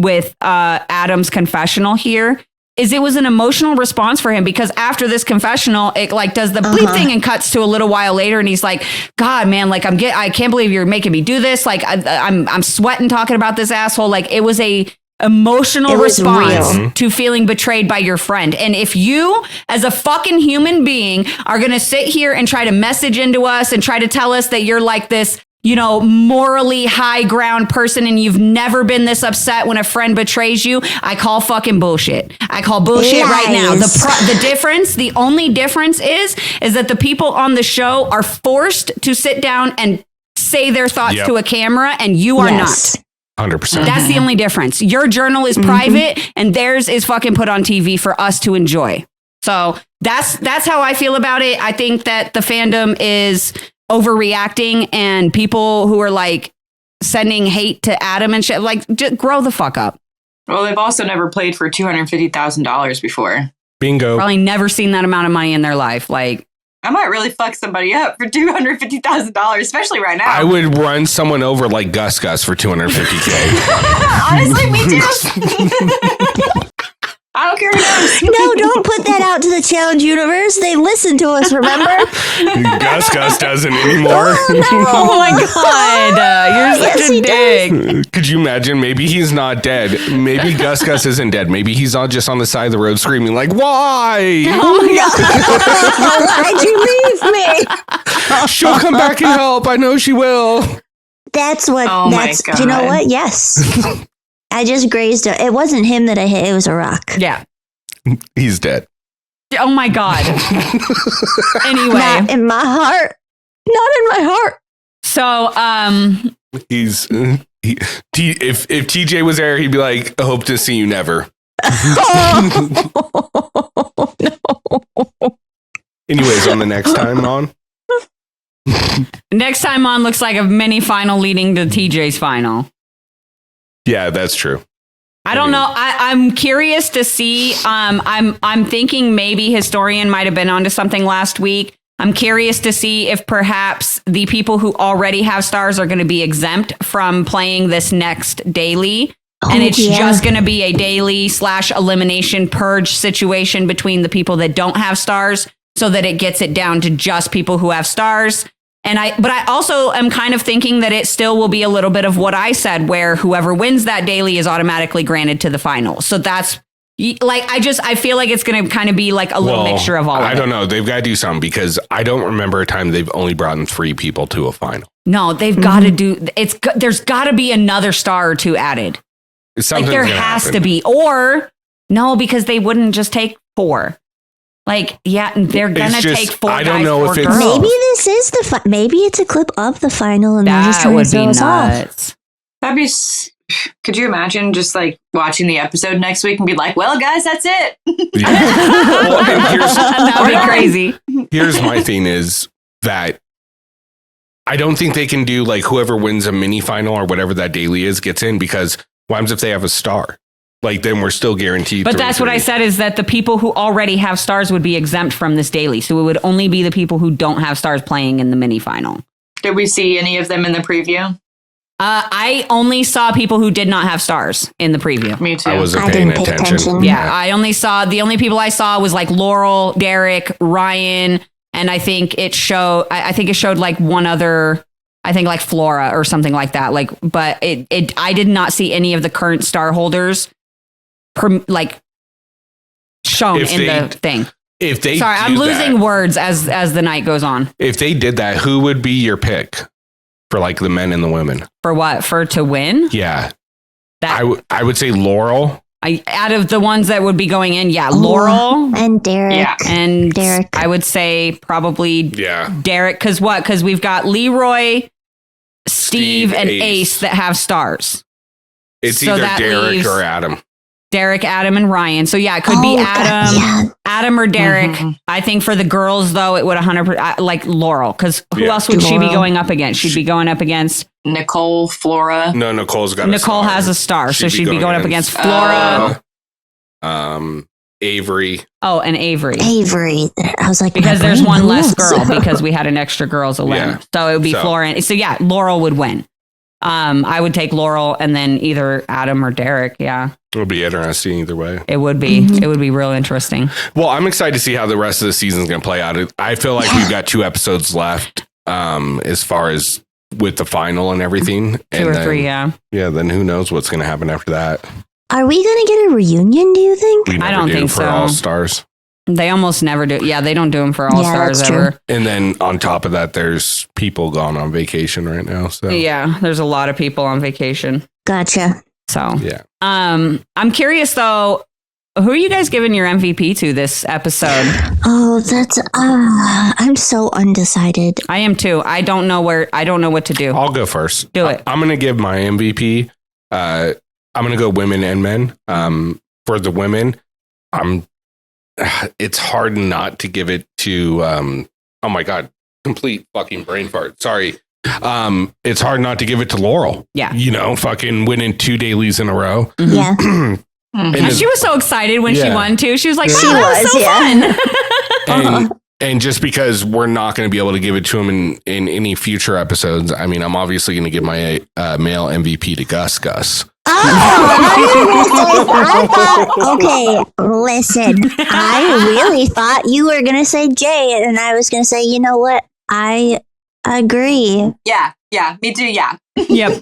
Adam's confessional here is it was an emotional response for him, because after this confessional, it like does the bleep thing and cuts to a little while later, and he's like, God, man, like I can't believe you're making me do this. Like I'm sweating talking about this asshole. Like it was a emotional response to feeling betrayed by your friend. And if you as a fucking human being are going to sit here and try to message into us and try to tell us that you're like this, morally high ground person and you've never been this upset when a friend betrays you, I call fucking bullshit. I call bullshit right now. The only difference is that the people on the show are forced to sit down and say their thoughts to a camera, and you are not. 100%. That's the only difference. Your journal is private and theirs is fucking put on TV for us to enjoy. So that's how I feel about it. I think that the fandom is overreacting, and people who are like sending hate to Adam and shit, like, just grow the fuck up. Well, they've also never played for $250,000 before. Bingo. Probably never seen that amount of money in their life. Like, I might really fuck somebody up for $250,000, especially right now. I would run someone over like Gus for $250K. Honestly, me too. I don't care who knows. No, don't put that out to the challenge universe. They listen to us, remember? Gus doesn't anymore. Oh my God. You're Yes, such a he dick. Could you imagine? Maybe he's not dead. Maybe Gus isn't dead. Maybe he's all just on the side of the road screaming like, why? Oh my God. Why'd you leave me? She'll come back and help. I know she will. That's what. Oh my that's. God. You know what? Yes. I just grazed it. It wasn't him that I hit. It was a rock. Yeah. He's dead. Oh my God. Anyway. Not in my heart. Not in my heart. So, He's if TJ was there, he'd be like, I hope to see you never. Anyways, on the next time on. next time on looks like a mini final leading to TJ's final. Yeah, that's true. I don't know. I'm curious to see. I'm thinking maybe Historian might have been onto something last week. I'm curious to see if perhaps the people who already have stars are going to be exempt from playing this next daily. And it's just going to be a daily / elimination purge situation between the people that don't have stars so that it gets it down to just people who have stars. But I also am kind of thinking that it still will be a little bit of what I said, where whoever wins that daily is automatically granted to the final. So that's like, I feel like it's going to kind of be like a little mixture of all of it. I don't know. They've got to do something because I don't remember a time they've only brought in 3 people to a final. No, they've got to do there's got to be another star or 2 added. Like there has to be, or no, because they wouldn't just take 4. Like, yeah, they're gonna take 4. I don't know if it's maybe this is the maybe it's a clip of the final, and they're just trying to throw us off. That'd be. Could you imagine just like watching the episode next week and be like, "Well, guys, that's it." Yeah. Well, that'd be crazy. Here's my thing: is that I don't think they can do like whoever wins a mini final or whatever that daily is gets in, because what happens if they have a star? Like, then we're still guaranteed. But that's what I said, is that the people who already have stars would be exempt from this daily. So it would only be the people who don't have stars playing in the mini final. Did we see any of them in the preview? I only saw people who did not have stars in the preview. Me too. I wasn't paying attention. Yeah, the only people I saw was like Laurel, Derek, Ryan, and I think it showed like one other, I think like Flora or something like that. Like, but I did not see any of the current star holders shown in the thing. If they I'm losing words as the night goes on. If they did that, who would be your pick for like the men and the women? For what? For to win? Yeah. I would say Laurel. Out of the ones that would be going in, Laurel and Derek. Yeah. And Derek. I would say probably Derek. Because we've got Leroy, Steve and Ace that have stars. It's either Derek or Adam. Derek, Adam, and Ryan. So yeah, it could be Adam, Adam or Derek. Mm-hmm. I think for the girls though, it would 100% like Laurel, because who else would she be going up against? She'd be going up against Nicole, Flora. No, Nicole has a star, so she'd be going up against Flora. Avery. Oh, and Avery. I was like, because there's one less girl because we had an extra girls eliminated. So it would be Flora. So yeah, Laurel would win. I would take Laurel and then either Adam or Derek. Yeah. It'll be interesting either way. It would be. Mm-hmm. It would be real interesting. Well, I'm excited to see how the rest of the season is going to play out. I feel like we've got 2 episodes left as far as with the final and everything. 2 or 3, yeah. Yeah, then who knows what's going to happen after that. Are we going to get a reunion, do you think? I don't think so. For All Stars. They almost never do. Yeah, they don't do them for All Stars ever. True. And then on top of that, there's people gone on vacation right now. So yeah, there's a lot of people on vacation. Gotcha. So yeah. I'm curious though, who are you guys giving your MVP to this episode? Oh, that's I'm so undecided. I am too. I don't know what to do. I'll go first. Do it. I'm going to give my MVP. I'm going to go women and men. For the women, it's hard not to give it to oh my god, complete fucking brain fart. Sorry. It's hard not to give it to Laurel. Yeah. You know, fucking winning 2 dailies in a row. Mm-hmm. Yeah. And she was so excited when she won too. She was like, "Wow, that was so fun." And just because we're not going to be able to give it to him in any future episodes, I mean, I'm obviously going to give my male MVP to Gus. Okay, listen. I really thought you were going to say Jay, and I was going to say, you know what? I agree. Yeah, me too, yeah. Yep.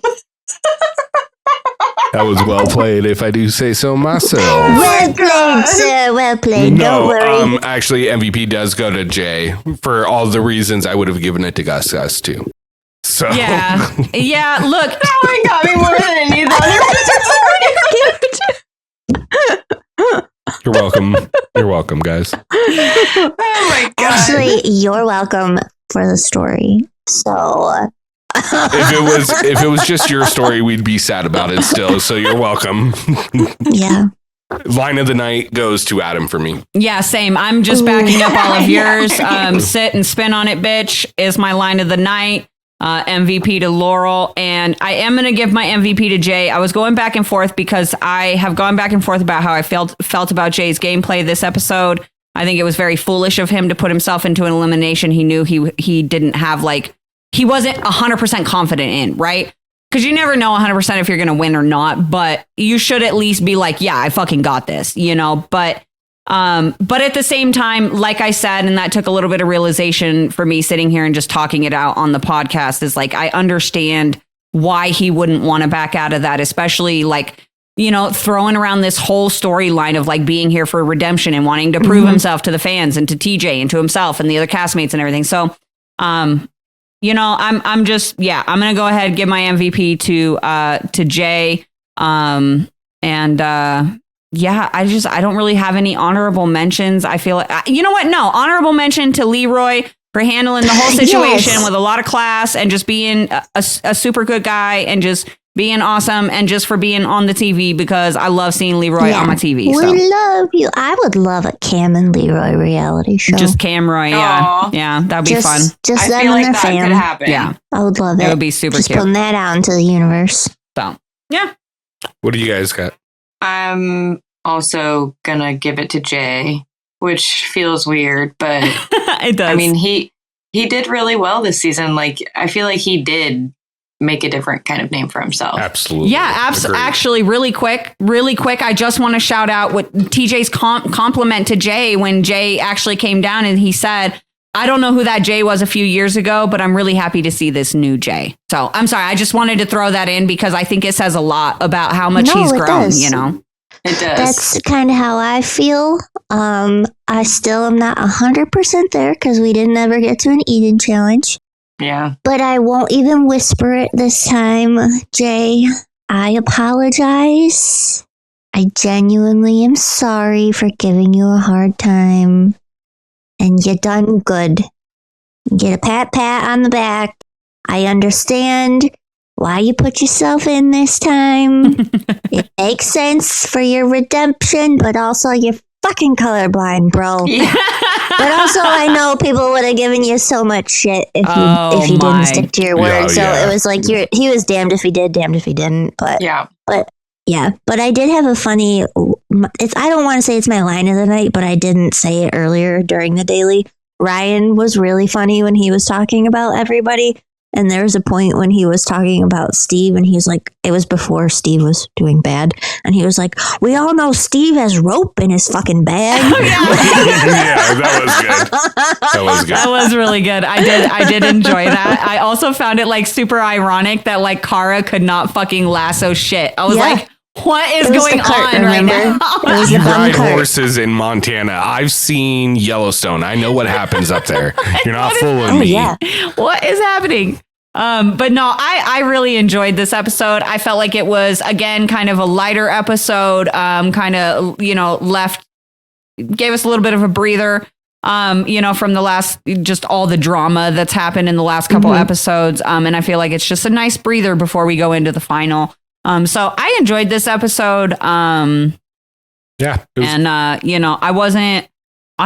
That was well played, if I do say so myself. Well played, sir. Well played. Don't worry. Actually, MVP does go to Jay for all the reasons I would have given it to Gus too. So Yeah. Look, That one got me more than any of the others. you're welcome. You're welcome, guys. Oh my god. Actually, you're welcome for the story. So, If it was just your story, we'd be sad about it still. So you're welcome. yeah. Line of the night goes to Adam for me. yeah, same. I'm just backing up all of yours. Sit and spin on it, bitch, is my line of the night. MVP to Laurel, and I am going to give my MVP to Jay. I was going back and forth because I have gone back and forth about how I felt about Jay's gameplay this episode. I think it was very foolish of him to put himself into an elimination he knew he didn't have, like, he wasn't 100% confident in, right? Because you never know 100% if you're going to win or not, but you should at least be like, yeah, I fucking got this, you know? But at the same time, like I said, and that took a little bit of realization for me sitting here and just talking it out on the podcast, is like, I understand why he wouldn't want to back out of that, especially like, you know, throwing around this whole storyline of like being here for redemption and wanting to prove himself to the fans and to TJ and to himself and the other castmates and everything. So, you know, I'm just, yeah, I'm going to go ahead and give my MVP to Jay. Yeah, I don't really have any honorable mentions. I feel like, you know what? No, honorable mention to Leroy for handling the whole situation with a lot of class and just being a super good guy and just being awesome and just for being on the TV, because I love seeing Leroy on my TV. So. We love you. I would love a Cam and Leroy reality show. Just Camroy, yeah. Aw. Yeah, that'd be fun. Just I them feel and like their that fam. could happen. Yeah, I would love it. it would be super just cute. putting that out into the universe. So, yeah. What do you guys got? I'm also gonna give it to Jay, which feels weird, but It does. I mean, he did really well this season. Like, I feel like he did make a different kind of name for himself. Absolutely. Yeah, Agreed. actually, really quick. I just want to shout out what TJ's compliment to Jay when Jay actually came down and he said, I don't know who that Jay was a few years ago, but I'm really happy to see this new Jay. So I'm sorry. I just wanted to throw that in because I think it says a lot about how much he's it grown, does. you know? It does. That's kind of how I feel. I still am not 100% there because we didn't ever get to an eating challenge. Yeah. But I won't even whisper it this time, Jay. I apologize. I genuinely am sorry for giving you a hard time. And you done good. Get a pat on the back. I understand why you put yourself in this time. It makes sense for your redemption, but also you're fucking colorblind, bro. Yeah. But also, I know people would have given you so much shit if you my. didn't stick to your word. Yeah, so yeah. it was like he was damned if he did, damned if he didn't. But Yeah. yeah, but I did have a funny. I don't want to say it's my line of the night, but I didn't say it earlier during the daily. Ryan was really funny when he was talking about everybody. And there was a point when he was talking about Steve, and he's like, it was before Steve was doing bad. And he was like, we all know Steve has rope in his fucking bag. Yeah, that was good. That was good. That was really good. I did enjoy that. I also found it like super ironic that like Cara could not fucking lasso shit. I was Yeah. like, what is It was going the cart, on right remember? now? It was You the bum ride cart. horses in Montana. I've seen Yellowstone. I know what happens up there. You're not fooling Oh, me. yeah. What is happening? But no, I really enjoyed this episode. I felt like it was, again, kind of a lighter episode, kind of, you know, gave us a little bit of a breather, you know, from the last, just all the drama that's happened in the last couple episodes. And I feel like it's just a nice breather before we go into the final. So I enjoyed this episode. Yeah. it was- And, you know, I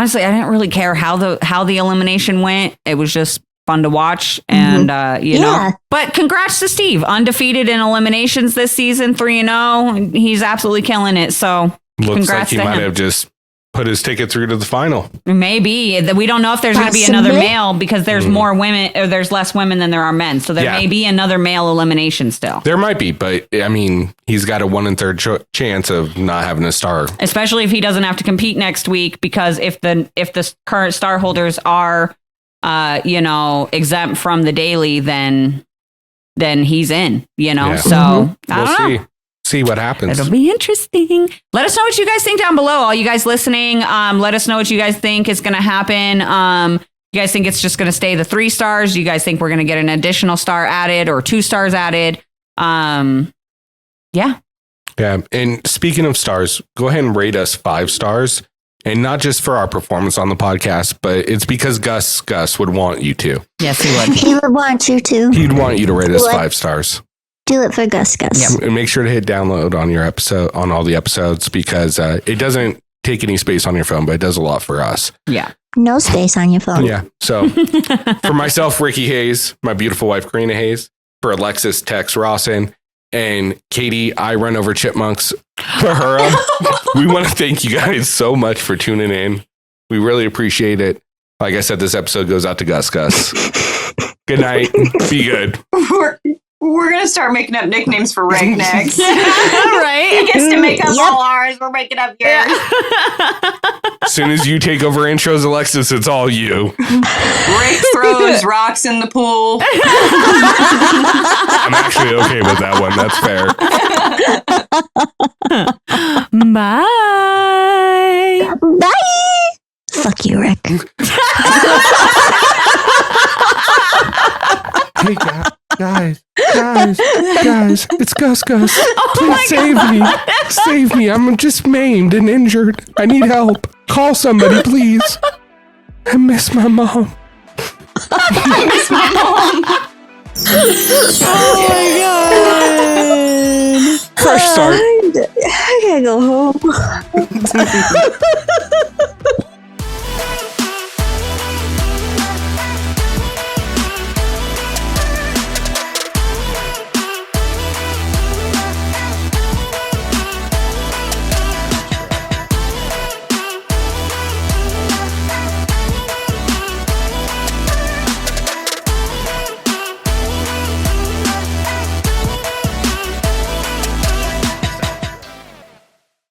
didn't really care how the elimination went. It was just fun to watch. And, you Yeah. know, but congrats to Steve, undefeated in eliminations this season, 3-0. He's absolutely killing it. So looks like congrats he to might him. have just put his ticket through to the final. Maybe. We don't know if there's going to be another male because there's more women or there's less women than there are men. So there may be another male elimination still. There might be, but I mean, he's got a 1 1/3 chance of not having a star. Especially if he doesn't have to compete next week, because if the current star holders are, exempt from the daily, then he's in, So I don't know. See what happens. It'll be interesting. Let us know what you guys think down below. All you guys listening, let us know what you guys think is going to happen. You guys think it's just going to stay the 3 stars? You guys think we're going to get an additional star added or 2 stars added? Yeah. And speaking of stars, go ahead and rate us 5 stars. And not just for our performance on the podcast, but it's because Gus would want you to. Yes, he would. He would want you to. He'd want you to rate us 5 stars. Do it for Gus. Yep. And make sure to hit download on your episode, on all the episodes, because it doesn't take any space on your phone, but it does a lot for us. Yeah. No space on your phone. Yeah. So for myself, Ricky Hayes, my beautiful wife, Corrina Hayes, for Alexis, Tex Rawson, and Katie, I Run Over Chipmunks, Bahura, we want to thank you guys so much for tuning in. We really appreciate it. Like I said, this episode goes out to Gus. Good night. Be good. We're going to start making up nicknames for Rick next. Right? He gets to make up all ours. We're making up yours. As soon as you take over intros, Alexis, it's all you. Rick throws rocks in the pool. I'm actually okay with that one. That's fair. Bye. Bye. Fuck you, Rick. Hey, guys, it's Gus. Please save me. I'm just maimed and injured. I need help. Call somebody, please. I miss my mom. Oh my God. Fresh start. I gotta go home.